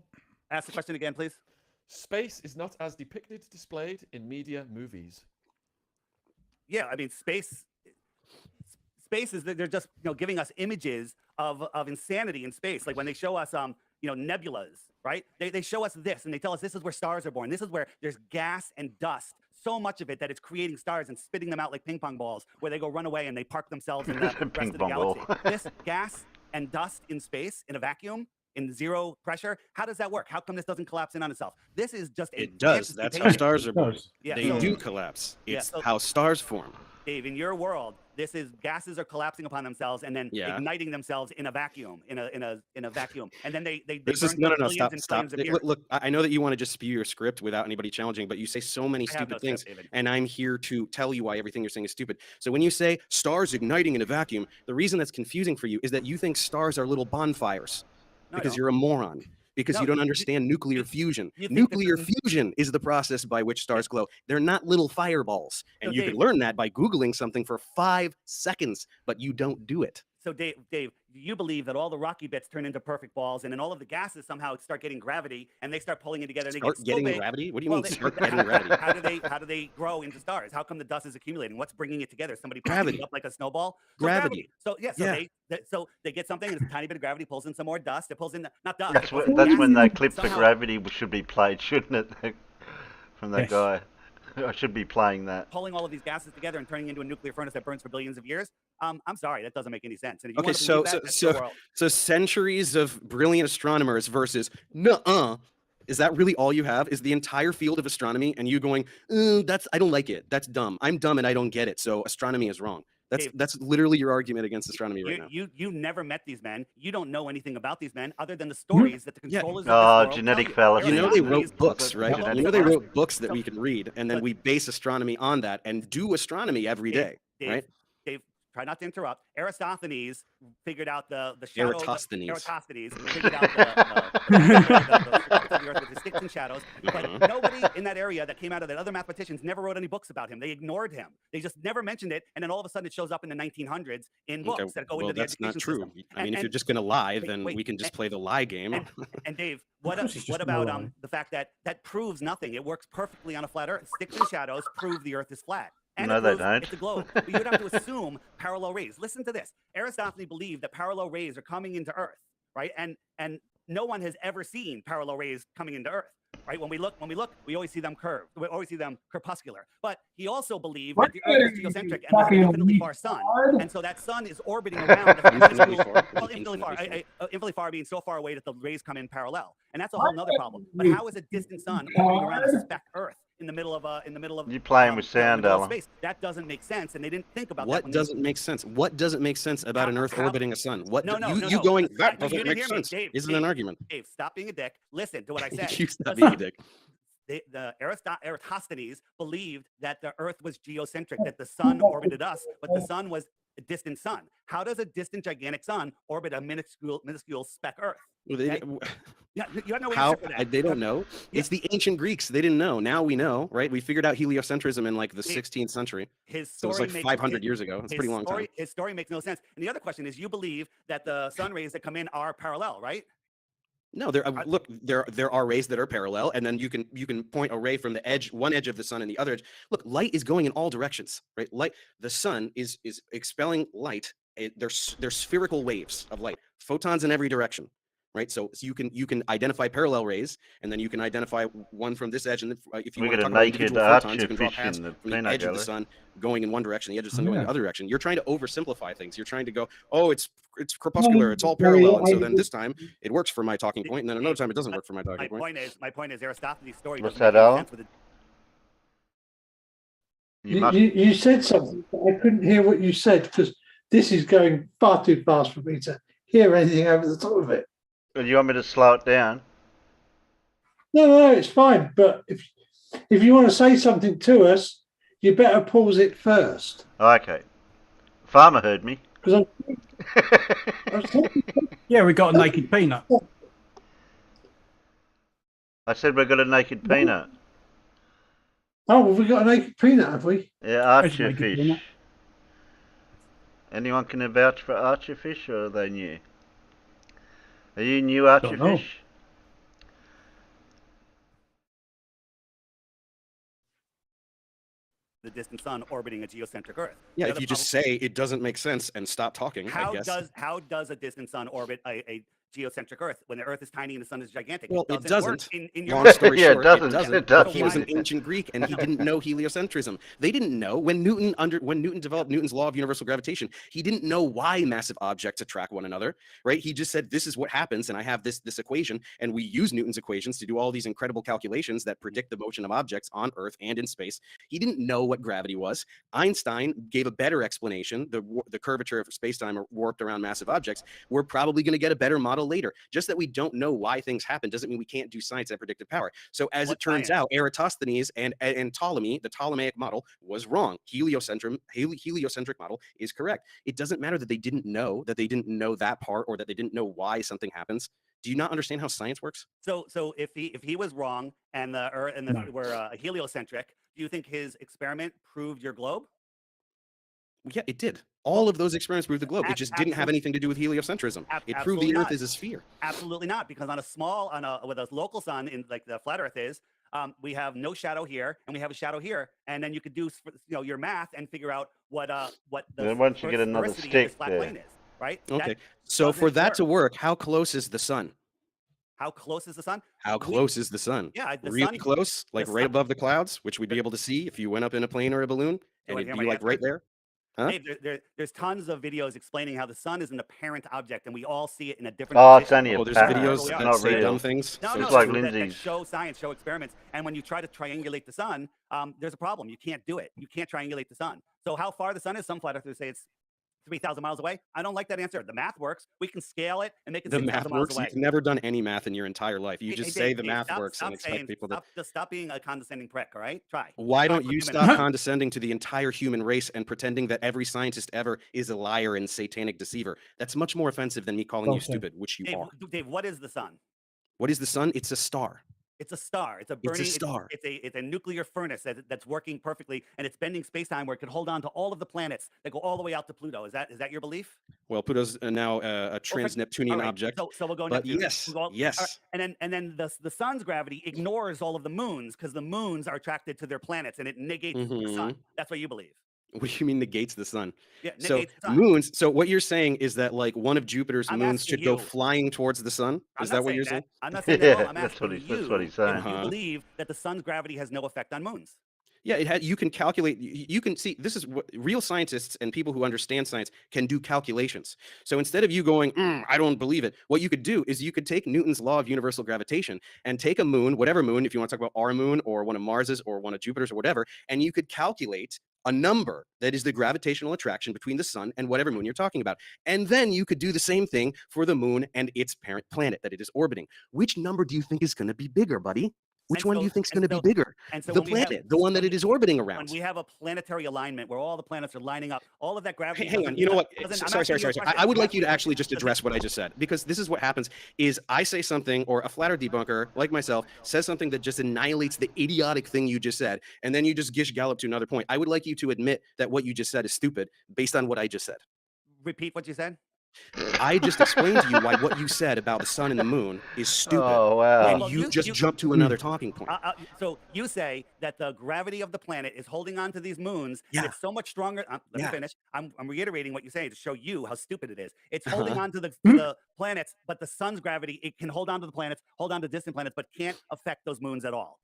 Ask the question again, please. Space is not as depicted, displayed in media, movies. Yeah, I mean, space is, they're just giving us images of insanity in space. Like when they show us nebulas, right? They show us this and they tell us this is where stars are born. This is where there's gas and dust, so much of it that it's creating stars and spitting them out like ping pong balls, where they go run away and they park themselves in the rest of the galaxy. This gas and dust in space in a vacuum, in zero pressure, how does that work? How come this doesn't collapse in on itself? This is just it does. That's how stars are born. Yeah, they do collapse. It's how stars form. Dave, in your world, this is gases are collapsing upon themselves and then igniting themselves in a vacuum, in a vacuum, and then they no, stop. Look, I know that you want to just spew your script without anybody challenging, but you say so many stupid things, and I'm here to tell you why everything you're saying is stupid. So when you say stars igniting in a vacuum, the reason that's confusing for you is that you think stars are little bonfires, because you're a moron. Because you don't understand nuclear fusion. Nuclear fusion is the process by which stars glow. They're not little fireballs. And you can learn that by Googling something for 5 seconds, but you don't do it. So Dave, you believe that all the rocky bits turn into perfect balls, and then all of the gases somehow start getting gravity, and they start pulling it together. And they Start get so getting big. gravity? What do you Well, mean start getting gravity? How do they grow into stars? How come the dust is accumulating? What's bringing it together? Somebody popping Gravity. it up like a snowball? So Gravity. So yeah, so they get something, and it's a tiny bit of gravity pulls in some more dust. It pulls in not dust. That's when that clip for Gravity should be played, shouldn't it? From that guy. I should be playing that. Pulling all of these gases together and turning into a nuclear furnace that burns for billions of years. I'm sorry, that doesn't make any sense. And if you Okay, want to believe that, that's the world. so centuries of brilliant astronomers versus nuh-uh. Is that really all you have? Is the entire field of astronomy and you going, I don't like it. That's dumb. I'm dumb and I don't get it. So astronomy is wrong. That's literally your argument against astronomy right now. You never met these men. You don't know anything about these men other than the stories that the controllers of this world genetic tell fallacy. You know they wrote books, right? Genetic You know they wrote books that we can read, and then we base astronomy on that and do astronomy every day, right? Dave, try not to interrupt. Eratosthenes figured out the shadow. Eratosthenes figured out the Earth with the sticks and shadows. But nobody in that area that came out of that other mathematicians never wrote any books about him. They ignored him. They just never mentioned it. And then all of a sudden it shows up in the 1900s in books that go into the education system. That's not true. I mean, if you're just going to lie, then we can just play the lie game. And Dave, what about the fact that that proves nothing? It works perfectly on a flat Earth. Sticks and shadows prove the Earth is flat. And no, they don't. It's a globe. But you'd have to assume parallel rays. Listen to this. Aristophanes believed that parallel rays are coming into Earth, right? And no one has ever seen parallel rays coming into Earth, right? When we look, we always see them curved. We always see them corpuscular. But he also believed that the Earth is geocentric and we have an infinitely far sun, and so that sun is orbiting around infinitely far, being so far away that the rays come in parallel, and that's a whole nother problem. But how is a distant sun orbiting around a speck Earth? In the middle of you playing with sound, Alan. Space. That doesn't make sense, and they didn't think about what that. Doesn't make sense? What doesn't make sense about an Earth orbiting a sun? What you going that doesn't make sense? Isn't an argument. Dave, stop being a dick. Listen to what I said. You stop being a dick. The Eratosthenes believed that the Earth was geocentric, that the sun orbited us, but the sun was a distant sun. How does a distant gigantic sun orbit a minuscule speck Earth? Okay? Yeah, you have no answer for that. They don't know. It's the ancient Greeks. They didn't know. Now we know, right? We figured out heliocentrism in like the 16th century. So it's like 500 years ago. It's a pretty long time. His story makes no sense. And the other question is, you believe that the sun rays that come in are parallel, right? No, there are rays that are parallel, and then you can point a ray from the edge, one edge of the sun, and the other edge. Look, light is going in all directions, right? The sun is expelling light. There's spherical waves of light, photons in every direction, right? So you can identify parallel rays, and then you can identify one from this edge, and if you want to talk about individual photons, you can draw paths from the edge of the sun going in one direction, the edge of the sun going in the other direction. You're trying to oversimplify things. You're trying to go, oh, it's crepuscular, it's all parallel, and so then this time it works for my talking point, and then another time it doesn't work for my talking point. My point is Aristophanes' story. What's that, Alan? You said something, but I couldn't hear what you said because this is going far too fast for me to hear anything over the top of it. Do you want me to slow it down? No, it's fine. But if you want to say something to us, you better pause it first. Okay. Farmer heard me. Yeah, we got a naked peanut. I said we got a naked peanut. Oh, well, we got a naked peanut, have we? Yeah, archer fish. Anyone can vouch for archer fish, or are they new? Are you new archer fish? The distant sun orbiting a geocentric Earth. Yeah, if you just say it doesn't make sense and stop talking, I guess. How does a distant sun orbit a geocentric Earth when the Earth is tiny and the sun is gigantic? Well, it doesn't. In your Long story short, it doesn't. He was an ancient Greek and he didn't know heliocentrism. They didn't know when Newton developed Newton's law of universal gravitation. He didn't know why massive objects attract one another, right? He just said, this is what happens, and I have this equation, and we use Newton's equations to do all these incredible calculations that predict the motion of objects on Earth and in space. He didn't know what gravity was. Einstein gave a better explanation. The curvature of space-time warped around massive objects. We're probably going to get a better model later. Just that we don't know why things happen doesn't mean we can't do science at predictive power. So as it turns out, Eratosthenes and Ptolemy, the Ptolemaic model, was wrong. Heliocentric model is correct. It doesn't matter that they didn't know that part, or that they didn't know why something happens. Do you not understand how science works? So if he was wrong and the Earth were heliocentric, do you think his experiment proved your globe? Yeah, it did. All of those experiments proved the globe. It just didn't have anything to do with heliocentrism. It proved the Earth is a sphere. Absolutely not, because on a small, with a local sun, in like the flat Earth is, we have no shadow here, and we have a shadow here, and then you could do your math and figure out what the once you get another sphericity of stick this flat there. plane is, right? Okay, so for that to work, how close is the sun? How close is the sun? How close is the sun? Yeah, the really sun, close, like right above the clouds, which we'd be able to see if you went up in a plane or a balloon, and it'd be like right there. Huh? Dave, there's tons of videos explaining how the sun is an apparent object, and we all see it in a different. Oh, it's position. only there's videos that say dumb things. No, it's no, like that Lindsay's. show science, show experiments, and when you try to triangulate the sun, there's a problem. You can't do it. You can't triangulate the sun. So how far the sun is? Some flat earthers say it's 3,000 miles away. I don't like that answer. The math works. We can scale it and make it 6,000 miles away. You've never done any math in your entire life. You just say the math works and expect people to. Stop being a condescending prick. All right, try. Why don't you stop condescending to the entire human race and pretending that every scientist ever is a liar and satanic deceiver? That's much more offensive than me calling you stupid, which you are. Dave, what is the sun? What is the sun? It's a star. It's a star. It's a burning. It's a star. It's a nuclear furnace that's working perfectly, and it's bending space-time where it can hold on to all of the planets that go all the way out to Pluto. Is that your belief? Well, Pluto's now a trans-Neptunian object. So we'll go. But Neptune. yes, yes. And then the sun's gravity ignores all of the moons because the moons are attracted to their planets, and it negates the sun. That's what you believe. What do you mean negates the sun? Yeah, so moons. So what you're saying is that like one of Jupiter's moons should go flying towards the sun. Is that what you're saying? I'm not saying that. I'm that's asking what he's saying. if you believe that the sun's gravity has no effect on moons. Yeah, you can calculate. You can see this is what real scientists and people who understand science can do calculations. So instead of you going, I don't believe it, what you could do is you could take Newton's law of universal gravitation and take a moon, whatever moon, if you want to talk about our moon or one of Mars's or one of Jupiter's or whatever, and you could calculate a number that is the gravitational attraction between the sun and whatever moon you're talking about. And then you could do the same thing for the moon and its parent planet that it is orbiting. Which number do you think is going to be bigger, buddy? Which one do you think is going to be bigger? The planet, the one that it is orbiting around. When we have a planetary alignment where all the planets are lining up, all of that gravity. Hang on, you know what? Sorry. I would like you to actually just address what I just said, because this is what happens is I say something, or a flat earth debunker like myself says something that just annihilates the idiotic thing you just said, and then you just gish gallop to another point. I would like you to admit that what you just said is stupid based on what I just said. Repeat what you said. I just explained to you why what you said about the sun and the moon is stupid. Oh, wow. And you just jumped to another talking point. So you say that the gravity of the planet is holding on to these moons, and it's so much stronger. Let me finish. I'm reiterating what you say to show you how stupid it is. It's holding on to the planets, but the sun's gravity, it can hold on to the planets, hold on to distant planets, but can't affect those moons at all.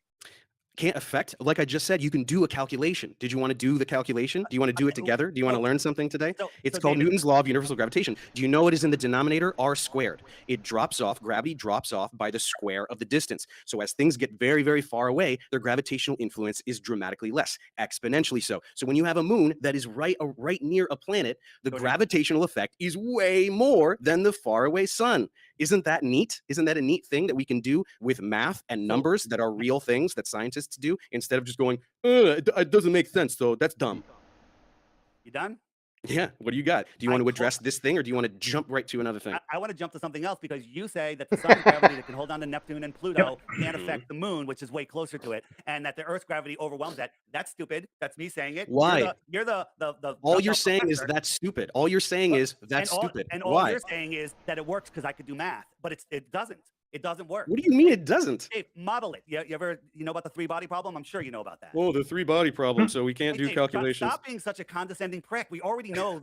Can't affect, like I just said, you can do a calculation. Did you want to do the calculation? Do you want to do it together? Do you want to learn something today? It's called Newton's law of universal gravitation. Do you know what is in the denominator? R squared. It drops off, gravity drops off by the square of the distance. So as things get very, very far away, their gravitational influence is dramatically less, exponentially so. So when you have a moon that is right near a planet, the gravitational effect is way more than the faraway sun. Isn't that neat? Isn't that a neat thing that we can do with math and numbers that are real things that scientists do instead of just going, it doesn't make sense, so that's dumb. You done? Yeah. What do you got? Do you want to address this thing, or do you want to jump right to another thing? I want to jump to something else, because you say that the sun's gravity that can hold on to Neptune and Pluto can't affect the moon, which is way closer to it, and that the Earth's gravity overwhelms that. That's stupid. That's me saying it. Why? You're the all you're saying is that's stupid. All you're saying is that's stupid. And all you're saying is that it works because I could do math, but it doesn't. It doesn't work. What do you mean it doesn't? Dave, model it. You know about the three-body problem? I'm sure you know about that. Oh, the three-body problem, so we can't do calculations. Stop being such a condescending prick. We already know.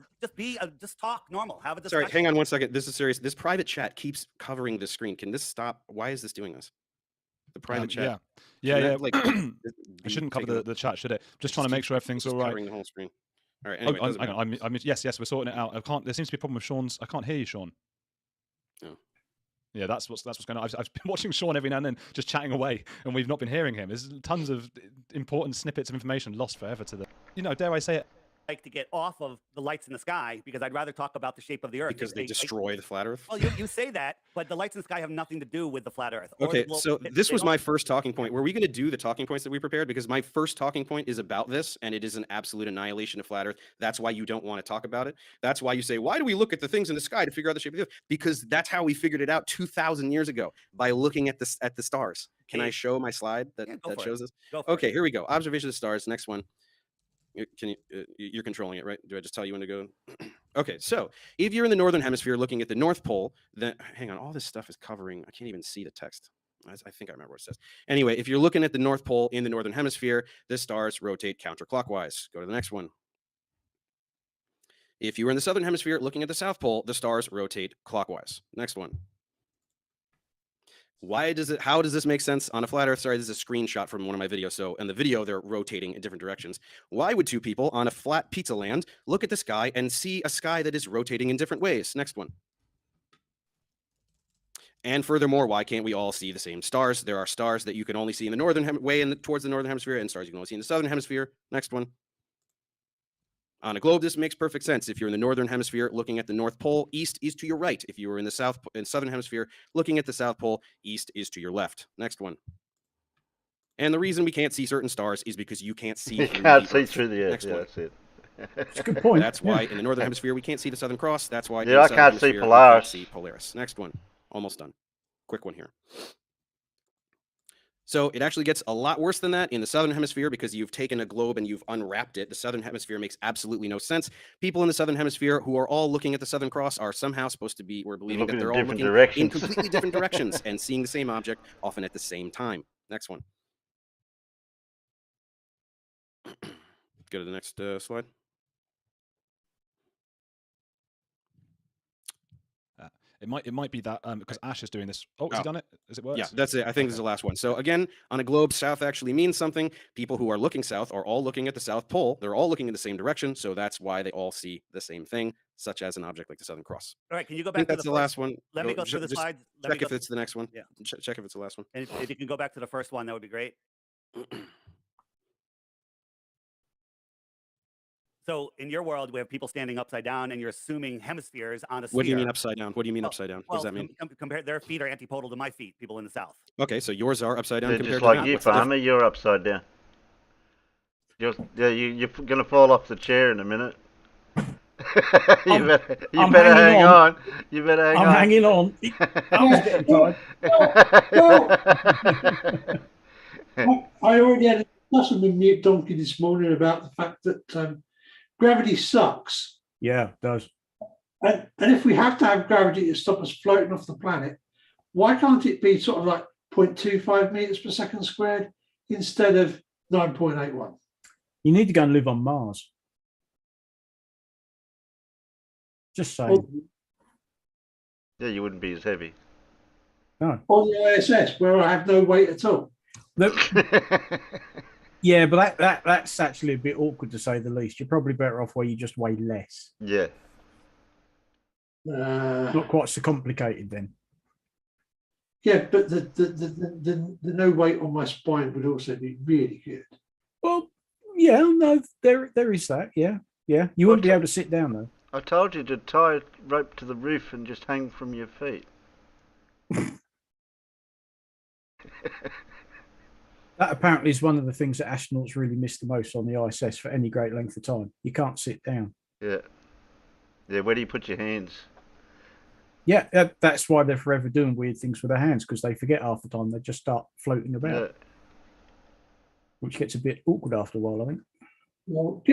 Just talk normal. Have a discussion. Sorry, hang on one second. This is serious. This private chat keeps covering the screen. Can this stop? Why is this doing this? The private chat. Yeah. Like, it shouldn't cover the chat, should it? Just trying to make sure everything's all right. Covering the whole screen. All right. Anyway, yes, we're sorting it out. There seems to be a problem with Sean's. I can't hear you, Sean. Oh. Yeah, that's what's going on. I've been watching Sean every now and then, just chatting away, and we've not been hearing him. There's tons of important snippets of information lost forever to the. Dare I say it? Like to get off of the lights in the sky, because I'd rather talk about the shape of the Earth. Because they destroy the flat Earth? Well, you say that, but the lights in the sky have nothing to do with the flat Earth. Okay, so this was my first talking point. Were we going to do the talking points that we prepared? Because my first talking point is about this, and it is an absolute annihilation of flat Earth. That's why you don't want to talk about it. That's why you say, why do we look at the things in the sky to figure out the shape of the Earth? Because that's how we figured it out 2,000 years ago, by looking at the stars. Can I show my slide that shows this? Okay, here we go. Observation of the stars. Next one. Can you? You're controlling it, right? Do I just tell you when to go? Okay, so if you're in the northern hemisphere looking at the North Pole, then hang on, all this stuff is covering. I can't even see the text. I think I remember what it says. Anyway, if you're looking at the North Pole in the northern hemisphere, the stars rotate counterclockwise. Go to the next one. If you were in the southern hemisphere looking at the South Pole, the stars rotate clockwise. Next one. How does this make sense on a flat Earth? Sorry, this is a screenshot from one of my videos. So in the video, they're rotating in different directions. Why would two people on a flat pizza land look at the sky and see a sky that is rotating in different ways? Next one. And furthermore, why can't we all see the same stars? There are stars that you can only see in the northern towards the northern hemisphere, and stars you can only see in the southern hemisphere. Next one. On a globe, this makes perfect sense. If you're in the northern hemisphere looking at the North Pole, east is to your right. If you were in the southern hemisphere looking at the South Pole, east is to your left. Next one. And the reason we can't see certain stars is because you can't see You through can't the see Earth. through the Earth. Next one. That's it. That's a good point. That's why in the northern hemisphere we can't see the Southern Cross. That's why in Yeah, the I southern can't see hemisphere, we Polaris. can't see Polaris. Next one. Almost done. Quick one here. So it actually gets a lot worse than that in the southern hemisphere because you've taken a globe and you've unwrapped it. The southern hemisphere makes absolutely no sense. People in the southern hemisphere who are all looking at the Southern Cross are somehow supposed to be, we're believing Looking that they're in all different looking in directions. completely different directions and seeing the same object often at the same time. Next one. Go to the next slide. It might be that because Ash is doing this. Oh, has he done it? Has it worked? Yeah, that's it. I think this is the last one. So again, on a globe, south actually means something. People who are looking south are all looking at the South Pole. They're all looking in the same direction. So that's why they all see the same thing, such as an object like the Southern Cross. All right, can you go I back think to that's the the last one. Let me go through the Just slides. Check if it's the next one. Yeah. Check if it's the last one. And if you can go back to the first one, that would be great. So in your world, we have people standing upside down, and you're assuming hemispheres on a sphere. What do you mean upside down? What do you mean upside down? What does that mean? Compare their feet are antipodal to my feet. People in the south. Okay, so yours are upside down They're compared just to like that. you, What's the farmer. You're upside down. You're going to fall off the chair in a minute. You better hang on. You better hang on. I'm hanging on. I was getting tired. I already had a discussion with Newt Donkey this morning about the fact that gravity sucks. Yeah, it does. And if we have to have gravity to stop us floating off the planet, why can't it be sort of like 0.25 meters per second squared instead of 9.81? You need to go and live on Mars. Just saying. Well, Yeah, you wouldn't be as heavy. No. On the ISS, where I have no weight at all. Yeah, but that's actually a bit awkward to say the least. You're probably better off where you just weigh less. Yeah. Not quite so complicated then. Yeah, but the no weight on my spine would also be really good. Well, yeah, no, there is that. Yeah, yeah. You wouldn't be able to sit down though. I told you to tie a rope to the roof and just hang from your feet. That apparently is one of the things that astronauts really miss the most on the ISS for any great length of time. You can't sit down. Yeah. Yeah, where do you put your hands? Yeah, that's why they're forever doing weird things with their hands, because they forget half the time. They just start floating about, Yeah. which gets a bit awkward after a while, I think. Well,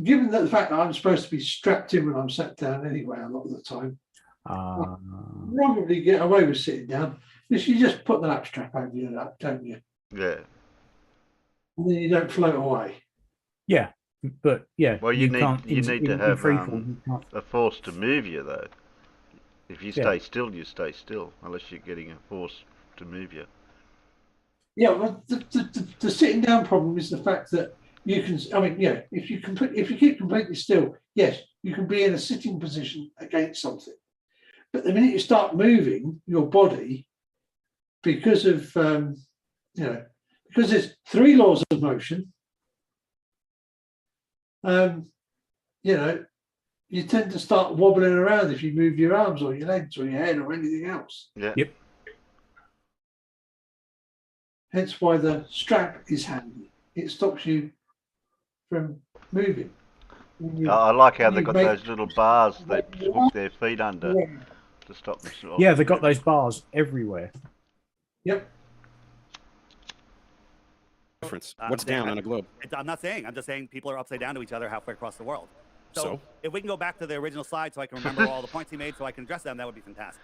given the fact that I'm supposed to be strapped in when I'm sat down anyway, a lot of the time, I'll probably get away with sitting down. Because you just put the lap strap over your lap, don't you? Yeah. And then you don't float away. Yeah, but yeah. Well, you can't, need to have free fall, you can't. a force to move you, though. If you Yeah. stay still, you stay still, unless you're getting a force to move you. Yeah, well, the sitting down problem is the fact that you can. I mean, yeah, if you keep completely still, yes, you can be in a sitting position against something. But the minute you start moving your body, because of because there's 3 laws of motion, you tend to start wobbling around if you move your arms or your legs or your head or anything else. Yeah. Yep. Hence why the strap is handy. It stops you from moving. I like how they've got those little bars they hook their feet under to stop them. Yeah, they've got those bars everywhere. Yep. difference? What's down on a globe? I'm not saying. I'm just saying people are upside down to each other halfway across the world. So if we can go back to the original slide so I can remember all the points he made so I can address them, that would be fantastic.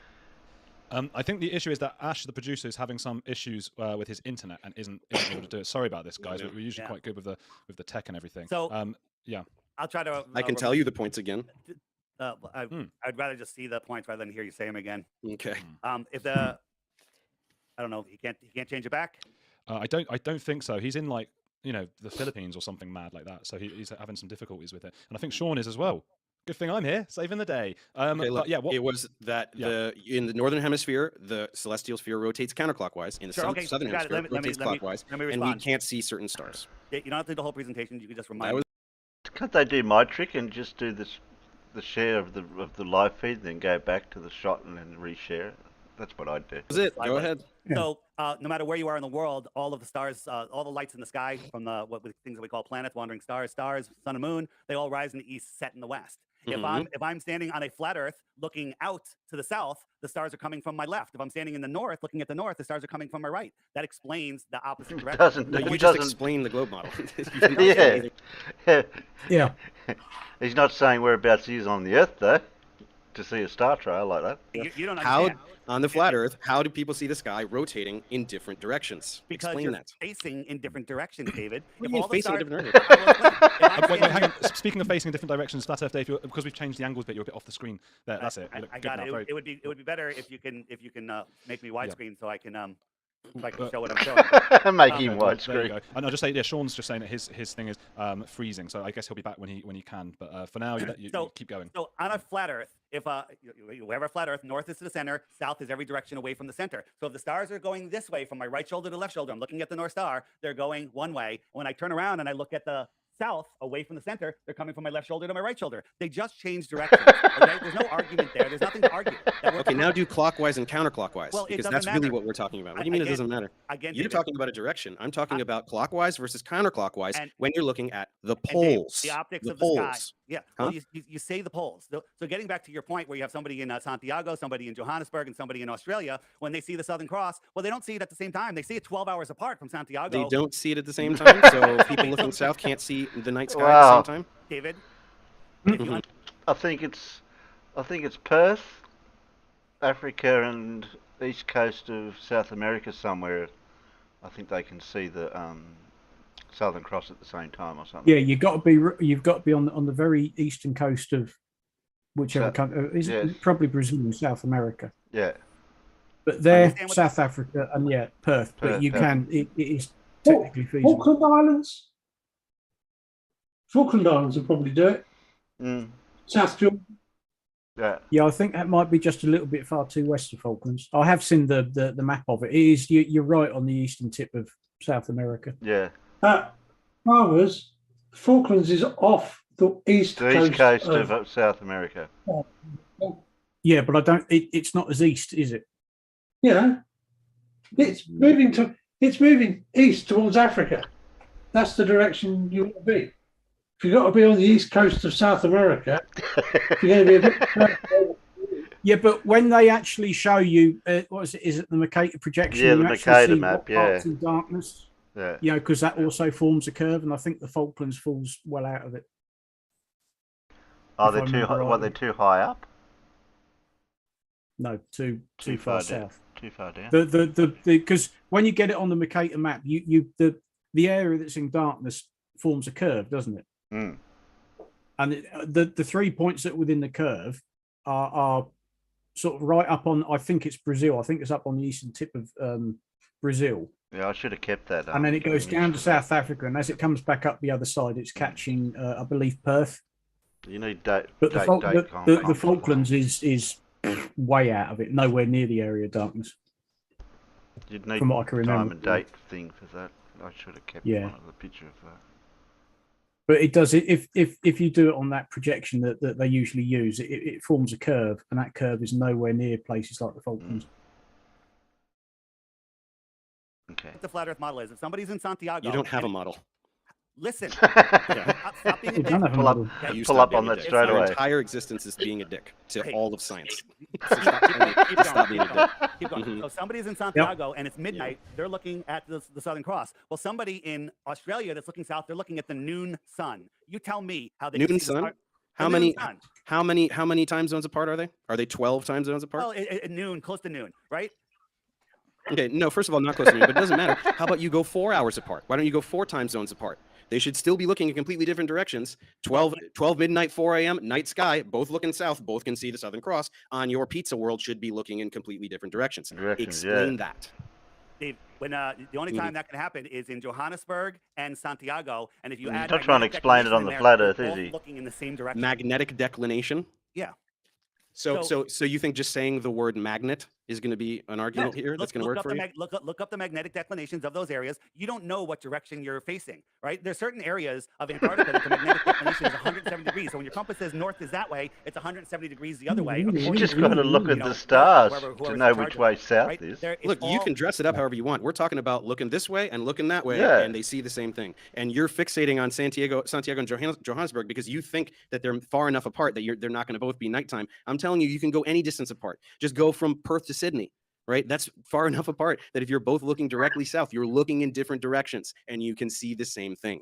I think the issue is that Ash, the producer, is having some issues with his internet and isn't able to do it. Sorry about this, guys. We're usually quite good with the tech and everything. So yeah, I'll try to. I can tell you the points again. I'd rather just see the points rather than hear you say them again. Okay. If the I don't know, he can't change it back. I don't think so. He's in like the Philippines or something mad like that, so he's having some difficulties with it. And I think Sean is as well. Good thing I'm here, saving the day. Okay, look, but yeah, it was that in the northern hemisphere, the celestial sphere rotates counterclockwise. In the southern hemisphere, it rotates clockwise, and we can't see certain stars. You don't have to do the whole presentation. You can just remind me. Can't they do my trick and just do the share of the live feed, then go back to the shot and then reshare it? That's what I'd do. That's it. Go ahead. So no matter where you are in the world, all of the stars, all the lights in the sky from the things that we call planets, wandering stars, sun and moon, they all rise in the east, set in the west. If I'm standing on a flat Earth looking out to the south, the stars are coming from my left. If I'm standing in the north looking at the north, the stars are coming from my right. That explains the opposite direction. You just explained the globe model. Yeah. He's not saying whereabouts he is on the Earth though. To see a star trail like that. You don't How understand. on the flat Earth, how do people see the sky rotating in different directions? Because Explain you're that. facing in different directions, David. What do you mean facing in different Wait, hang on. Speaking of facing in different directions, Flat Earth Day, because we've changed the angles a bit, you're a bit off the screen. There, that's it. I got it. It would be better if you can make me widescreen so I can show what I'm showing. Make him widescreen. And I'll just say, Sean's just saying that his thing is freezing, so I guess he'll be back when he can. But for now, you keep going. So on a flat Earth, if you have a flat Earth, north is to the center, south is every direction away from the center. So if the stars are going this way from my right shoulder to left shoulder, I'm looking at the North Star, they're going one way. When I turn around and I look at the south away from the center, they're coming from my left shoulder to my right shoulder. They just changed directions. Okay? There's no argument there. There's nothing to argue. Okay, now do clockwise and counterclockwise, well, because that's really what we're talking about. What do you mean it doesn't matter? You're talking about a direction. I'm talking about clockwise versus counterclockwise when you're looking at the poles. The optics of poles. the sky. Yeah. Well, you say the poles. So getting back to your point where you have somebody in Santiago, somebody in Johannesburg, and somebody in Australia, when they see the Southern Cross, well, they don't see it at the same time. They see it 12 hours apart from Santiago. They don't see it at the same time, so people looking south can't see the night sky at the same time? David? I think it's Perth, Africa, and east coast of South America somewhere. I think they can see the Southern Cross at the same time or something. Yeah, you've got to be on the very eastern coast of whichever country. Is it probably Brazil and South America? Yeah. But they're South Africa and Perth. But you can. It is technically feasible. Falkland Islands. Falkland Islands will probably do it. South Georgia. Yeah, I think that might be just a little bit far too west of Falklands. I have seen the map of it. It is you're right on the eastern tip of South America. Yeah. Farmers, Falklands is off the east coast of South America. Yeah, but I don't. It's not as east, is it? Yeah, it's moving east towards Africa. That's the direction you want to be. If you've got to be on the east coast of South America, you're going to be a bit. Yeah, but when they actually show you, what is it? Is it the Mercator projection? Yeah, you the actually Mercator see map. what parts in darkness. Yeah. You know, because that also forms a curve, and I think the Falklands falls well out of it. Are they too high? Were they too high up? No, too far south. Too far down. Because when you get it on the Mercator map, the area that's in darkness forms a curve, doesn't it? Mm. And the 3 points that are within the curve are sort of right up on. I think it's Brazil. I think it's up on the eastern tip of Brazil. Yeah, I should have kept that. And then it goes down to South Africa, and as it comes back up the other side, it's catching, I believe, Perth. You need date. But the Falklands is way out of it, nowhere near the area of darkness. You'd need from what I can remember. time and date thing for that. I should have kept one of the picture of that. But it does. If you do it on that projection that they usually use, it forms a curve, and that curve is nowhere near places like the Falklands. Okay. What the flat Earth model is. If somebody's in Santiago, You don't have a model. Listen. Yeah. Stop being a We dick. don't have a Pull up, model. You pull stop up being on a that dick. straight Your away. entire existence is being a dick to Hey. all of science. So Keep stop being a dick. Keep going. Mhm. So somebody's in Santiago and it's midnight. They're looking at the Southern Cross. Well, somebody in Australia that's looking south, they're looking at the noon sun. You tell me how they can Noon see the sun? star- How the many? noon sun. How many time zones apart are they? Are they 12 time zones apart? Well, at noon, close to noon, right? Okay, no, first of all, not close to me, but it doesn't matter. How about you go 4 hours apart? Why don't you go 4 time zones apart? They should still be looking in completely different directions. 12 midnight, 4 a.m., night sky, both looking south, both can see the Southern Cross. On your pizza world should be looking in completely different directions. Explain that. Dave, when the only time that can happen is in Johannesburg and Santiago, and if you He's add not trying to magnetic explain it declination on in the there, flat they're Earth, is both he? looking in the same direction. Magnetic declination? Yeah. So you think just saying the word magnet is going to be an argument here that's going to work for you? Look up the magnetic declinations of those areas. You don't know what direction you're facing, right? There's certain areas of Antarctica that the magnetic declination is 170 degrees. So when your compass says north is that way, it's 170 degrees the other way. You just got to look at the stars to know which way south is. Look, you can dress it up however you want. We're talking about looking this way and looking that way, Yeah. and they see the same thing. And you're fixating on Santiago and Johannesburg because you think that they're far enough apart that they're not going to both be nighttime. I'm telling you, you can go any distance apart. Just go from Perth to Sydney. Right? That's far enough apart that if you're both looking directly south, you're looking in different directions and you can see the same thing.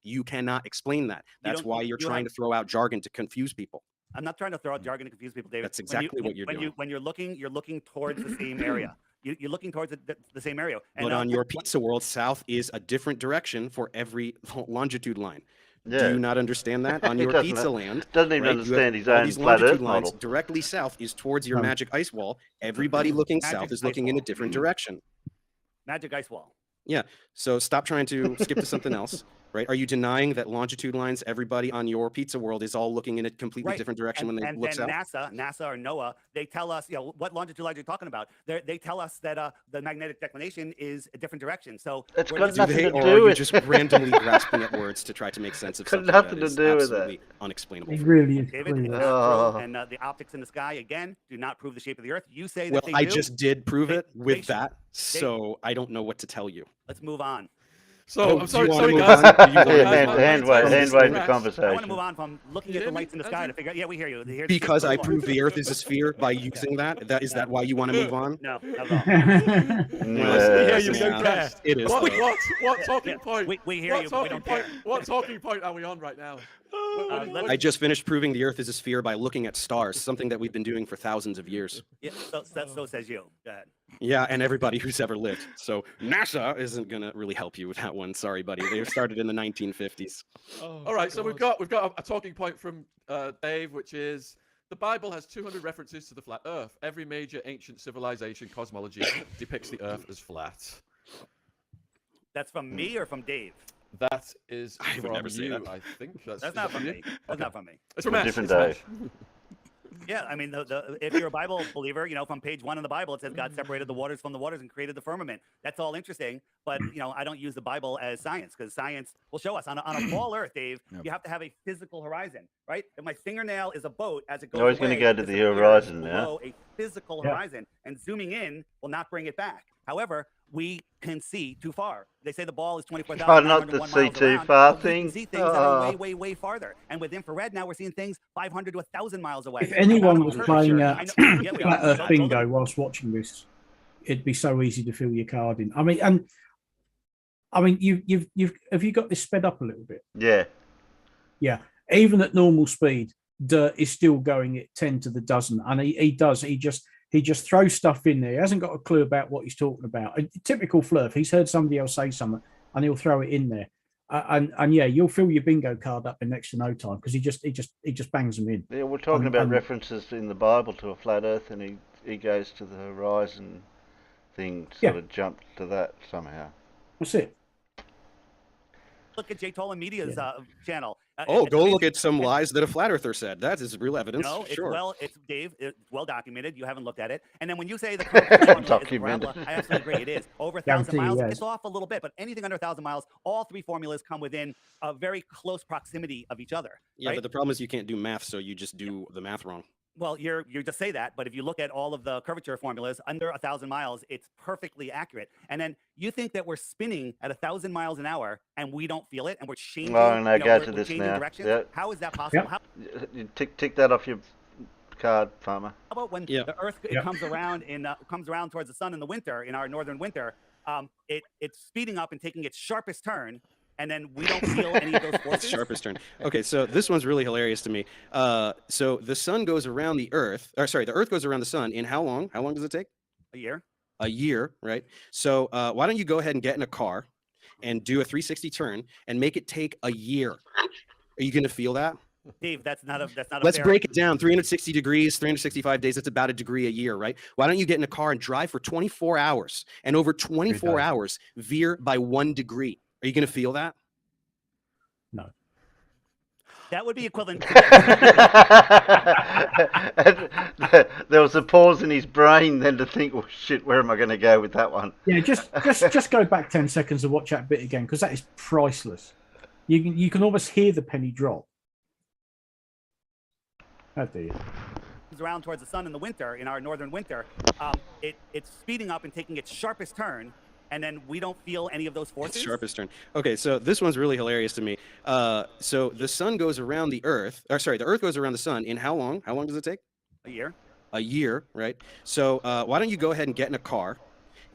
You cannot explain that. That's why you're trying to throw out jargon to confuse people. I'm not trying to throw out jargon to confuse people, David. That's exactly what you're doing. When you're looking towards the same area. You're looking towards the same area. And, but on your pizza world, south is a different direction for every longitude line. Yeah. Do you not understand that? On He your doesn't- pizza land, doesn't even right, you understand have his all own these flat longitude Earth lines. model. Directly south is towards your No. magic ice wall. Everybody looking Magic south is ice looking in a wall. different direction. Magic ice wall. Yeah. So stop trying to skip to something else. Right? Are you denying that longitude lines, everybody on your pizza world is all looking in a completely different direction when they look south? NASA or NOAA, they tell us, what longitude lines you're talking about. They tell us that the magnetic declination is a different direction. So It's we're got just- nothing to Or do are you with just randomly grasping at words to try to make sense of Got something nothing that to is do with absolutely that. unexplainable? It really is. David, it's clear. not true. And the optics in the sky, again, do not prove the shape of the Earth. You say that Well, they I do. just did prove it with they- that, so I don't know what to tell you. Let's move on. So Oh, I'm sorry, do you wanna sorry move guys. on? Do you wanna Yeah, move hand on? wave the I want to conversation. move on from looking at the lights in the sky to figure out. Yeah, we hear you. Here's Because I point. proved the Earth is a sphere by using that. Is that why you want to move on? No, not at all. We hear you, we don't care. It is. What talking point? We hear you, but we don't care. What talking point are we on right now? I just finished proving the Earth is a sphere by looking at stars, something that we've been doing for thousands of years. Yeah, so says you. Go ahead. Yeah, and everybody who's ever lived. So NASA isn't gonna really help you with that one. Sorry, buddy. They started in the 1950s. All right, so we've got a talking point from Dave, which is the Bible has 200 references to the flat Earth. Every major ancient civilization cosmology depicts the Earth as flat. That's from me or from Dave? That is I would from never say you, that. I think. That's not from me. That's not from me. It's from A Ash, different it's day. Ash. Yeah, I mean, if you're a Bible believer, from page 1 in the Bible, it says God separated the waters from the waters and created the firmament. That's all interesting, but I don't use the Bible as science because science will show us on a small Earth, Dave. Yep. You have to have a physical horizon, right? If my fingernail is a boat as it goes, No, he's gonna away, go to it the disappears horizon now. below a physical Yeah. horizon, and zooming in will not bring it back. However, we can see too far. They say the ball is 24,000 Oh, not the see too far thing. We can see things that are Oh. way, way, way farther. And with infrared, now we're seeing things 500 to 1,000 miles away. If anyone was playing I know- yeah, we Flat are. Earth Go- bingo whilst watching this, it'd be so easy to fill your card in. I mean, you've have you got this sped up a little bit? Yeah. Yeah. Even at normal speed, Dirt is still going at 10 to the dozen, and he just throws stuff in there. He hasn't got a clue about what he's talking about. A typical Flurf. He's heard somebody else say something, and he'll throw it in there. And yeah, you'll fill your bingo card up in next to no time because he just bangs them in. Yeah, we're talking about references in the Bible to a flat Earth, and he goes to the horizon thing, sort of jump to that somehow. That's it. Look at Jay Tolan Media's channel. Oh, It's go amazing. look at some lies that a flat earther said. That is real evidence. No, it's sure. it's Dave. It's well documented. You haven't looked at it. And then when you say the curve is a Documented. parabola, I absolutely agree. It is over 1,000 Guarantee you, miles. yes. It's off a little bit, but anything under 1,000 miles, all three formulas come within a very close proximity of each other. Yeah, right? but the problem is you can't do math, so you just do the math wrong. Well, you just say that, but if you look at all of the curvature formulas, under 1,000 miles, it's perfectly accurate. And then you think that we're spinning at 1,000 miles an hour and we don't feel it, and we're changing. Oh, no, go we're to this changing now. directions. Yep. How is that possible? How You tick that off your card, farmer. about when the Earth comes around towards the sun in the winter, in our northern winter? It's speeding up and taking its sharpest turn, and then we don't feel any of those forces. Sharpest turn. Okay, so this one's really hilarious to me. So the sun goes around the Earth, or sorry, the Earth goes around the sun in how long? How long does it take? A year. A year, right? So why don't you go ahead and get in a car and do a 360 turn and make it take a year? Are you going to feel that? Dave, that's not a Let's fair... break it down. 360 degrees, 365 days. That's about a degree a year, right? Why don't you get in a car and drive for 24 hours and over 24 hours veer by 1 degree? Are you going to feel that? No. That would be equivalent. There was a pause in his brain then to think, well, shit, where am I going to go with that one? Yeah, just go back 10 seconds and watch that bit again, because that is priceless. You can almost hear the penny drop. How do you? Around towards the sun in the winter, in our northern winter, it's speeding up and taking its sharpest turn, and then we don't feel any of those forces. Sharpest turn. Okay, so this one's really hilarious to me. So the sun goes around the Earth, or sorry, the Earth goes around the sun in how long? How long does it take? A year. A year, right? So why don't you go ahead and get in a car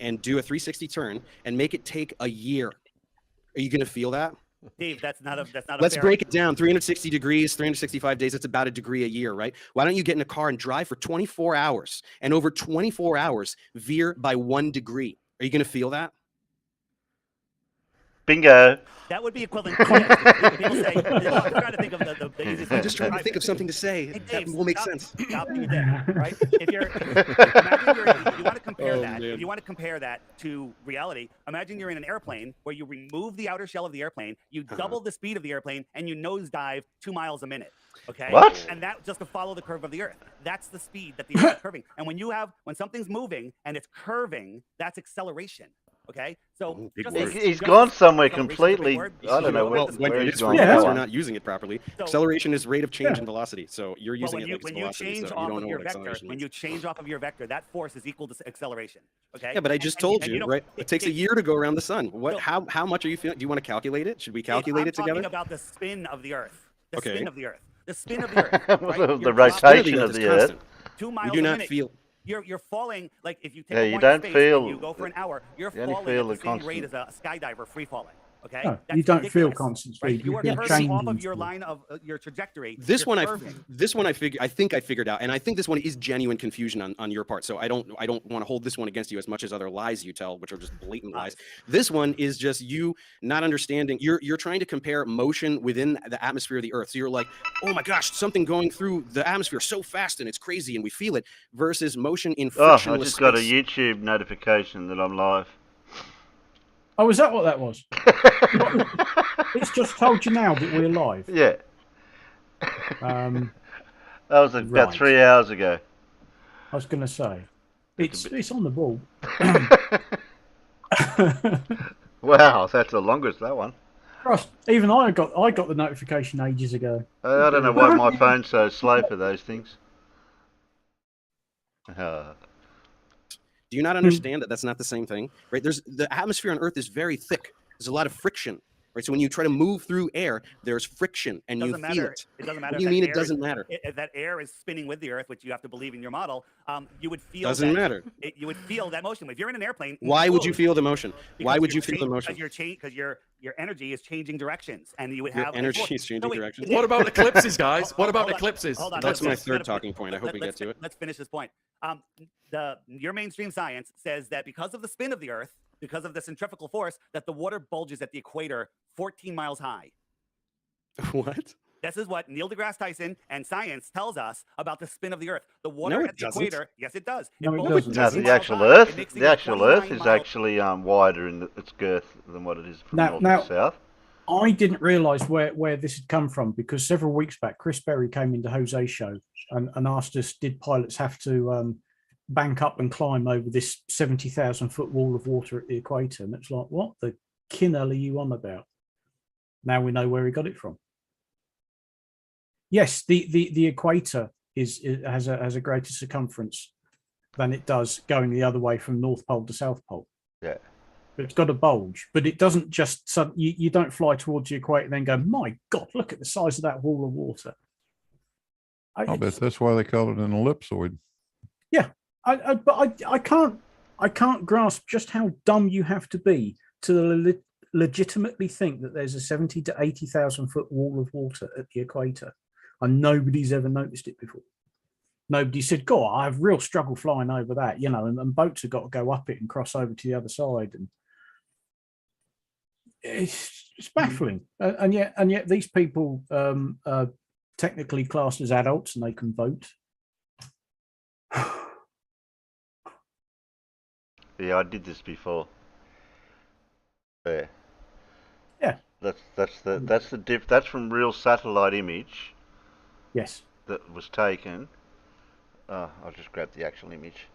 and do a 360 turn and make it take a year? Are you going to feel that? Dave, that's not a Let's fair... break it down. 360 degrees, 365 days. That's about a degree a year, right? Why don't you get in a car and drive for 24 hours and over 24 hours veer by 1 degree? Are you going to feel that? Bingo. That would be equivalent. People say, I'm trying to think of the easiest way. I'm just trying to think of something to say that will make sense. Stop you there, right? If you want to compare if you want to compare that to reality, imagine you're in an airplane where you remove the outer shell of the airplane, you double the speed of the airplane, and you nosedive 2 miles a minute. Okay. What? And that just to follow the curve of the Earth. That's the speed that the Earth is curving. And when something's moving and it's curving, that's acceleration. Okay, so he's gone somewhere completely. I don't know where he's gone. We're not using it properly. Acceleration is rate of change in velocity. So you're using it like it's velocity. So you don't know what acceleration is. When you change off of your vector, that force is equal to acceleration. Okay. Yeah, but I just told you, right? It takes a year to go around the sun. What? How much are you feeling? Do you want to calculate it? Should we calculate it together? I'm talking about the spin of the Earth. The spin of the Earth. The spin of the Earth. Right? The rotation of the Earth. 2 miles we do a not minute. feel. You're falling, like if you take Yeah, a you point don't of space feel- and you go for an hour, you're you only falling feel at the the same constant- rate as a skydiver free falling. Okay, No, That's you don't feel ridiculous, constant right? speed. You are You're curving off of changing your speed. line of your trajectory. This You're one, curving. I think I figured out, and I think this one is genuine confusion on your part. So I don't want to hold this one against you as much as other lies you tell, which are just blatant lies. This one is just you not understanding. You're trying to compare motion within the atmosphere of the Earth. So you're like, oh my gosh, something going through the atmosphere so fast and it's crazy and we feel it, versus motion in frictionless I just got a space. YouTube notification that I'm live. Oh, is that what that was? It's just told you now that we're live. Yeah. That was about 3 hours ago. I was going to say, it's on the ball. Wow, that's the longest, that one. Christ, even I got the notification ages ago. I don't know why my phone's so slow for those things. Do you not understand that that's not the same thing, right? The atmosphere on Earth is very thick. There's a lot of friction, right? So when you try to move through air, there's friction, and you feel it. It doesn't matter. What do you mean it doesn't matter? If that air is spinning with the Earth, which you have to believe in your model, you would feel. Doesn't matter. You would feel that motion. If you're in an airplane. Why would you feel the motion? Why would you feel the motion? Because your energy is changing directions, and you would have. Your energy is changing directions. What about eclipses, guys? What about eclipses? Hold on. That's my third talking point. I hope we get to it. Let's finish this point. Your mainstream science says that because of the spin of the Earth, because of the centrifugal force, that the water bulges at the equator 14 miles high. What? This is what Neil deGrasse Tyson and science tells us about the spin of the Earth. The water at the equator, yes, it does. No, it bulges doesn't. 14 The miles actual high. Earth, It makes the actual Earth 29 is miles. actually wider in its girth than what it is from north to south. I didn't realise where this had come from, because several weeks back, Chris Berry came into Jose's show and asked us, did pilots have to bank up and climb over this 70,000 foot wall of water at the equator? And it's like, what the kinhell are you on about? Now we know where he got it from. Yes, the equator has a greater circumference than it does going the other way from North Pole to South Pole. Yeah. But it's got a bulge, but it doesn't just you don't fly towards the equator and then go, my God, look at the size of that wall of water. I bet that's why they call it an ellipsoid. Yeah, but I can't grasp just how dumb you have to be to legitimately think that there's a 70 to 80,000 foot wall of water at the equator, and nobody's ever noticed it before. Nobody said, "God, I have real struggle flying over that," you know, and boats have got to go up it and cross over to the other side, and it's baffling. And yet these people are technically classed as adults and they can vote. Yeah, I did this before. There. Yeah. That's from real satellite image. Yes. That was taken. I'll just grab the actual image.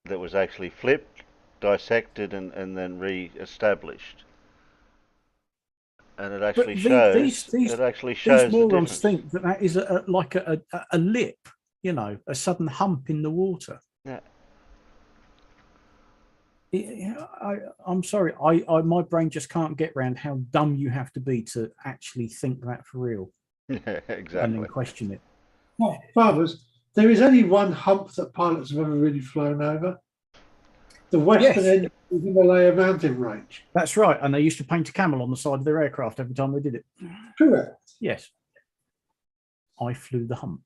That was actually flipped, dissected, and then re-established. And it actually shows. It actually shows these morons the difference. think that is like a lip, you know, a sudden hump in the water. Yeah. I'm sorry, my brain just can't get around how dumb you have to be to actually think that for real. Yeah, exactly. And then question it. Well, fathers, there is only one hump that pilots have ever really flown over. The western end of the Himalaya mountain range. That's right, and they used to paint a camel on the side of their aircraft every time they did it. Correct. Yes. I flew the hump.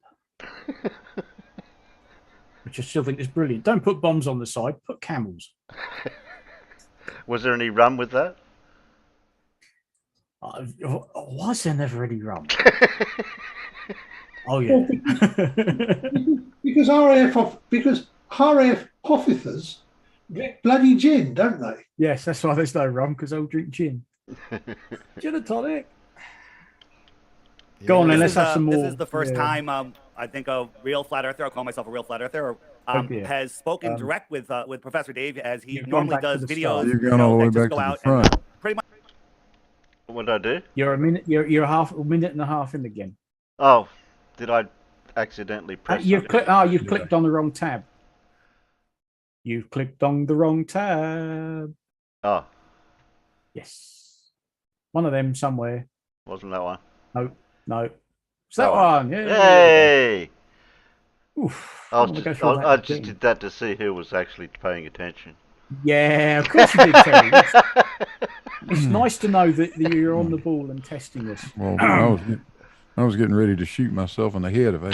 Which I still think is brilliant. Don't put bombs on the side, put camels. Was there any rum with that? Was there never any rum? Oh yeah. because RAF officers get bloody gin, don't they? Yes, that's why there's no rum, because they'll drink gin. Gin and tonic. Go on then, let's have some more. This is the first time I think a real flat earther, I'll call myself a real flat earther, has spoken direct with Professor Dave, as he normally does videos. You've gone all the way back to the front. Pretty much. What did I do? You're a minute and a half in again. Oh, did I accidentally press? You've clicked on the wrong tab. You've clicked on the wrong tab. Oh. Yes. One of them somewhere. Wasn't that one? No. It's that one. Yay. Yay! Oof, I just did that to see who was actually paying attention. Yeah, of course you did, Terry. It's nice to know that you're on the ball and testing this. Well, I was getting ready to shoot myself in the head if I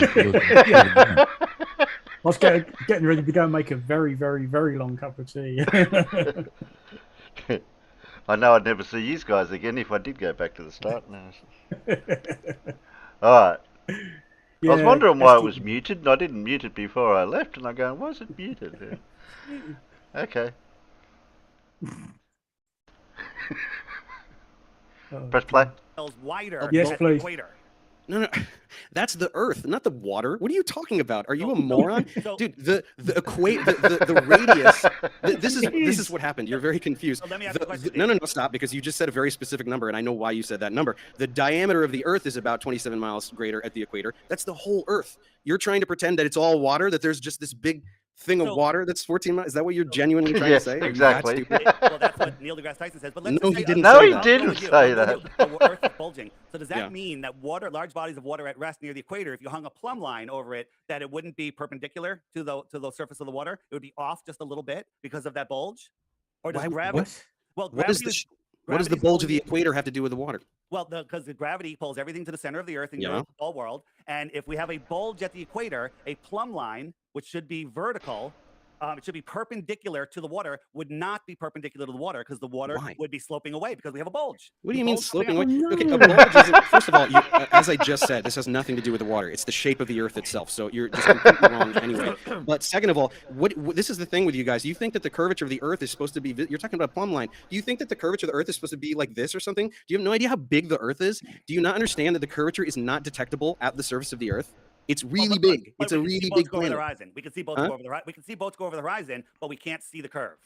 I was getting ready to go and make a very, very, very long cup of tea. I know I'd never see you guys again if I did go back to the start now. All right. Yeah, I was wondering why it was muted, and I didn't mute it before I left, and I'm going, why is it muted? Okay. Press play. Wider yes, please. No, that's the Earth, not the water. What are you talking about? Are you a moron, dude? The radius. This is what happened. You're very confused. No, stop, because you just said a very specific number, and I know why you said that number. The diameter of the Earth is about 27 miles greater at the equator. That's the whole Earth. You're trying to pretend that it's all water, that there's just this big thing of water that's 14 miles. Is that what you're genuinely trying to say? Exactly. Well, that's what Neil deGrasse Tyson says. But let's no, he didn't. No, he didn't say that. The Earth is bulging. So does that mean that large bodies of water at rest near the equator, if you hung a plumb line over it, that it wouldn't be perpendicular to the surface of the water? It would be off just a little bit because of that bulge? Or does gravity? Well, what does the bulge of the equator have to do with the water? Well, because the gravity pulls everything to the center of the Earth in the whole world. And if we have a bulge at the equator, a plumb line, which should be vertical, it should be perpendicular to the water, would not be perpendicular to the water because the water would be sloping away because we have a bulge. What do you mean sloping away? Okay, a bulge isn't, first of all, as I just said, this has nothing to do with the water. It's the shape of the Earth itself. So you're just completely wrong anyway. But second of all, this is the thing with you guys. You think that the curvature of the Earth is supposed to be, you're talking about a plumb line. Do you think that the curvature of the Earth is supposed to be like this or something? Do you have no idea how big the Earth is? Do you not understand that the curvature is not detectable at the surface of the Earth? It's really big. It's a really big planet. We can see boats go over the horizon. We can see boats go over the horizon, but we can't see the curve,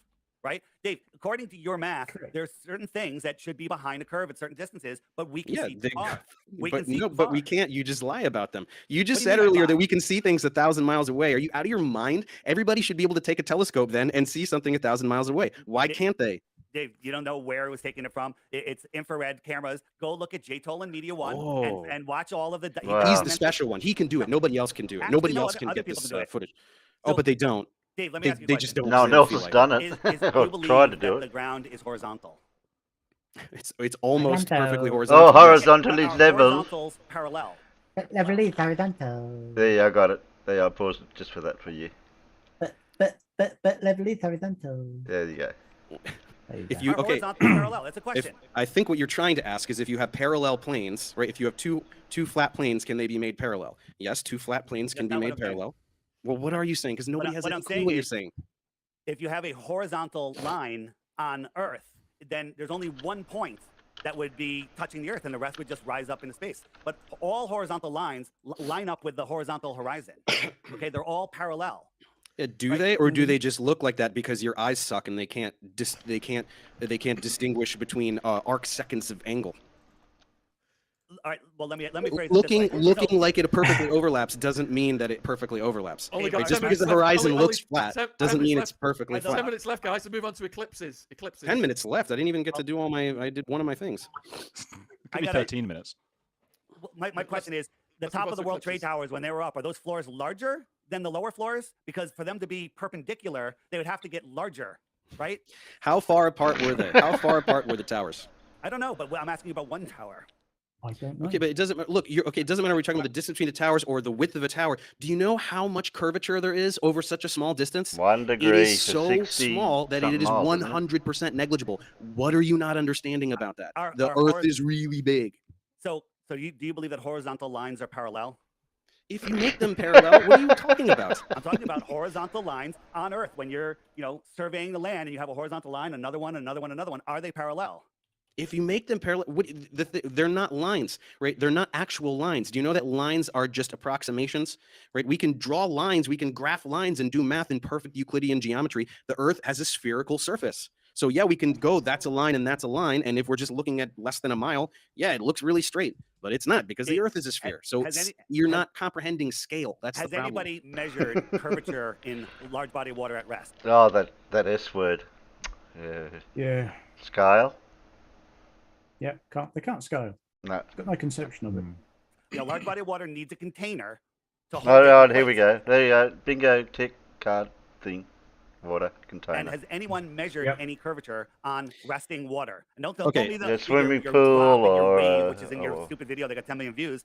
right? Dave, according to your math, there's certain things that should be behind a curve at certain distances, but we can see far. But we can't. You just lie about them. You just said earlier that we can see things 1,000 miles away. Are you out of your mind? Everybody should be able to take a telescope then and see something 1,000 miles away. Why can't they? Dave, you don't know where it was taking it from. It's infrared cameras. Go look at J-Toll and Media One and watch all of the. He's the special one. He can do it. Nobody else can do it. Actually, Nobody no, else other can get people this can do it. footage. So, But they don't. Dave, let me ask you a They question. just don't. No one else has done it. Do you Or believe tried to do that it. the ground is horizontal? It's almost perfectly horizontal. Oh, horizontal is level. Horizontal's parallel. Level is horizontal. There you go, I got it. There you go, I paused it just for that for you. But level is horizontal. There you go. If you parallel, that's a question. I think what you're trying to ask is if you have parallel planes, right? If you have two flat planes, can they be made parallel? Yes, two flat planes can be made parallel. Well, what are you saying? Because nobody has any clue what you're saying. If you have a horizontal line on Earth, then there's only one point that would be touching the Earth, and the rest would just rise up into space. But all horizontal lines line up with the horizontal horizon. Okay, they're all parallel. Yeah, do they, or do they just look like that because your eyes suck and they can't distinguish between arc seconds of angle? All right. Well, let me phrase looking it this way. like it perfectly overlaps doesn't mean that it perfectly overlaps. Only Right? got Just 10 because the minutes left. horizon looks flat 10 doesn't mean minutes it's perfectly left. 10 flat. minutes left, guys. To move on to eclipses. 10 minutes left. I didn't even get to do all my. I did one of my things. Could be 13 minutes. My question is, the top of the World Trade Towers, when they were up, are those floors larger than the lower floors? Because for them to be perpendicular, they would have to get larger, right? How far apart were they? How far apart were the towers? I don't know, but I'm asking you about one tower. I don't know. Okay, but it doesn't look. It doesn't matter. We're talking about the distance between the towers or the width of a tower. Do you know how much curvature there is over such a small distance? 1 degree. It is for so 60 small that it is something miles, isn't it? 100% negligible. What are you not understanding about that? The Our Earth is really big. So do you believe that horizontal lines are parallel? If you make them parallel, what are you talking about? I'm talking about horizontal lines on Earth. When you're, surveying the land and you have a horizontal line, another one, another one, another one. Are they parallel? If you make them parallel, they're not lines, right? They're not actual lines. Do you know that lines are just approximations, right? We can draw lines, we can graph lines and do math in perfect Euclidean geometry. The Earth has a spherical surface. So yeah, we can go, that's a line and that's a line. And if we're just looking at less than a mile, yeah, it looks really straight, but it's not because the Earth is a sphere. So you're not comprehending scale. That's the problem. Has anybody measured curvature in large body of water at rest? Oh, that S word. Yeah. Scale? Yeah, they can't scale. No. Got no conception of it. Large body of water needs a container to hold Oh, here we go. There you go. Bingo, tick, card, thing. Water container. And has anyone measured any curvature on resting water? And don't Okay. me The swimming your pool drop and your or, wave, which is in your stupid video. They got 10 million views.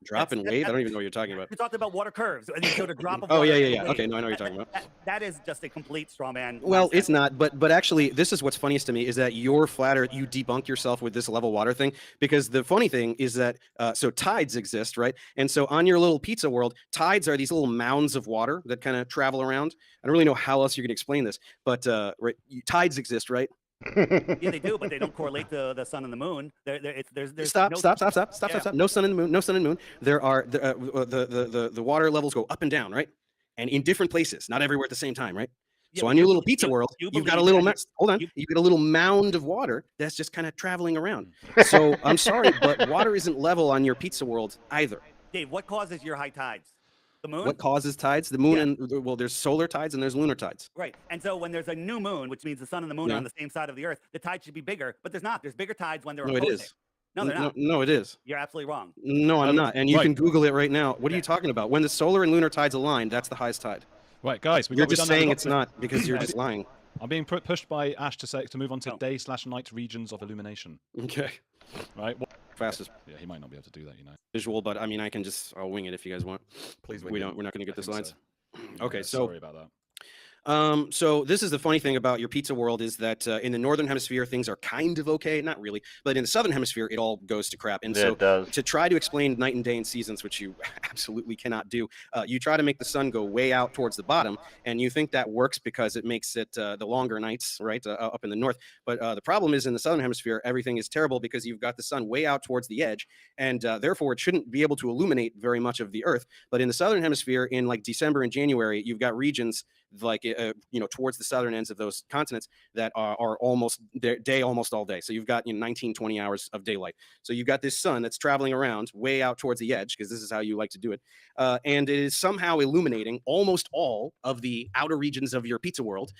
Drop and wave? I don't even know what you're talking about. We talked about water curves, and you showed a drop of Oh, water. yeah. Okay, no, I know what you're talking about. That is just a complete straw man. Well, it's not, but actually, this is what's funniest to me is that you're flatter, you debunk yourself with this level water thing, because the funny thing is that, so tides exist, right? And so on your little pizza world, tides are these little mounds of water that kind of travel around. I don't really know how else you can explain this, but right, tides exist, right? Yeah, they do, but they don't correlate to the sun and the moon. There's Stop. Yeah. No sun and moon. No sun and moon. There are the water levels go up and down, right? And in different places, not everywhere at the same time, right? Yeah, So but on your little pizza world, you've got a believe little that hold on, you've got a little mound of water that's just kind of traveling around. So I'm sorry, but water isn't level on your pizza world either. Dave, what causes your high tides? The moon? What causes tides? The moon and well, there's solar tides and there's lunar tides. Right. And so when there's a new moon, which means the sun and the moon are on the same side of the Earth, the tide should be bigger, but there's not. There's bigger tides when they're No, it opposing. is. No, they're not. No, it is. You're absolutely wrong. No, I'm not. And you can Google it right now. What are you talking about? When the solar and lunar tides align, that's the highest tide. Right, guys. You're just saying it's not because you're just lying. I'm being pushed by Ash to move on to day/night regions of illumination. Okay. Right. Fastest. Yeah, he might not be able to do that, Visual, but I mean, I'll wing it if you guys want. Please We're not going to get the slides. So. Okay, Yeah, so sorry about that. So this is the funny thing about your pizza world is that in the northern hemisphere things are kind of okay, not really, but in the southern hemisphere it all goes to crap. And so to try to explain night and day and seasons, which you absolutely cannot do, you try to make the sun go way out towards the bottom, and you think that works because it makes it the longer nights, right, up in the north. But the problem is in the southern hemisphere everything is terrible because you've got the sun way out towards the edge, and therefore it shouldn't be able to illuminate very much of the Earth. But in the southern hemisphere, in like December and January, you've got regions like towards the southern ends of those continents that are almost day almost all day. So you've got 19, 20 hours of daylight. So you've got this sun that's traveling around way out towards the edge, because this is how you like to do it, and it is somehow illuminating almost all of the outer regions of your pizza world,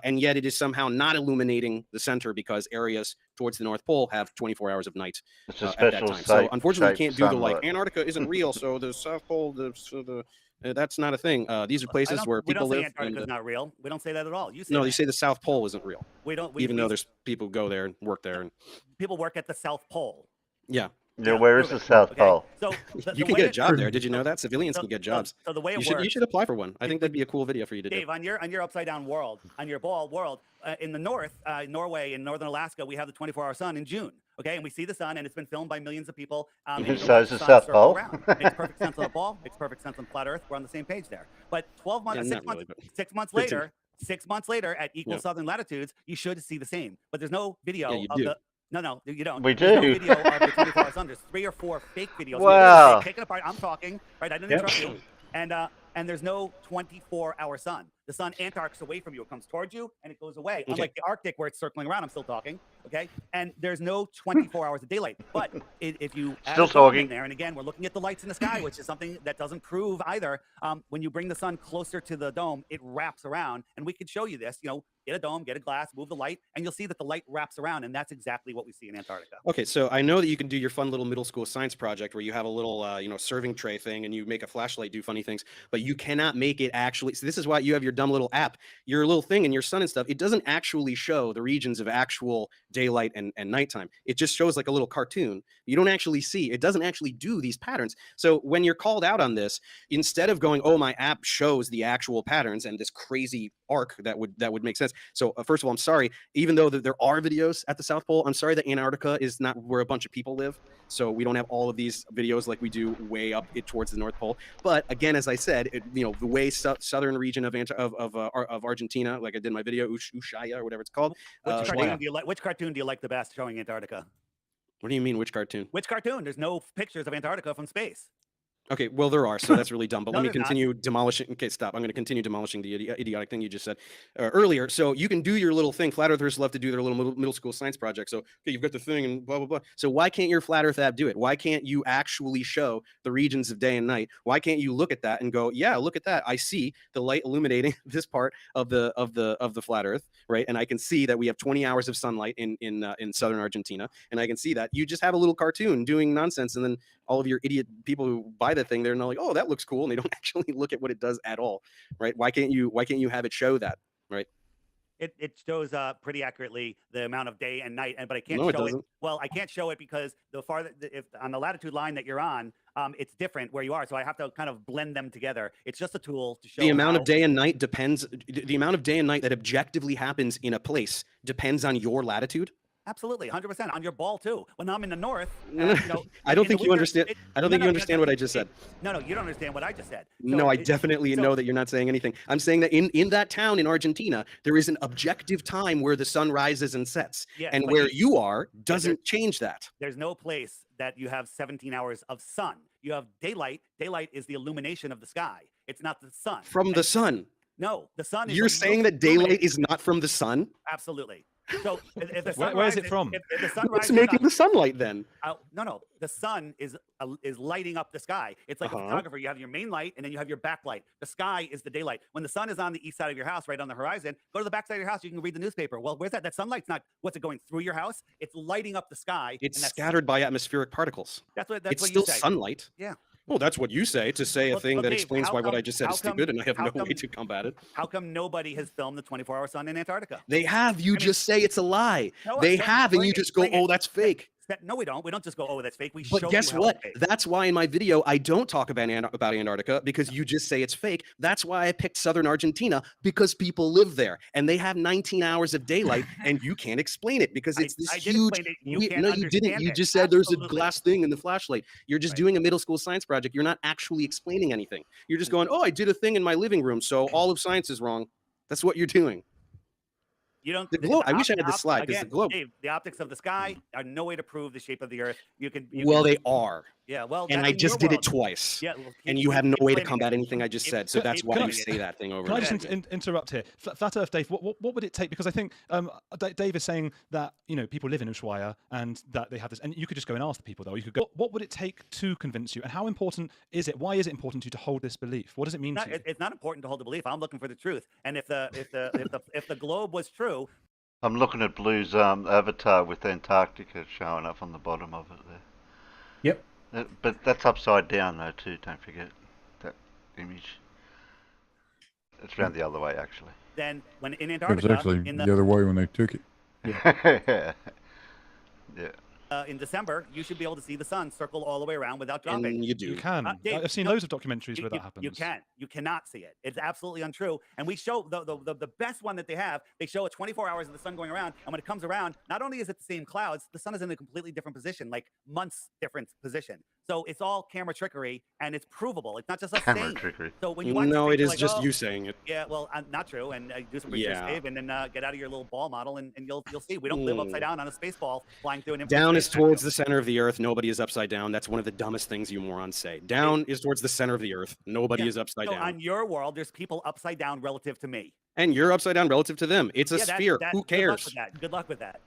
and yet it is somehow not illuminating the center, because areas towards the North Pole have 24 hours of night at that time. So unfortunately, you can't do the like Antarctica isn't real, so the South Pole, that's not a thing. These are places where people live. We don't say Antarctica's not real. We don't say that at all. You say no, that. you say the South Pole isn't real. We don't. Even though there's people who go there and work there. And people work at the South Pole. Yeah. Yeah, where is the South Pole? So you can get a job there. Did you know that? Civilians can get jobs. So the way it you works, should apply for one. I think that'd be a cool video for you to Dave, do. on your upside down world, on your ball world, in the north, Norway and northern Alaska, we have the 24-hour sun in June. Okay, and we see the sun, and it's been filmed by millions of people. So is the South Pole. Makes perfect sense on the ball. Makes perfect sense on flat Earth. We're on the same page there. But 12 months, Yeah, 6 months later. 6 months later, at equal southern latitudes, you should see the same. But there's no video of the. No, you don't. We There's do. no video of the 24-hour sun. There's 3 or 4 fake videos. Wow. Taken apart. I'm talking. Right. I didn't interrupt you. And there's no 24-hour sun. The sun Antarctic's away from you. It comes towards you and it goes away. Okay. Unlike the Arctic where it's circling around. I'm still talking. Okay. And there's no 24 hours of daylight. But if you add Still a dome in talking. there, and again, we're looking at the lights in the sky, which is something that doesn't prove either. When you bring the sun closer to the dome, it wraps around, and we could show you this. Get a dome, get a glass, move the light, and you'll see that the light wraps around, and that's exactly what we see in Antarctica. Okay, so I know that you can do your fun little middle school science project where you have a little, serving tray thing, and you make a flashlight do funny things, but you cannot make it actually. So this is why you have your dumb little app, your little thing, and your sun and stuff. It doesn't actually show the regions of actual daylight and nighttime. It just shows like a little cartoon. You don't actually see. It doesn't actually do these patterns. So when you're called out on this, instead of going, "Oh, my app shows the actual patterns and this crazy arc that would make sense." So first of all, I'm sorry. Even though there are videos at the South Pole, I'm sorry that Antarctica is not where a bunch of people live. So we don't have all of these videos like we do way up towards the North Pole. But again, as I said, the way southern region of Argentina, like I did in my video, Ushuaia or whatever it's called. Which cartoon do you like the best showing Antarctica? What do you mean, which cartoon? Which cartoon? There's no pictures of Antarctica from space. Okay, well, there are, so that's really dumb. But No, let me there's not. continue demolishing. Okay, stop. I'm going to continue demolishing the idiotic thing you just said earlier. So you can do your little thing. Flat Earthers love to do their little middle school science project. So, okay, you've got the thing and blah, blah, blah. So why can't your Flat Earth app do it? Why can't you actually show the regions of day and night? Why can't you look at that and go, yeah, look at that. I see the light illuminating this part of the Flat Earth, right? And I can see that we have 20 hours of sunlight in southern Argentina. And I can see that. You just have a little cartoon doing nonsense, and then all of your idiot people who buy the thing, they're not like, oh, that looks cool, and they don't actually look at what it does at all, right? Why can't you have it show that, right? It shows pretty accurately the amount of day and night, but I can't No, it show it. doesn't. Well, I can't show it because if on the latitude line that you're on, it's different where you are, so I have to kind of blend them together. It's just a tool to show The amount of day and night depends. The amount of day and night that objectively happens in a place depends on your latitude. Absolutely, 100% on your ball too. When I'm in the north, I don't think you understand. I don't think you understand what I just said. No, you don't understand what I just said. No, I definitely know that you're not saying anything. I'm saying that in that town in Argentina, there is an objective time where the sun rises and sets, Yes, and but where you are doesn't change that. There's no place that you have 17 hours of sun. You have daylight. Daylight is the illumination of the sky. It's not the sun. From the sun. No, the sun is. You're saying that daylight is not from the sun? Absolutely. So if the sun Where is rises, it from? If the sun What's rises making up- the sunlight then? No. The sun is lighting up the sky. It's like a photographer. You have your main light, and then you have your backlight. The sky is the daylight. When the sun is on the east side of your house, right on the horizon, go to the back side of your house. You can read the newspaper. Well, where's that? That sunlight's not. What's it going through your house? It's lighting up the sky. It's and that's scattered by atmospheric particles. That's what It's you still say. sunlight. Yeah. Well, that's what you say to say a thing that Dave, explains how why what come- I just said how is come- stupid, and I have how no come- way to combat it. How come nobody has filmed the 24-hour sun in Antarctica? They have. You just say it's a lie. No, They show- have, and bring you it, just go, bring it. "Oh, that's fake." No, we don't. We don't just go, "Oh, that's fake." We But show guess you how what? it's fake. That's why in my video I don't talk about Antarctica, because you just say it's fake. That's why I picked southern Argentina, because people live there and they have 19 hours of daylight, and you can't explain it because it's this I did huge. explain it. You can't No, you didn't. understand You it. just said there's a Absolutely. glass thing in the flashlight. You're just doing a middle school science project. You're not actually explaining anything. You're just going, "Oh, I did a thing in my living room, so all of science is wrong." That's what you're doing. You don't. The globe. I wish I had the slide because Again, the globe. Dave, the optics of the sky are no way to prove the shape of the Earth. Well, they are. Yeah, well, and that's I in just your did it world. twice. Yeah, well, and you have no way to blaming combat it. anything I just said. So that's why Can you I- say that thing over Can I and just over. interrupt here? Flat Earth, Dave. What would it take? Because I think Dave is saying that people live in Ushuaia and that they have this, and you could just go and ask the people though. You could go. What would it take to convince you, and how important is it? Why is it important to you to hold this belief? What does it mean to you? It's not important to hold the belief. I'm looking for the truth. And if the globe was true, I'm looking at Blue's avatar with Antarctica showing up on the bottom of it there. Yep. But that's upside down though too. Don't forget that image. It's around the other way actually. then when in It was Antarctica, actually in the other way when they took it. Yeah. in December, you should be able to see the sun circle all the way around without dropping. And you do. You can. Dave, I've seen loads of documentaries where that happens. You can. You cannot see it. It's absolutely untrue. And we show the best one that they have. They show it 24 hours of the sun going around. And when it comes around, not only is it the same clouds, the sun is in a completely different position, like months different position. So it's all camera trickery, and it's provable. It's not just us saying it. So when you watch No, this, it you're is like, just oh, you saying it. Yeah, well, not true. And do some research, Yeah. Dave, and then get out of your little ball model, and you'll see. We don't live upside down on a space ball flying through an infinite Down is space. towards the center of the earth. Nobody is upside down. That's one of the dumbest things you morons say. Down is towards the center of the earth. Nobody is upside So down. on your world, there's people upside down relative to me. And you're upside down relative to them. It's a sphere. Who cares? Good luck with that.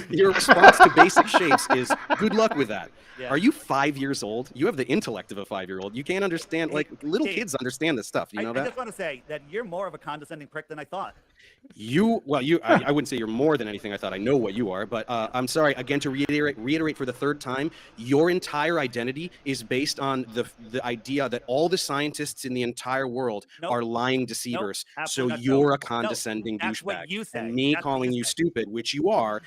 Your response to basic shapes is good luck with that. Yeah. Are you 5 years old? You have the intellect of a 5-year-old. You can't understand, like, little Dave, kids understand this stuff. You know I that? just want to say that you're more of a condescending prick than I thought. I wouldn't say you're more than anything I thought. I know what you are, but I'm sorry, again, to reiterate for the third time, your entire identity is based on the idea that all the scientists in the entire world are lying deceivers. So absolutely not. you're No, a condescending that's douchebag. what you say. And me That's what calling you stupid, which you are,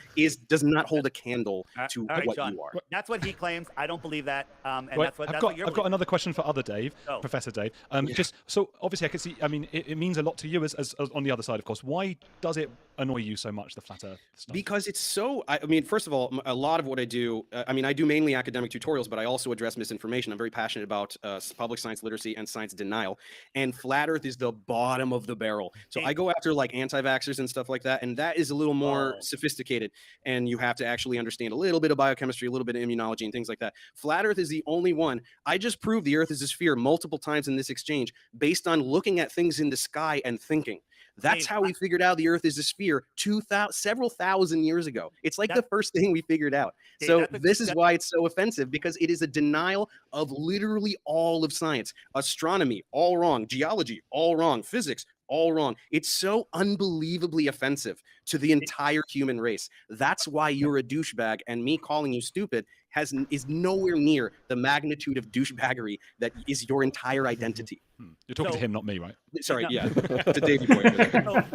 does not hold a candle to All right, what Sean, you are. that's what he claims. I don't believe that. And Wait, that's what I've you're got another question for other Dave, Oh. Professor Dave. Just so obviously I can see. I mean, it means a lot to you as on the other side, of course. Why does it annoy you so much, the flat Earth stuff? Because it's so, I mean, first of all, a lot of what I do, I do mainly academic tutorials, but I also address misinformation. I'm very passionate about public science literacy and science denial. And flat Earth is the bottom of the barrel. So I go after like anti-vaxxers and stuff like that. And that is a little more sophisticated. And you have to actually understand a little bit of biochemistry, a little bit of immunology and things like that. Flat Earth is the only one. I just proved the Earth is a sphere multiple times in this exchange based on looking at things in the sky and thinking. That's how we figured out the Earth is a sphere several thousand years ago. It's like the first thing we figured out. So this is why it's so offensive, because it is a denial of literally all of science. Astronomy, all wrong. Geology, all wrong. Physics, all wrong. It's so unbelievably offensive to the entire human race. That's why you're a douchebag, and me calling you stupid is nowhere near the magnitude of douchebaggery that is your entire identity. You're talking to him, not me, right? Sorry, No. yeah, to Davey boy.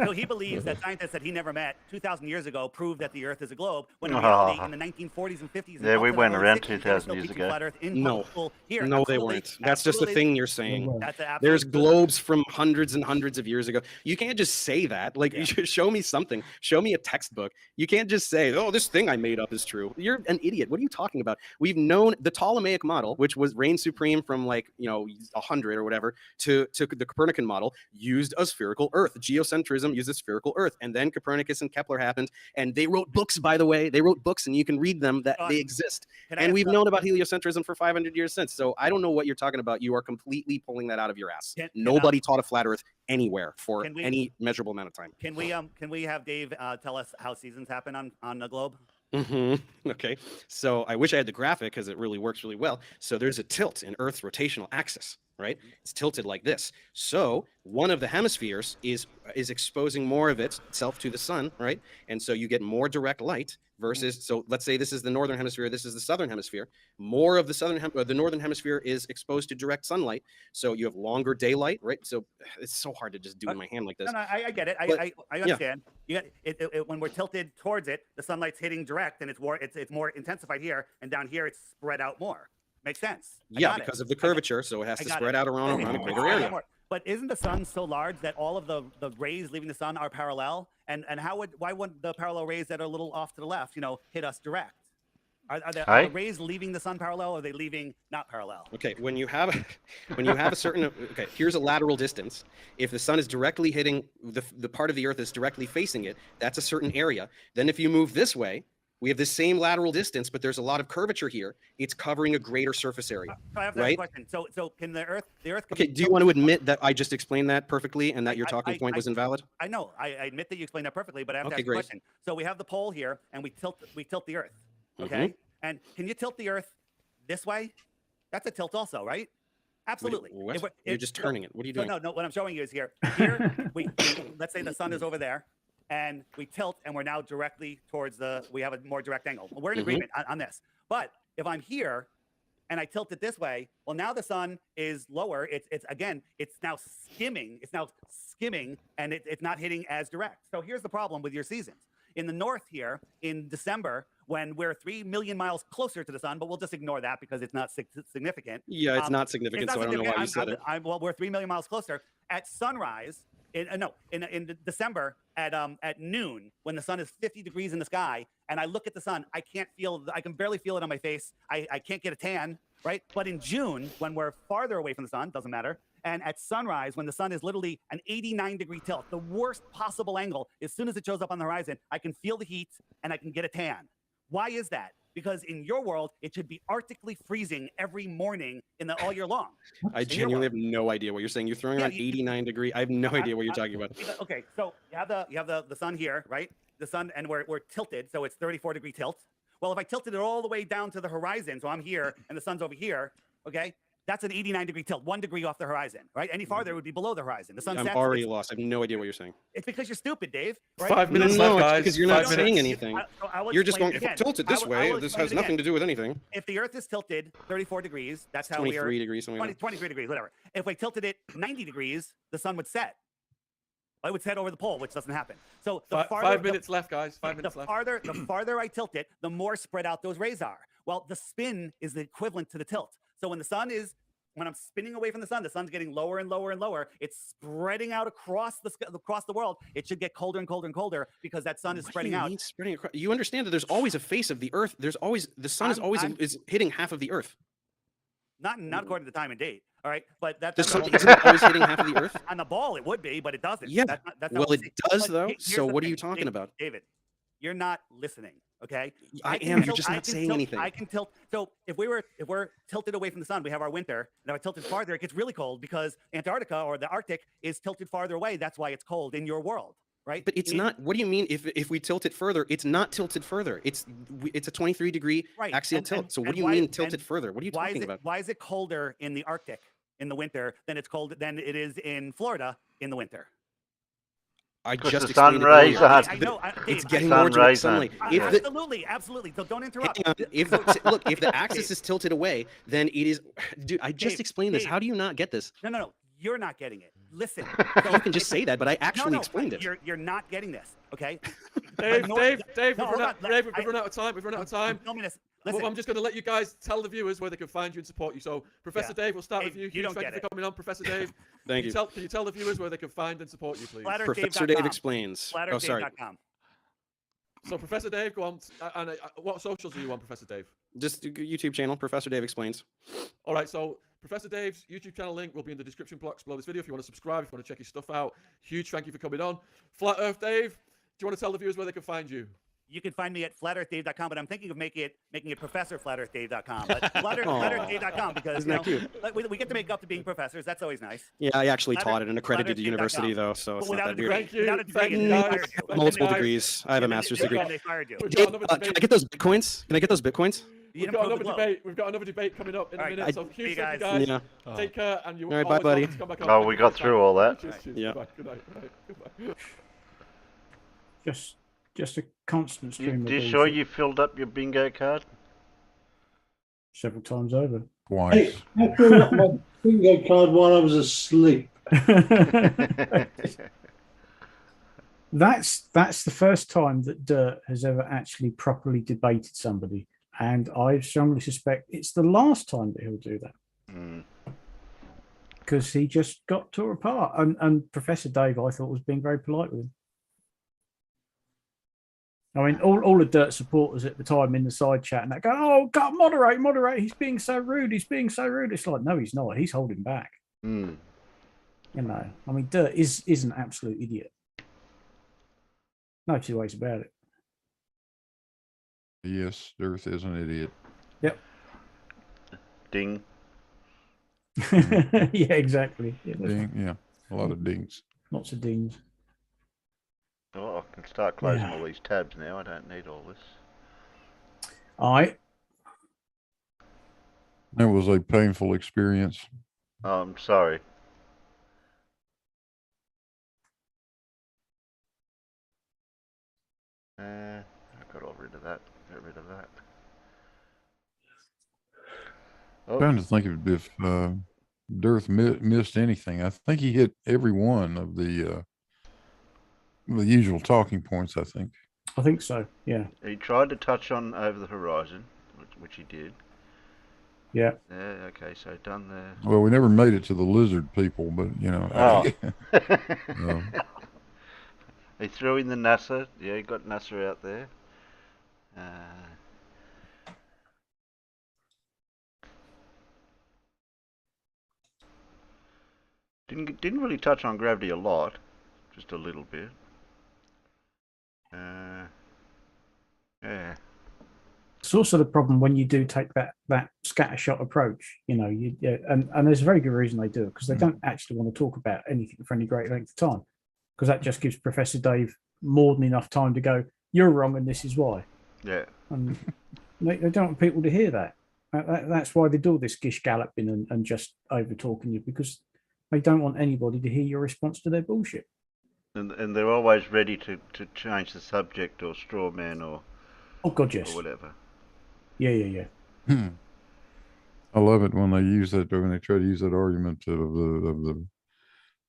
So he believes that scientists that he never met 2,000 years ago proved that the Earth is a globe, when in reality, in the 1940s and 50s, and Yeah, we up to the went early around 60s, there was 2,000 no years teaching ago. flat Earth in No, public school. Here, no, they absolutely, weren't. That's just a absolutely. thing you're saying. That's There's absolutely globes from hundreds and hundreds of years ago. You can't just say that. Like, you should show me something. Show me a textbook. You can't just say, "Oh, this thing I made up is true." You're an idiot. What are you talking about? We've known the Ptolemaic model, which was reigned supreme from 100 or whatever, to the Copernican model, used a spherical Earth. Geocentrism used a spherical Earth, and then Copernicus and Kepler happened, and they wrote books. By the way, they wrote books, and you can read them. That they exist. And we've known about heliocentrism for 500 years since. So I don't know what you're talking about. You are completely pulling that out of your ass. Nobody taught a flat Earth anywhere for any measurable amount of time. Can we have Dave tell us how seasons happen on the globe? Okay, so I wish I had the graphic because it really works really well. So there's a tilt in Earth's rotational axis, right? It's tilted like this. So one of the hemispheres is exposing more of itself to the sun, right? And so you get more direct light versus, so let's say this is the northern hemisphere, this is the southern hemisphere. More of the northern hemisphere is exposed to direct sunlight, so you have longer daylight, right? So it's so hard to just do in my hand like this. No, I get it. But, I understand. You got it, when we're tilted towards it, the sunlight's hitting direct, and it's more intensified here, and down here it's spread out more. Makes sense. Yeah, because of the curvature, so it has to spread out around a greater area. But isn't the sun so large that all of the rays leaving the sun are parallel? And why wouldn't the parallel rays that are a little off to the left, hit us direct? Are the rays leaving the sun parallel, or are they leaving not parallel? Okay, when you have a certain okay, here's a lateral distance. If the sun is directly hitting the part of the Earth that's directly facing it, that's a certain area. Then if you move this way, we have the same lateral distance, but there's a lot of curvature here. It's covering a greater surface area, I have to ask a question. So can the Earth can okay, do you want to admit that I just explained that perfectly and that your talking point was invalid? I know. I admit that you explained that perfectly, but I have to Okay, ask a great. question. So we have the pole here, and we tilt the Earth. Okay. And can you tilt the Earth this way? That's a tilt also, right? Absolutely. What? You're just turning it. What are you doing? No. What I'm showing you is here. Here, let's say the sun is over there, and we tilt, and we're now directly towards we have a more direct angle. We're in agreement on this. But if I'm here, and I tilt it this way, well, now the sun is lower. It's now skimming. It's now skimming, and it's not hitting as direct. So here's the problem with your seasons. In the north here, in December, when we're 3 million miles closer to the sun, but we'll just ignore that because it's not significant. Yeah, it's not significant, so I don't know why you said it. Well, we're 3 million miles closer. At sunrise, in December at noon, when the sun is 50 degrees in the sky, and I look at the sun, I can barely feel it on my face. I can't get a tan, right? But in June, when we're farther away from the sun, doesn't matter. And at sunrise, when the sun is literally an 89-degree tilt, the worst possible angle, as soon as it shows up on the horizon, I can feel the heat and I can get a tan. Why is that? Because in your world, it should be arctically freezing every morning all year long. I genuinely have no idea what you're saying. You're throwing around 89 degree. I have no idea what you're talking about. Okay, so you have the sun here, right? The sun, and we're tilted, so it's 34-degree tilt. Well, if I tilted it all the way down to the horizon, so I'm here and the sun's over here, okay? That's an 89-degree tilt, 1 degree off the horizon, right? Any farther, it would be below the horizon. The sun I'm sets. already lost. I have no idea what you're saying. It's because you're stupid, Dave. Right? 5 minutes left, guys. Because you're not saying anything. You're just going, if again. I tilt it this way, this has nothing to do with anything. If the Earth is tilted 34 degrees, that's how we are. 23 degrees, something like that. 23 degrees, whatever. If we tilted it 90 degrees, the sun would set. It would set over the pole, which doesn't happen. So the farther, 5 minutes left, guys. 5 minutes left. The farther I tilt it, the more spread out those rays are. Well, the spin is the equivalent to the tilt. So when I'm spinning away from the sun's getting lower and lower and lower. It's spreading out across the world. It should get colder and colder and colder because that sun is spreading out. Spreading across? You understand that there's always a face of the Earth. The sun is always hitting half of the Earth. Not according to time and date. All right, but isn't it always hitting half of the Earth? On the ball, it would be, but it doesn't. Yeah. That's well, not it does though. So what are you talking about, David? You're not listening. Okay, I am. You're just not saying anything. I can tilt. So if we're tilted away from the sun, we have our winter. And if I tilted farther, it gets really cold because Antarctica or the Arctic is tilted farther away. That's why it's cold in your world, right? But it's not. What do you mean? If we tilt it further, it's not tilted further. It's a 23-degree axial tilt. So what do you mean tilted further? What are you talking about? Why is it colder in the Arctic in the winter than it is in Florida in the winter? I just explained it. It's getting more direct sunlight. Absolutely. So don't interrupt. If the axis is tilted away, then it is. Dude, I just explained this. How do you not get this? No. You're not getting it. Listen. You can just say that, but I actually explained it. You're not getting this. Okay. Dave, we've run out of time. We've run out of time. Well, I'm just going to let you guys tell the viewers where they can find you and support you. So, Professor Dave, we'll start with you. Thank you for coming on, Professor Dave. Thank you. Can you tell the viewers where they can find and support you, please? Professor Dave explains. Oh, sorry. So, Professor Dave, go on. And what socials are you on, Professor Dave? Just YouTube channel, Professor Dave Explains. All right, so Professor Dave's YouTube channel link will be in the description box below this video if you want to subscribe, if you want to check his stuff out. Huge thank you for coming on. Flat Earth Dave, do you want to tell the viewers where they can find you? You can find me at flatearthdave.com, but I'm thinking of making it ProfessorFlatEarthDave.com. But flatearthdave.com because we get to make up to being professors. That's always nice. Yeah, I actually taught at an accredited university though, so it's not that weird. Thank you, guys. Multiple degrees. I have a master's degree. They fired you. Can I get those bitcoins? Can I get those bitcoins? We've got another debate coming up in a minute. So huge thank you guys. Yeah. Take care, and you all right, bye, buddy. Oh, we got through all that. Cheers. Yeah. Good night. Just a constant stream. You sure you filled up your bingo card? Several times over. Twice. I filled up my bingo card while I was asleep. That's the first time that Dirt has ever actually properly debated somebody, and I strongly suspect it's the last time that he'll do that. Because he just got tore apart, and Professor Dave, I thought, was being very polite with him. I mean, all the Dirt supporters at the time in the side chat, and they go, "Oh, God, moderate! He's being so rude. He's being so rude." It's like, no, he's not. He's holding back. Mm. You know, I mean, Dirt is an absolute idiot. No two ways about it. Yes, Earth is an idiot. Yep. Ding. Yeah, exactly. Yeah, Ding. Yeah, a lot of dings. Lots of dings. Oh, I can start closing Yeah. all these tabs now. I don't need all this. All right. It was a painful experience. Oh, I'm sorry. I got all rid of that. Get rid of that. Oh. Trying to think if Dirth missed anything. I think he hit every one of the usual talking points. I think so. Yeah. He tried to touch on Over the Horizon, which he did. Yeah. Yeah. Okay. So done there. Well, we never made it to the lizard people, but you know. Oh. He threw in the NASA. Yeah, he got NASA out there. Didn't really touch on gravity a lot, just a little bit. Yeah. It's also the problem when you do take that scattershot approach. You know, and there's a very good reason they do it, because they don't actually want to talk about anything for any great length of time, because that just gives Professor Dave more than enough time to go, "You're wrong, and this is why." Yeah. And they don't want people to hear that. That's why they do all this gish galloping and just over talking you, because they don't want anybody to hear your response to their bullshit. And they're always ready to change the subject or straw man or oh god yes or whatever. Yeah. I love it when they use that, when they try to use that argument of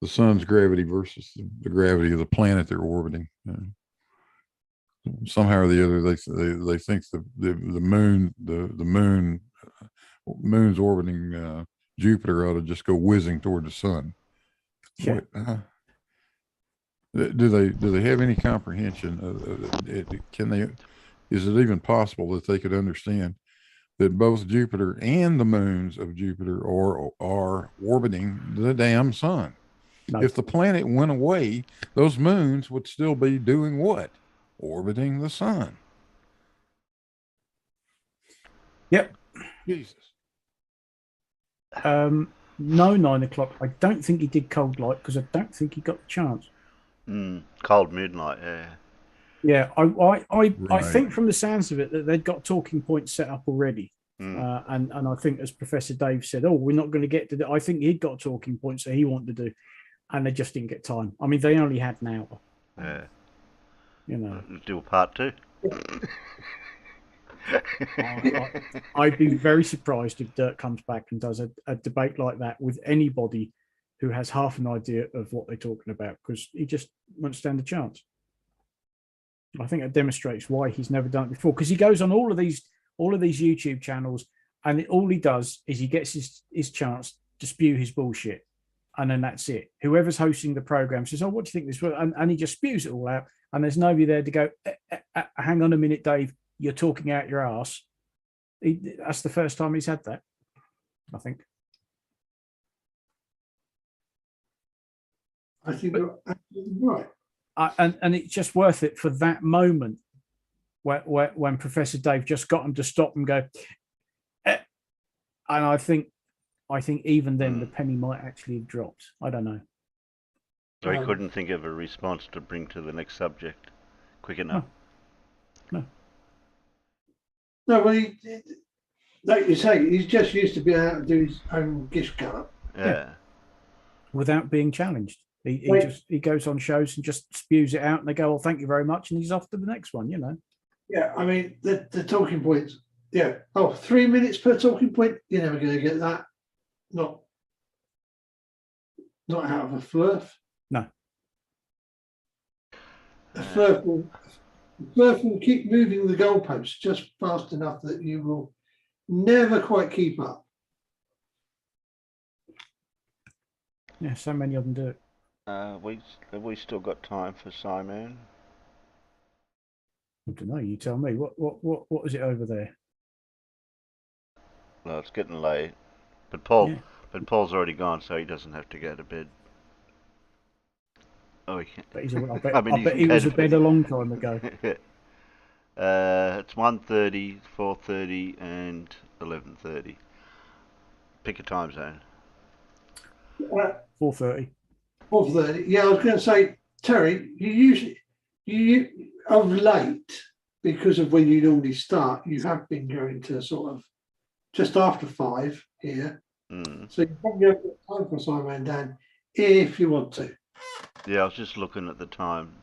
the sun's gravity versus the gravity of the planet they're orbiting. Somehow or the other, they think the moon's orbiting Jupiter ought to just go whizzing toward the sun. Yeah. Do they have any comprehension of it? Is it even possible that they could understand that both Jupiter and the moons of Jupiter are orbiting the damn sun? No. If the planet went away, those moons would still be doing what? Orbiting the sun. Yep. Jesus. No, 9 o'clock. I don't think he did Cold Light, because I don't think he got the chance. Cold Moonlight, yeah. Yeah, I think from the sounds of it that they'd got talking points set up already. And I think, as Professor Dave said, "Oh, we're not going to get to that." I think he'd got talking points that he wanted to do, and they just didn't get time. I mean, they only had an hour. Yeah. You know. Do a part 2. I'd be very surprised if Dirt comes back and does a debate like that with anybody who has half an idea of what they're talking about, because he just won't stand a chance. I think it demonstrates why he's never done it before, because he goes on all of these YouTube channels, and all he does is he gets his chance to spew his bullshit, and then that's it. Whoever's hosting the program says, "Oh, what do you think this will?" And he just spews it all out, and there's nobody there to go, "Hang on a minute, Dave, you're talking out your ass." That's the first time he's had that, I think. I think you're absolutely right. And it's just worth it for that moment when Professor Dave just got him to stop and go, and I think even then the penny might actually have dropped. I don't know. So he couldn't think of a response to bring to the next subject quick enough. No. Well, like you say, he's just used to be able to do his own gish gallop. Yeah. Without being challenged. He goes on shows and just spews it out, and they go, "Well, thank you very much," and he's off to the next one, you know. Yeah, I mean the talking points. Yeah. 3 minutes per talking point. You're never going to get that. Not out of a Flurf. No. The Flurf will keep moving the goalposts just fast enough that you will never quite keep up. Yeah, so many of them do it. Have we still got time for Simon? I don't know. You tell me. What is it over there? No, it's getting late. But Paul's already gone, so he doesn't have to go to bed. Oh, he can't. I bet he was in bed a long time ago. It's 1:30, 4:30, and 11:30. Pick a time zone. 4:30. 4:30. Yeah, I was going to say, Terry, you of late, because of when you normally start, you have been going to sort of just after 5 here. So you probably have got time for a Sideman Dan if you want to. Yeah, I was just looking at the time.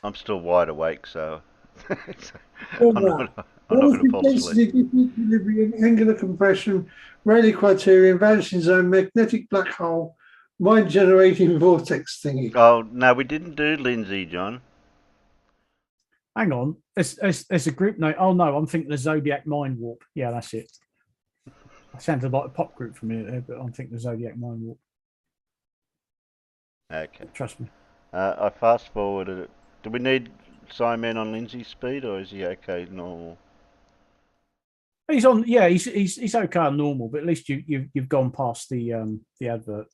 I'm still wide awake, so I'm not going to fall asleep. Equilibrium, angular compression, Rayleigh criterion, vanishing zone, magnetic black hole, mind generating vortex thingy. Oh no, we didn't do Lindsay, John. Hang on, there's a group name. Oh no, I'm thinking the Zodiac Mind Warp. Yeah, that's it. That sounded like a pop group for me there, but I'm thinking the Zodiac Mind Warp. Okay. Trust me. I fast forwarded it. Do we need Simon on Lindsay's speed, or is he okay normal? He's on. Yeah, he's okay on normal, but at least you've gone past the advert.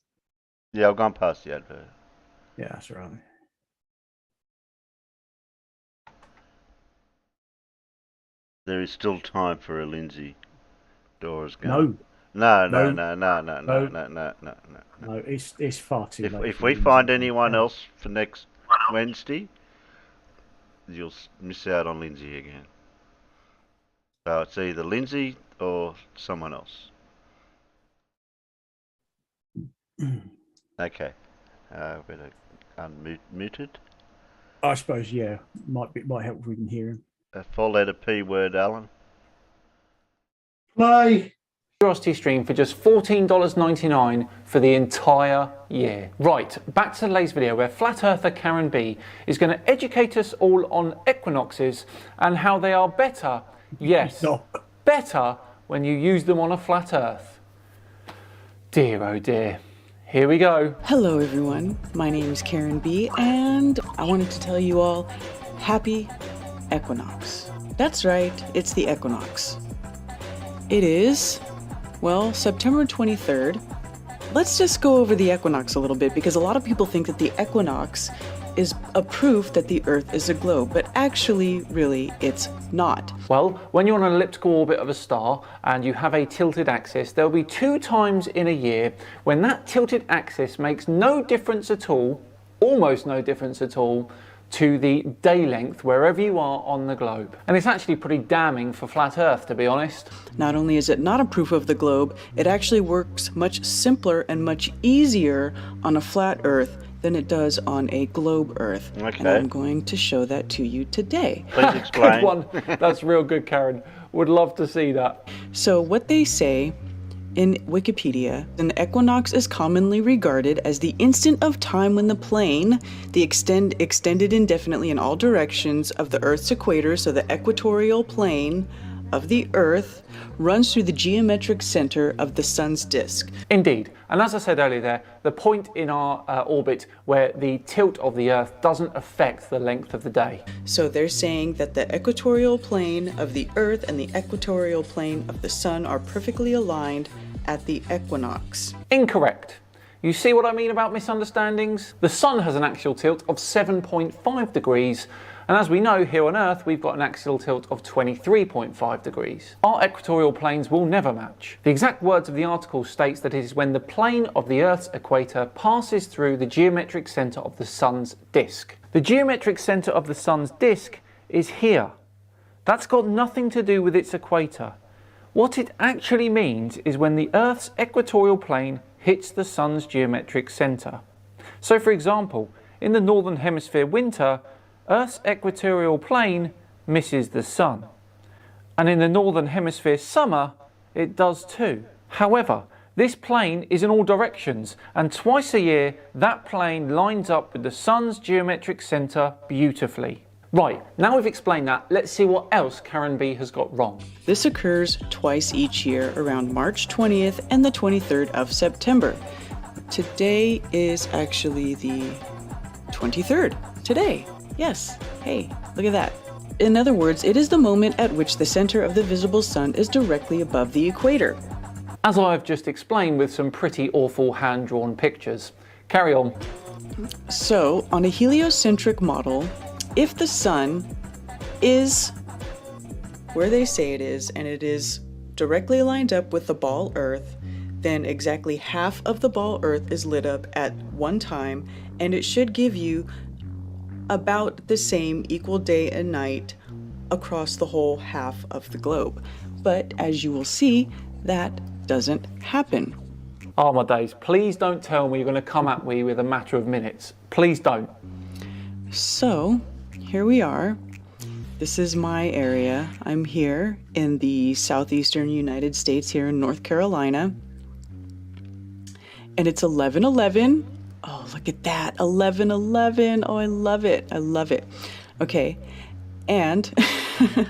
Yeah, I've gone past the advert. Yeah, that's right. There is still time for a Lindsay. Dora's gone. No. No, it's far too late. If we find anyone else for next Wednesday, you'll miss out on Lindsay again. So it's either Lindsay or someone else. Okay. Better unmute it. I suppose, yeah. Might help if we can hear him. A 4-letter P word, Alan. Play. Curiosity stream for just $14.99 for the entire year. Right, back to today's video where flat earther Karen B is going to educate us all on equinoxes and how they are better, yes, better when you use them on a flat earth. Dear oh dear. Here we go. Hello everyone, my name is Karen B and I wanted to tell you all happy equinox. That's right, it's the equinox. It is, well, September 23rd. Let's just go over the equinox a little bit because a lot of people think that the equinox is a proof that the Earth is a globe, but actually, really, it's not. Well, when you're on an elliptical orbit of a star and you have a tilted axis, there'll be 2 times in a year when that tilted axis makes no difference at all, almost no difference at all, to the day length wherever you are on the globe. And it's actually pretty damning for flat Earth, to be honest. Not only is it not a proof of the globe, it actually works much simpler and much easier on a flat Earth than it does on a globe Earth. Okay. And I'm going to show that to you today. Please explain. Good one. That's real good, Karen. Would love to see that. So what they say in Wikipedia, an equinox is commonly regarded as the instant of time when the plane, extended indefinitely in all directions of the Earth's equator, so the equatorial plane of the Earth, runs through the geometric center of the sun's disk. Indeed, and as I said earlier there, the point in our orbit where the tilt of the Earth doesn't affect the length of the day. So they're saying that the equatorial plane of the Earth and the equatorial plane of the sun are perfectly aligned at the equinox. Incorrect. You see what I mean about misunderstandings? The sun has an axial tilt of 7.5 degrees, and as we know, here on Earth, we've got an axial tilt of 23.5 degrees. Our equatorial planes will never match. The exact words of the article states that it is when the plane of the Earth's equator passes through the geometric center of the sun's disk. The geometric center of the sun's disk is here. That's got nothing to do with its equator. What it actually means is when the Earth's equatorial plane hits the sun's geometric center. So for example, in the northern hemisphere winter, Earth's equatorial plane misses the sun. And in the northern hemisphere summer, it does too. However, this plane is in all directions, and twice a year that plane lines up with the sun's geometric center beautifully. Right, now we've explained that, let's see what else Karen B has got wrong. This occurs twice each year around March 20th and the 23rd of September. Today is actually the 23rd, today. Yes. Hey, look at that. In other words, it is the moment at which the center of the visible sun is directly above the equator. As I've just explained with some pretty awful hand-drawn pictures. Carry on. So, on a heliocentric model, if the sun is where they say it is, and it is directly lined up with the ball Earth, then exactly half of the ball Earth is lit up at one time, and it should give you about the same equal day and night across the whole half of the globe. But as you will see, that doesn't happen. Oh my days, please don't tell me you're going to come at me with a matter of minutes. Please don't. So, here we are. This is my area. I'm here in the southeastern United States, here in North Carolina. And it's 11:11. Oh, look at that, 11:11. Oh, I love it. I love it. Okay, and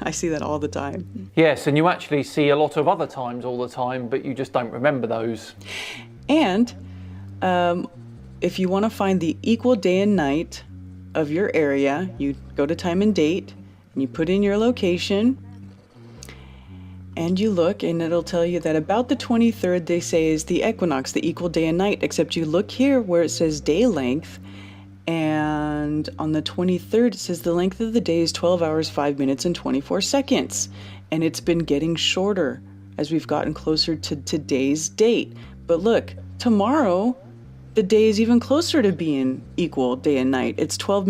I see that all the time. Yes, and you actually see a lot of other times all the time, but you just don't remember those. And if you want to find the equal day and night of your area, you go to time and date, and you put in your location, and you look, and it'll tell you that about the 23rd, they say, is the equinox, the equal day and night, except you look here where it says day length, and on the 23rd, it says the length of the day is 12 hours, 5 minutes, and 24 seconds. And it's been getting shorter as we've gotten closer to today's date. But look, tomorrow, the day is even closer to being equal day and night. It's 12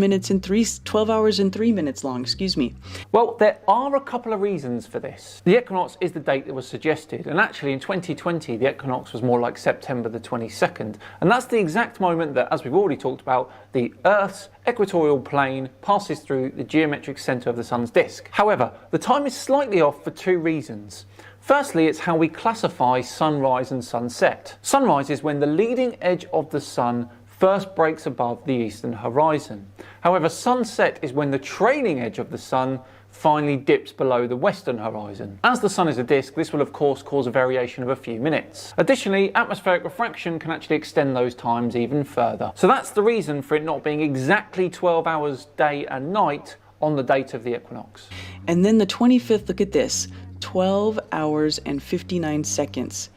hours and 3 minutes long, excuse me. Well, there are a couple of reasons for this. The equinox is the date that was suggested, and actually in 2020, the equinox was more like September the 22nd. And that's the exact moment that, as we've already talked about, the Earth's equatorial plane passes through the geometric center of the sun's disk. However, the time is slightly off for two reasons. Firstly, it's how we classify sunrise and sunset. Sunrise is when the leading edge of the sun first breaks above the eastern horizon. However, sunset is when the trailing edge of the sun finally dips below the western horizon. As the sun is a disk, this will of course cause a variation of a few minutes. Additionally, atmospheric refraction can actually extend those times even further. So that's the reason for it not being exactly 12 hours day and night on the date of the equinox. And then the 25th, look at this. 12 hours and 59 seconds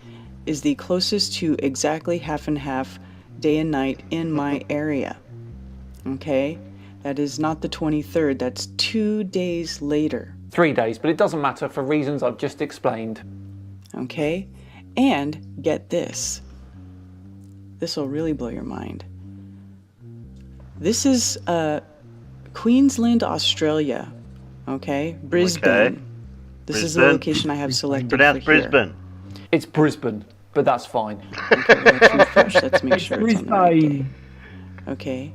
is the closest to exactly half and half day and night in my area. Okay? That is not the 23rd, that's 2 days later. 3 days, but it doesn't matter for reasons I've just explained. Okay? And get this. This will really blow your mind. This is Queensland, Australia. Okay? Brisbane. Okay. This is the location I have selected. Pronounce Brisbane. It's Brisbane, but that's fine. Let's make sure it's on the right day. Okay.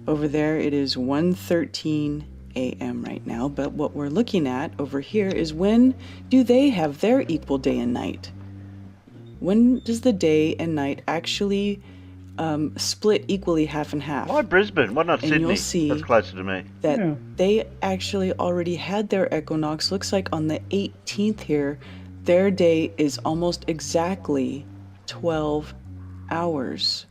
Over there it is 1:13 a.m. right now, but what we're looking at over here is when do they have their equal day and night? When does the day and night actually split equally half and half? Why Brisbane? Why not And Sydney? you'll see That's closer to me. that they actually already had their equinox. Looks like on the 18th here, their day is almost exactly 12 hours.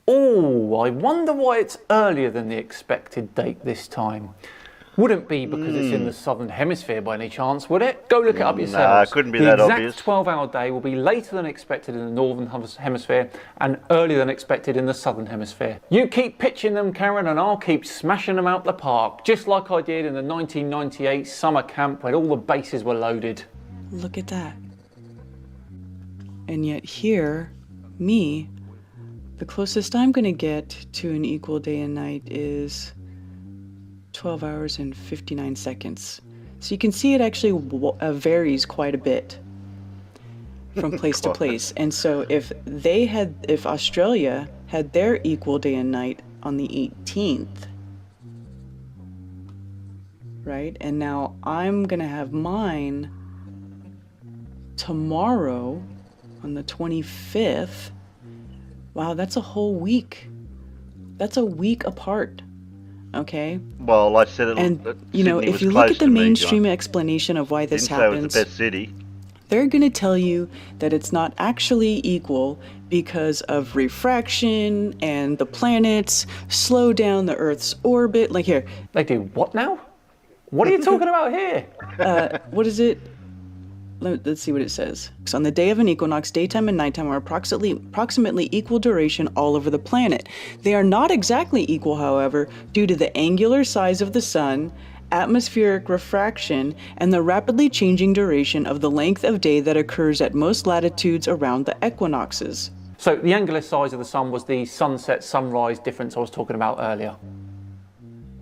Oh, I wonder why it's earlier than the expected date this time. Wouldn't be because it's in the southern hemisphere by any chance, would it? Go look it up yourselves. Nah, it couldn't be that obvious. The exact 12-hour day will be later than expected in the northern hemisphere and earlier than expected in the southern hemisphere. You keep pitching them, Karen, and I'll keep smashing them out the park, just like I did in the 1998 summer camp when all the bases were loaded. Look at that. And yet here, me, the closest I'm going to get to an equal day and night is 12 hours and 59 seconds. So you can see it actually varies quite a bit from place to place. And so if Australia had their equal day and night on the 18th, right? And now I'm gonna have mine tomorrow on the 25th. Wow, that's a whole week. That's a week apart. Okay. Well, I said it. And you know, if you look at the mainstream explanation of why this happens, it was the best city. they're going to tell you that it's not actually equal because of refraction and the planets slow down the Earth's orbit. Like here. They do what now? What are you talking about here? What is it? Let's see what it says. So on the day of an equinox, daytime and nighttime are approximately equal duration all over the planet. They are not exactly equal, however, due to the angular size of the sun, atmospheric refraction, and the rapidly changing duration of the length of day that occurs at most latitudes around the equinoxes. So the angular size of the sun was the sunset-sunrise difference I was talking about earlier.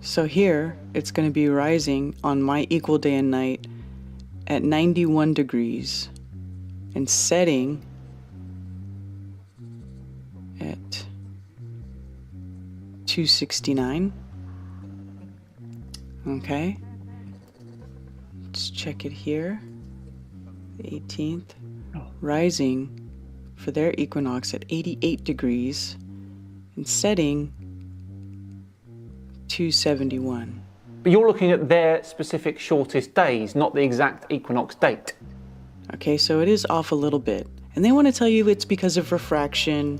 So here, it's going to be rising on my equal day and night at 91 degrees and setting at 269. Okay. Let's check it here. The 18th. Rising for their equinox at 88 degrees and setting 271. But you're looking at their specific shortest days, not the exact equinox date. Okay, so it is off a little bit. And they want to tell you it's because of refraction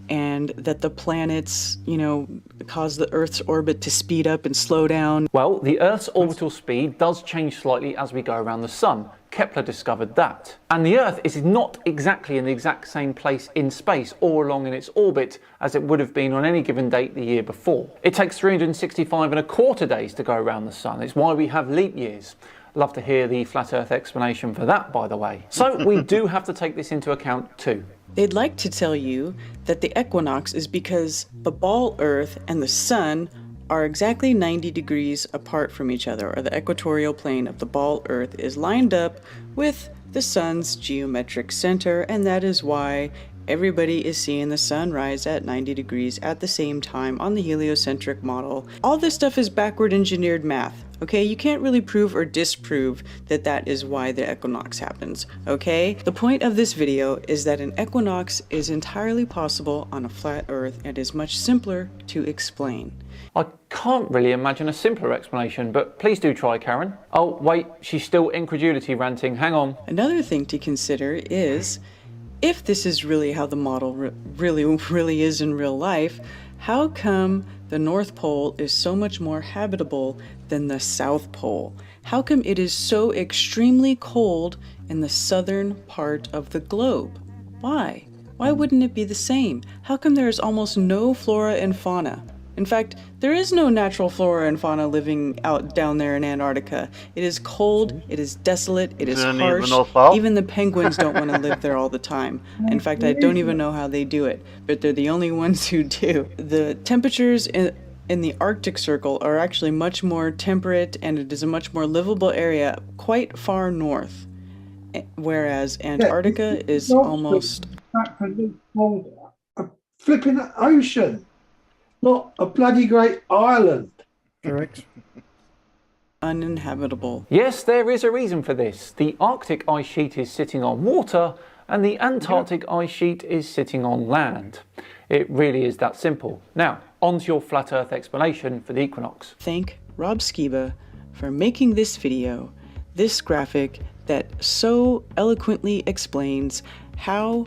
and that the planets, you know, cause the Earth's orbit to speed up and slow down. Well, the Earth's orbital speed does change slightly as we go around the sun. Kepler discovered that. And the Earth is not exactly in the exact same place in space or along in its orbit as it would have been on any given date the year before. It takes 365.25 days to go around the sun. It's why we have leap years. Love to hear the flat Earth explanation for that, by the way. So we do have to take this into account too. They'd like to tell you that the equinox is because the ball Earth and the sun are exactly 90 degrees apart from each other, or the equatorial plane of the ball Earth is lined up with the sun's geometric center, and that is why everybody is seeing the sun rise at 90 degrees at the same time on the heliocentric model. All this stuff is backward engineered math, okay? You can't really prove or disprove that that is why the equinox happens, okay? The point of this video is that an equinox is entirely possible on a flat Earth and is much simpler to explain. I can't really imagine a simpler explanation, but please do try, Karen. Oh, wait, she's still incredulity ranting. Hang on. Another thing to consider is, if this is really how the model really is in real life, how come the North Pole is so much more habitable than the South Pole? How come it is so extremely cold in the southern part of the globe? Why? Why wouldn't it be the same? How come there is almost no flora and fauna? In fact, there is no natural flora and fauna living out down there in Antarctica. It is cold, it is desolate, it is harsh. Even the penguins don't want to live there all the time. In fact, I don't even know how they do it, but they're the only ones who do. The temperatures in the Arctic Circle are actually much more temperate, and it is a much more livable area quite far north. Whereas Antarctica is almost... a flipping ocean. Not a bloody great island. Correct. Uninhabitable. Yes, there is a reason for this. The Arctic ice sheet is sitting on water and the Antarctic ice sheet is sitting on land. It really is that simple. Now, on to your flat Earth explanation for the equinox. Thank Rob Skiba for making this video, this graphic that so eloquently explains how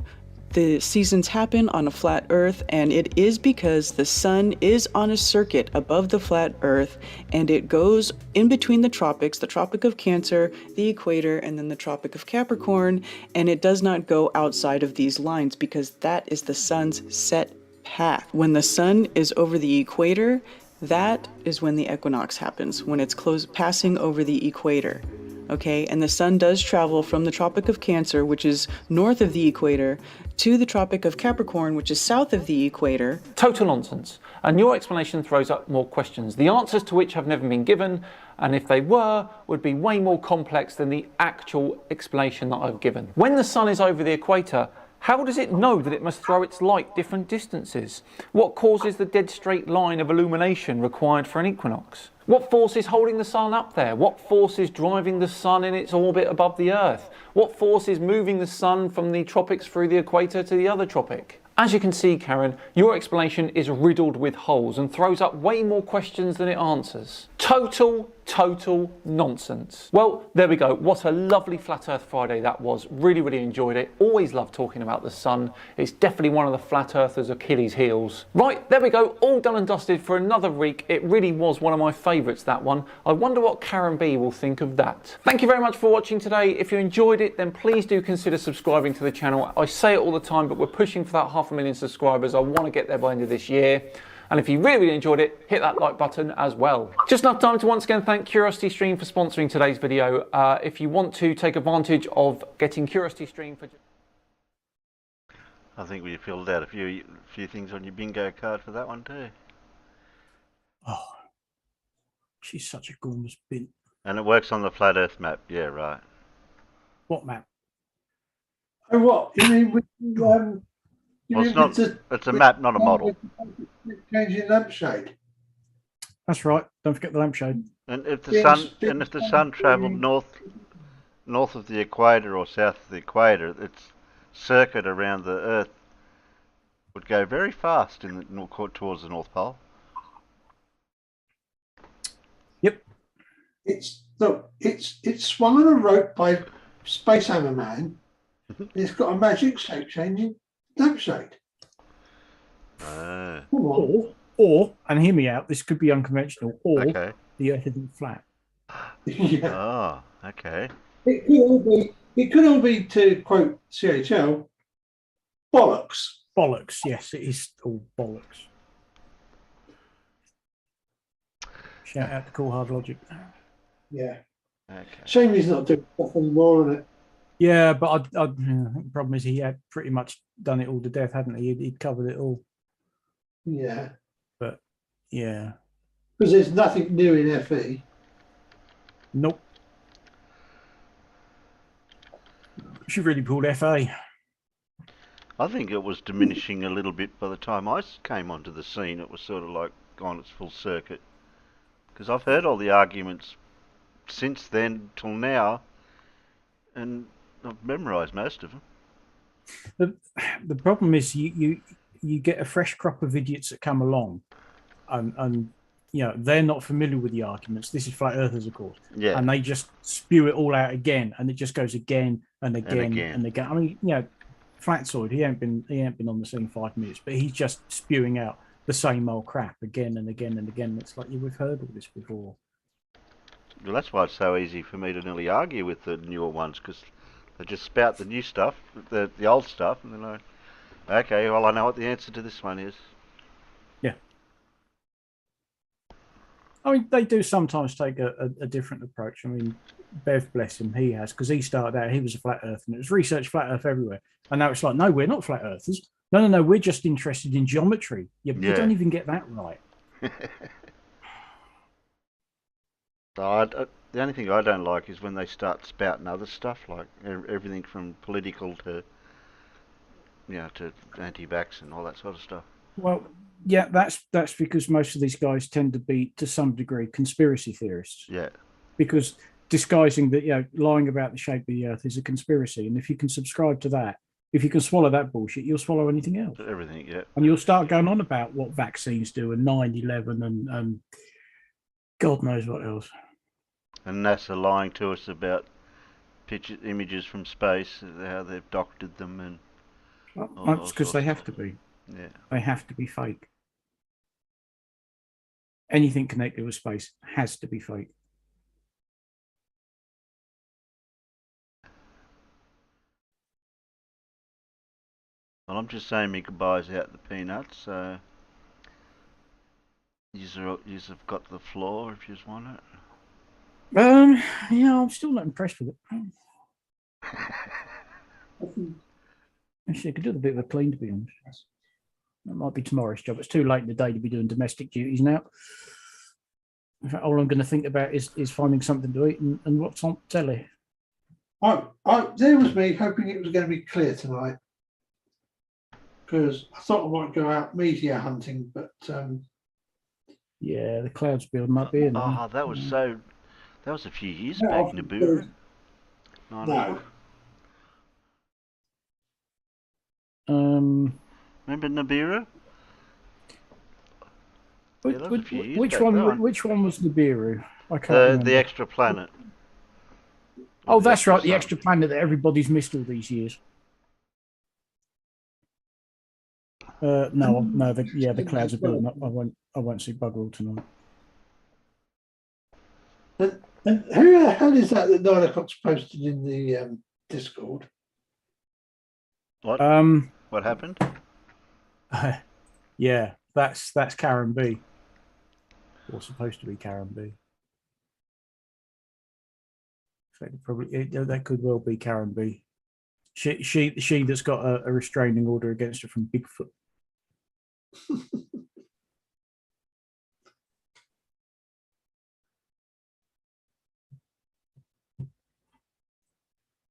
the seasons happen on a flat Earth, and it is because the sun is on a circuit above the flat Earth, and it goes in between the tropics, the Tropic of Cancer, the equator, and then the Tropic of Capricorn, and it does not go outside of these lines because that is the sun's set path. When the sun is over the equator, that is when the equinox happens, when it's passing over the equator. Okay, and the sun does travel from the Tropic of Cancer, which is north of the equator, to the Tropic of Capricorn, which is south of the equator. Total nonsense. And your explanation throws up more questions, the answers to which have never been given, and if they were, would be way more complex than the actual explanation that I've given. When the sun is over the equator, how does it know that it must throw its light different distances? What causes the dead straight line of illumination required for an equinox? What force is holding the sun up there? What force is driving the sun in its orbit above the Earth? What force is moving the sun from the tropics through the equator to the other tropic? As you can see, Karen, your explanation is riddled with holes and throws up way more questions than it answers. Total nonsense. Well, there we go. What a lovely Flat Earth Friday that was. Really enjoyed it. Always love talking about the sun. It's definitely one of the Flat Earthers' Achilles heels. Right, there we go. All done and dusted for another week. It really was one of my favourites, that one. I wonder what Karen B will think of that. Thank you very much for watching today. If you enjoyed it, then please do consider subscribing to the channel. I say it all the time, but we're pushing for that 500,000 subscribers. I want to get there by the end of this year. And if you really enjoyed it, hit that like button as well. Just enough time to once again thank Curiosity Stream for sponsoring today's video. If you want to take advantage of getting Curiosity Stream for... I think we filled out a few things on your bingo card for that one too. Oh, she's such a gormless bin. And it works on the Flat Earth map. Yeah, right. What map? Oh, what? You mean with Well, it's a map, not a model. Changing lampshade. That's right. Don't forget the lampshade. And if the sun travelled north of the equator or south of the equator, its circuit around the Earth would go very fast in the towards the North Pole. Yep. It's swung on a rope by Space Hammer Man. It's got a magic shape changing lampshade. Or, and hear me out, this could be unconventional, or okay. The Earth isn't flat. Yeah. Oh, okay. It could all be, to quote CHL, bollocks. Bollocks, yes, it is all bollocks. Shout out to Cool Hard Logic. Yeah. Okay. Shame he's not doing stuff anymore on it. Yeah, but I think the problem is he had pretty much done it all to death, hadn't he? He'd covered it all. Yeah. But, yeah. Because there's nothing new in FE. Nope. She really pulled FA. I think it was diminishing a little bit by the time I came onto the scene. It was sort of like on its full circuit. Because I've heard all the arguments since then till now, and I've memorised most of them. The problem is you get a fresh crop of idiots that come along, and you know they're not familiar with the arguments. This is flat earthers, of course, yeah, and they just spew it all out again, and it just goes again and again and again. I mean, you know, Flatsoid, he ain't been on the scene 5 minutes, but he's just spewing out the same old crap again and again and again. It's like we've heard all this before. Well, that's why it's so easy for me to nearly argue with the newer ones, because they just spout the new stuff, the old stuff, and then okay, well, I know what the answer to this one is. Yeah. I mean, they do sometimes take a different approach. I mean, Bev, bless him, he has, because he started out, he was a flat earth, and it was research flat earth everywhere. And now it's like, no, we're not flat earthers. No, we're just interested in geometry. Yeah, but you don't even get that right. The only thing I don't like is when they start spouting other stuff, like everything from political to, you know, to anti-vax and all that sort of stuff. Well, yeah, that's because most of these guys tend to be, to some degree, conspiracy theorists. Yeah. Because disguising that, you know, lying about the shape of the Earth is a conspiracy, and if you can subscribe to that, if you can swallow that bullshit, you'll swallow anything else. Everything, yeah. And you'll start going on about what vaccines do and 9/11 and God knows what else. And NASA lying to us about images from space, how they've doctored them and. Well, that's because they have to be. Yeah. They have to be fake. Anything connected with space has to be fake. Well, I'm just saying me goodbyes out the peanuts, so you've got the floor if you want it. Yeah, I'm still not impressed with it. Actually, I could do a bit of a clean, to be honest. That might be tomorrow's job. It's too late in the day to be doing domestic duties now. In fact, all I'm going to think about is finding something to eat and what's on telly. There was me hoping it was going to be clear tonight, because I thought I might go out meteor hunting, but yeah, the clouds building up here. Oh, that was a few years back, Nibiru. No. Remember Nibiru? Which, Yeah, that was a few years which back, one? that one. Which one was Nibiru? I can't remember. The extra planet. Oh, the that's extra right. The sun. extra planet that everybody's missed all these years. No, the clouds are building up. I won't see bugger all tonight. And who the hell is that 9 o'clock's posted in the Discord? What? What happened? Yeah, that's Karen B. Or supposed to be Karen B. In fact, probably that could well be Karen B. She that's got a restraining order against her from Bigfoot.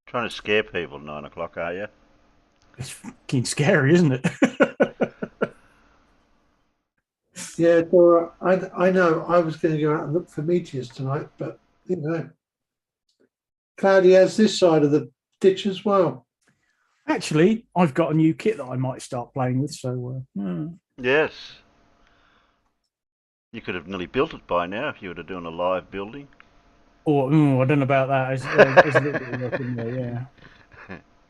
Trying to scare people at 9 o'clock, are you? It's fucking scary, isn't it? Yeah, Dora, I know I was going to go out and look for meteors tonight, but you know, Cloudy has this side of the ditch as well. Actually, I've got a new kit that I might start playing with. So Yes. You could have nearly built it by now if you were doing a live building. Or I don't know about that. There's a little bit of work in there, yeah.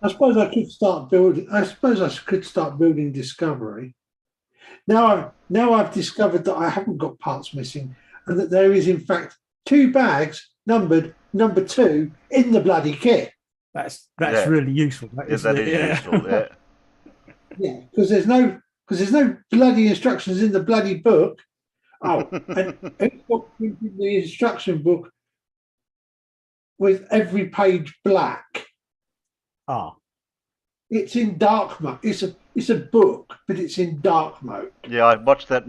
I suppose I could start building. I suppose I could start building Discovery. Now I've discovered that I haven't got parts missing, and that there is in fact 2 bags numbered number 2 in the bloody kit. That's really useful. That is useful. Yeah. Yeah, because there's no bloody instructions in the bloody book. Oh, and who's got the instruction book with every page black? Ah. It's in dark mode. It's a book, but it's in dark mode. Yeah, I watched that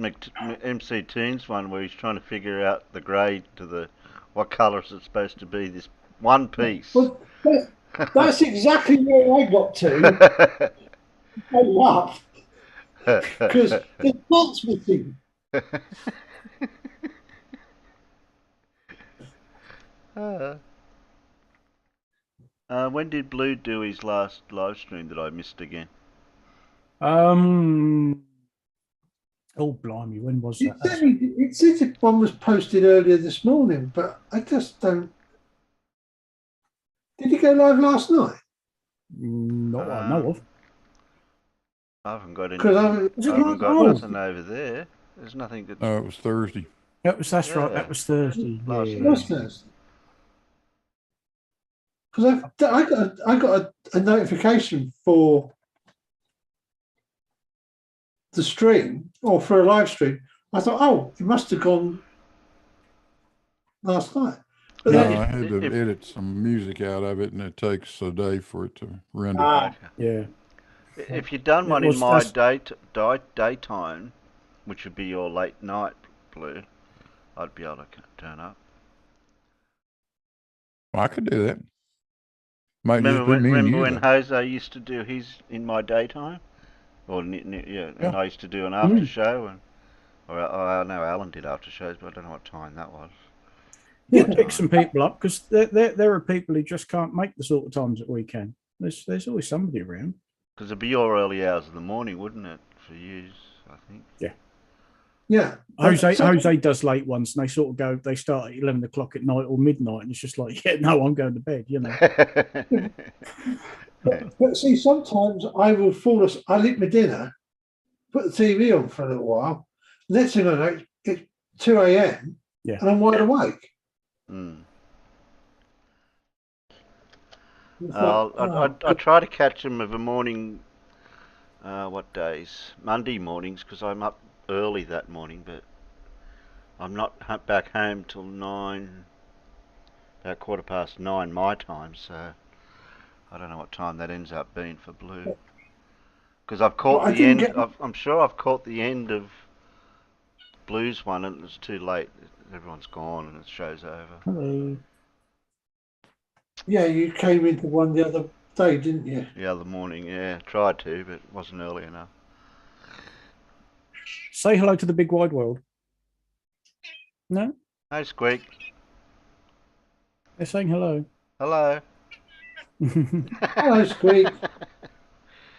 MC Teens one where he's trying to figure out the grade to what colour is it supposed to be. This one piece. Well, that's exactly where I got to. I laughed because the plot's missing. When did Blue do his last live stream that I missed again? Oh blimey, when was that? It said one was posted earlier this morning, but I just don't. Did he go live last night? Not what I know of. I haven't got any. 'Cause I haven't got nothing over there. There's nothing that. Oh, it was Thursday. That's right. That was Thursday. It was Thursday. Because I got a notification for the stream or for a live stream. I thought, oh, it must have gone last night. But No, then I had to edit some music out of it, and it takes a day for it to render. Yeah. If you'd done one in my daytime, which would be your late night, Blue, I'd be able to turn up. Well, I could do that. Might Remember when Jose used to do his in my daytime? And I used to do an after show, I know Alan did after shows, but I don't know what time that was. Yeah, pick some people up because there are people who just can't make the sort of times that we can. There's always somebody around. Because it'd be your early hours of the morning, wouldn't it, for you? I think. Yeah. Yeah. Jose does late ones, and they sort of go. They start at 11 o'clock at night or midnight, and it's just like, yeah, no, I'm going to bed. You know. But see, sometimes I will fall asleep. I eat my dinner, put the TV on for a little while. Next thing I know, it's 2 a.m. Yeah. And I'm wide awake. I try to catch them of a morning. What days? Monday mornings, because I'm up early that morning, but I'm not back home till 9, about 9:15 my time. So I don't know what time that ends up being for Blue. Because I've caught the end. I'm sure I've caught the end of Blue's one, and it's too late. Everyone's gone, and the show's over. Hello. Yeah, you came into one the other day, didn't you? The other morning, yeah. Tried to, but it wasn't early enough. Say hello to the big wide world. No? Hey, Squeak. They're saying hello. Hello. Hello, Squeak.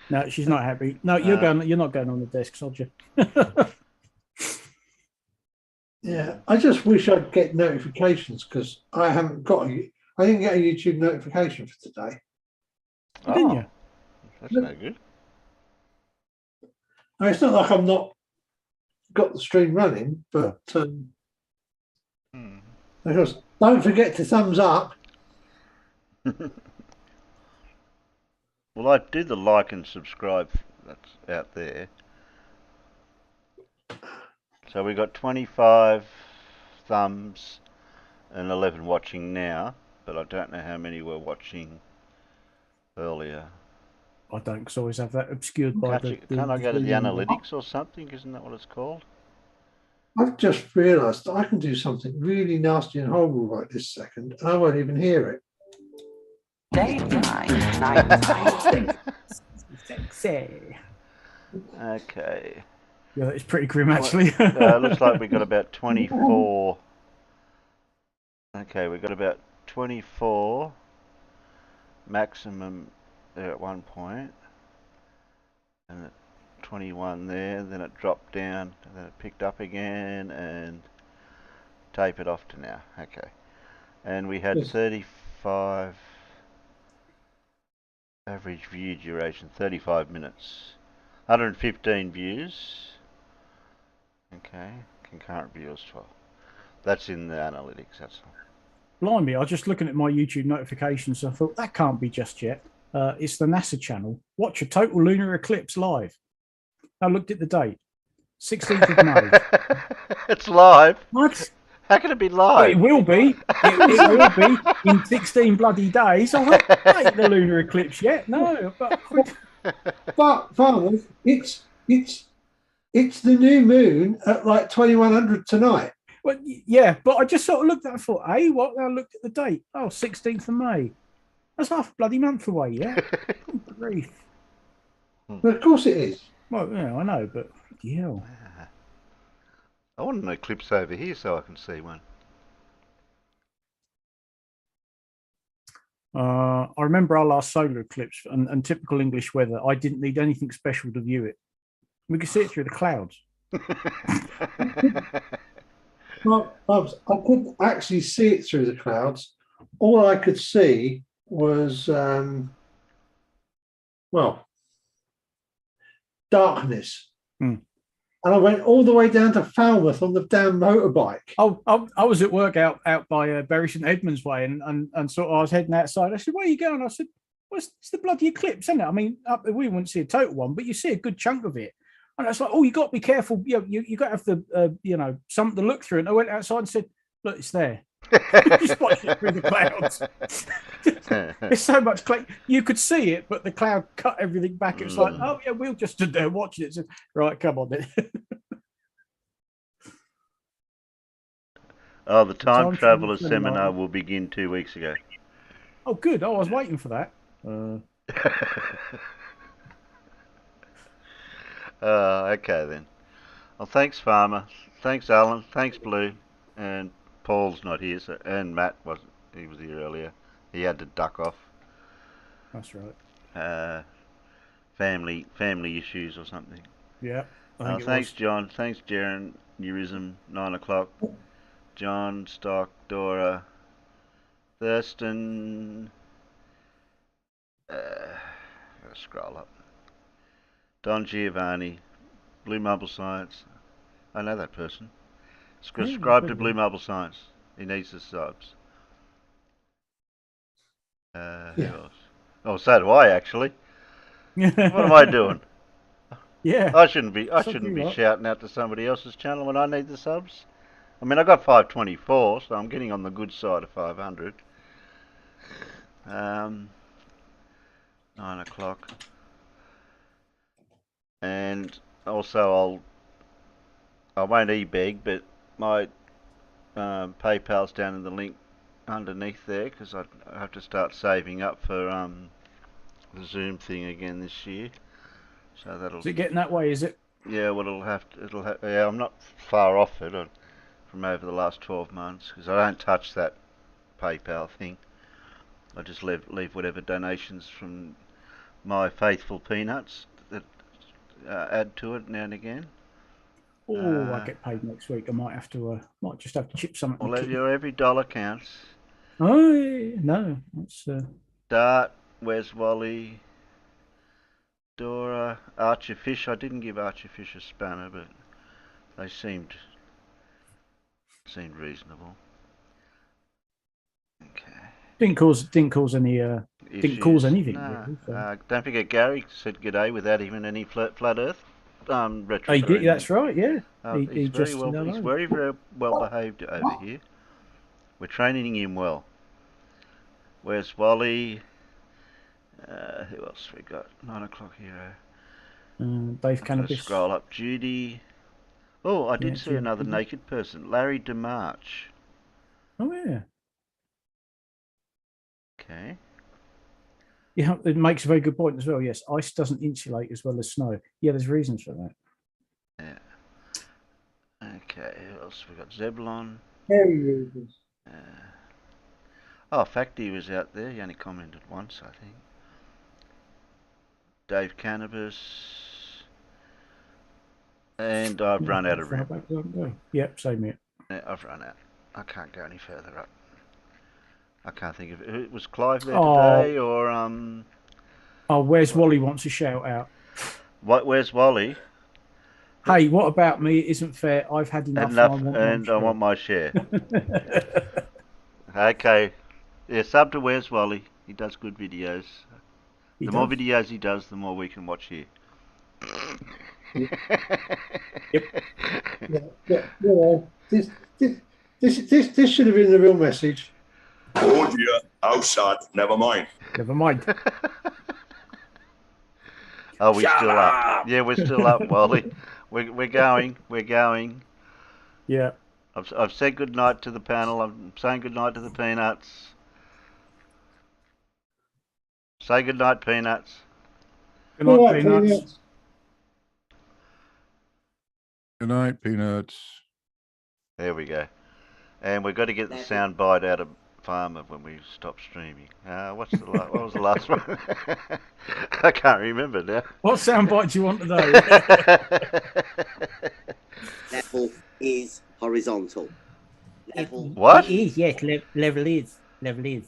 No, she's not happy. No, you're not going on the desk, Sodger. I just wish I'd get notifications because I haven't got I didn't get a YouTube notification for today. Oh, didn't you? That's no good. I mean, it's not like I'm not got the stream running, but because don't forget to thumbs up. Well, I do the like and subscribe. That's out there. So we got 25 thumbs and 11 watching now, but I don't know how many were watching earlier. I don't, because I always have that obscured by Can't I go to the analytics or something? Isn't that what it's called? I've just realised I can do something really nasty and horrible right this second, and I won't even hear it. Daytime, nighttime. Sexy. Okay. Yeah, it's pretty grim, actually. Looks like we got about 24. Okay, we got about 24 maximum there at one point, and 21 there. Then it dropped down, and then it picked up again, and tapered off to now. Okay, and we had 35 average view duration, 35 minutes, 115 views. Okay, concurrent viewers 12. That's in the analytics. That's all. Blimey, I was just looking at my YouTube notifications. I thought that can't be just yet. It's the NASA channel. Watch a total lunar eclipse live. I looked at the date, 16th of May. It's live. What? How can it be Well, live? it will be. It will be in 16 bloody days. I haven't made the lunar eclipse yet. No, but farmers, it's the new moon at like 2100 tonight. Well, yeah, but I just sort of looked at it and thought, hey, what? I looked at the date. Oh, 16th of May. That's half a bloody month away, yeah? Good grief. Well, of course it is. Well, yeah, I know, but bloody hell. I want an eclipse over here so I can see one. I remember our last solar eclipse and typical English weather. I didn't need anything special to view it. We could see it through the clouds. Well, I couldn't actually see it through the clouds. All I could see was, darkness. And I went all the way down to Falmouth on the damn motorbike. Oh, I was at work out by Bury St Edmunds way, and sort of I was heading outside. I said, "Where are you going?" I said, "Well, it's the bloody eclipse, isn't it? I mean, we wouldn't see a total one, but you see a good chunk of it." And I was like, "Oh, you got to be careful. You got to have the something to look through." And I went outside and said, "Look, it's there." Just watch it through the clouds. It's so much you could see it, but the cloud cut everything back. It was like, oh yeah, we'll just stood there watching it. So, right, come on then. Oh, the Time Traveller Seminar will begin 2 weeks ago. Oh, good. Oh, I was waiting for that. Okay then. Well, thanks, Farmer. Thanks, Alan. Thanks, Blue. And Paul's not here, and Matt wasn't. He was here earlier. He had to duck off. That's right. Family issues or something. Yeah. Thanks, John. Thanks, Jaren. Neurism, 9 o'clock. John, Stock, Dora, Thurston. Gotta scroll up. Don Giovanni, Blue Marble Science. I know that person. Subscribe to Blue Marble Science. He needs the subs. Who else? Oh, so do I actually. What am I doing? Yeah. I shouldn't be shouting out to somebody else's channel when I need the subs. I mean, I got 524, so I'm getting on the good side of 500. 9 o'clock. And also I won't e-beg, but my PayPal's down in the link underneath there because I have to start saving up for the Zoom thing again this year. So that'll. Is it getting that way? Is it? Yeah. Well, it'll have. Yeah, I'm not far off it from over the last 12 months because I don't touch that PayPal thing. I just leave whatever donations from my faithful peanuts that add to it now and again. Oh, I get paid next week. I might just have to chip something. Well, your every dollar counts. Oh no, that's Dart, where's Wally? Dora, Archer Fish. I didn't give Archer Fish a spanner, but they seemed reasonable. Okay. Didn't cause any anything. No. Really, so. Don't forget Gary said g'day without even any flat Earth retro. He did, that's right. Yeah. He's very well behaved over here. We're training him well. Where's Wally? Who else we got? 9 o'clock hero. Dave Cannabis. Scroll up. Judy. Oh, I did see another naked person. Larry DeMarch. Oh yeah. Okay. Yeah, it makes a very good point as well. Yes, ice doesn't insulate as well as snow. Yeah, there's reasons for that. Yeah. Okay. Who else we got? Zebulon. Very reasons. Facty was out there. He only commented once, I think. Dave Cannabis. And I've run out of room. Yep, same here. Yeah, I've run out. I can't go any further up. I can't think of it. Was Clive there today, or Oh, where's Wally wants a shout out. Where's Wally? Hey, what about me? It isn't fair. I've had enough. I want my share. Okay. Yeah, sub to Where's Wally. He does good videos. The more videos he does, the more we can watch here. This should have been the real message. Oh dear, outside. Never mind. Never mind. Oh, we're still up. Yeah, we're still up, Wally. We're going. We're going. Yeah. I've said good night to the panel. I'm saying good night to the Peanuts. Say good night, Peanuts. Good night, Peanuts. Good night, Peanuts. There we go. And we've got to get the sound bite out of Farmer when we stop streaming. What was the last one? I can't remember now. What sound bite do you want today? Level is horizontal. Level. What? It is, yes. Level is. Level is.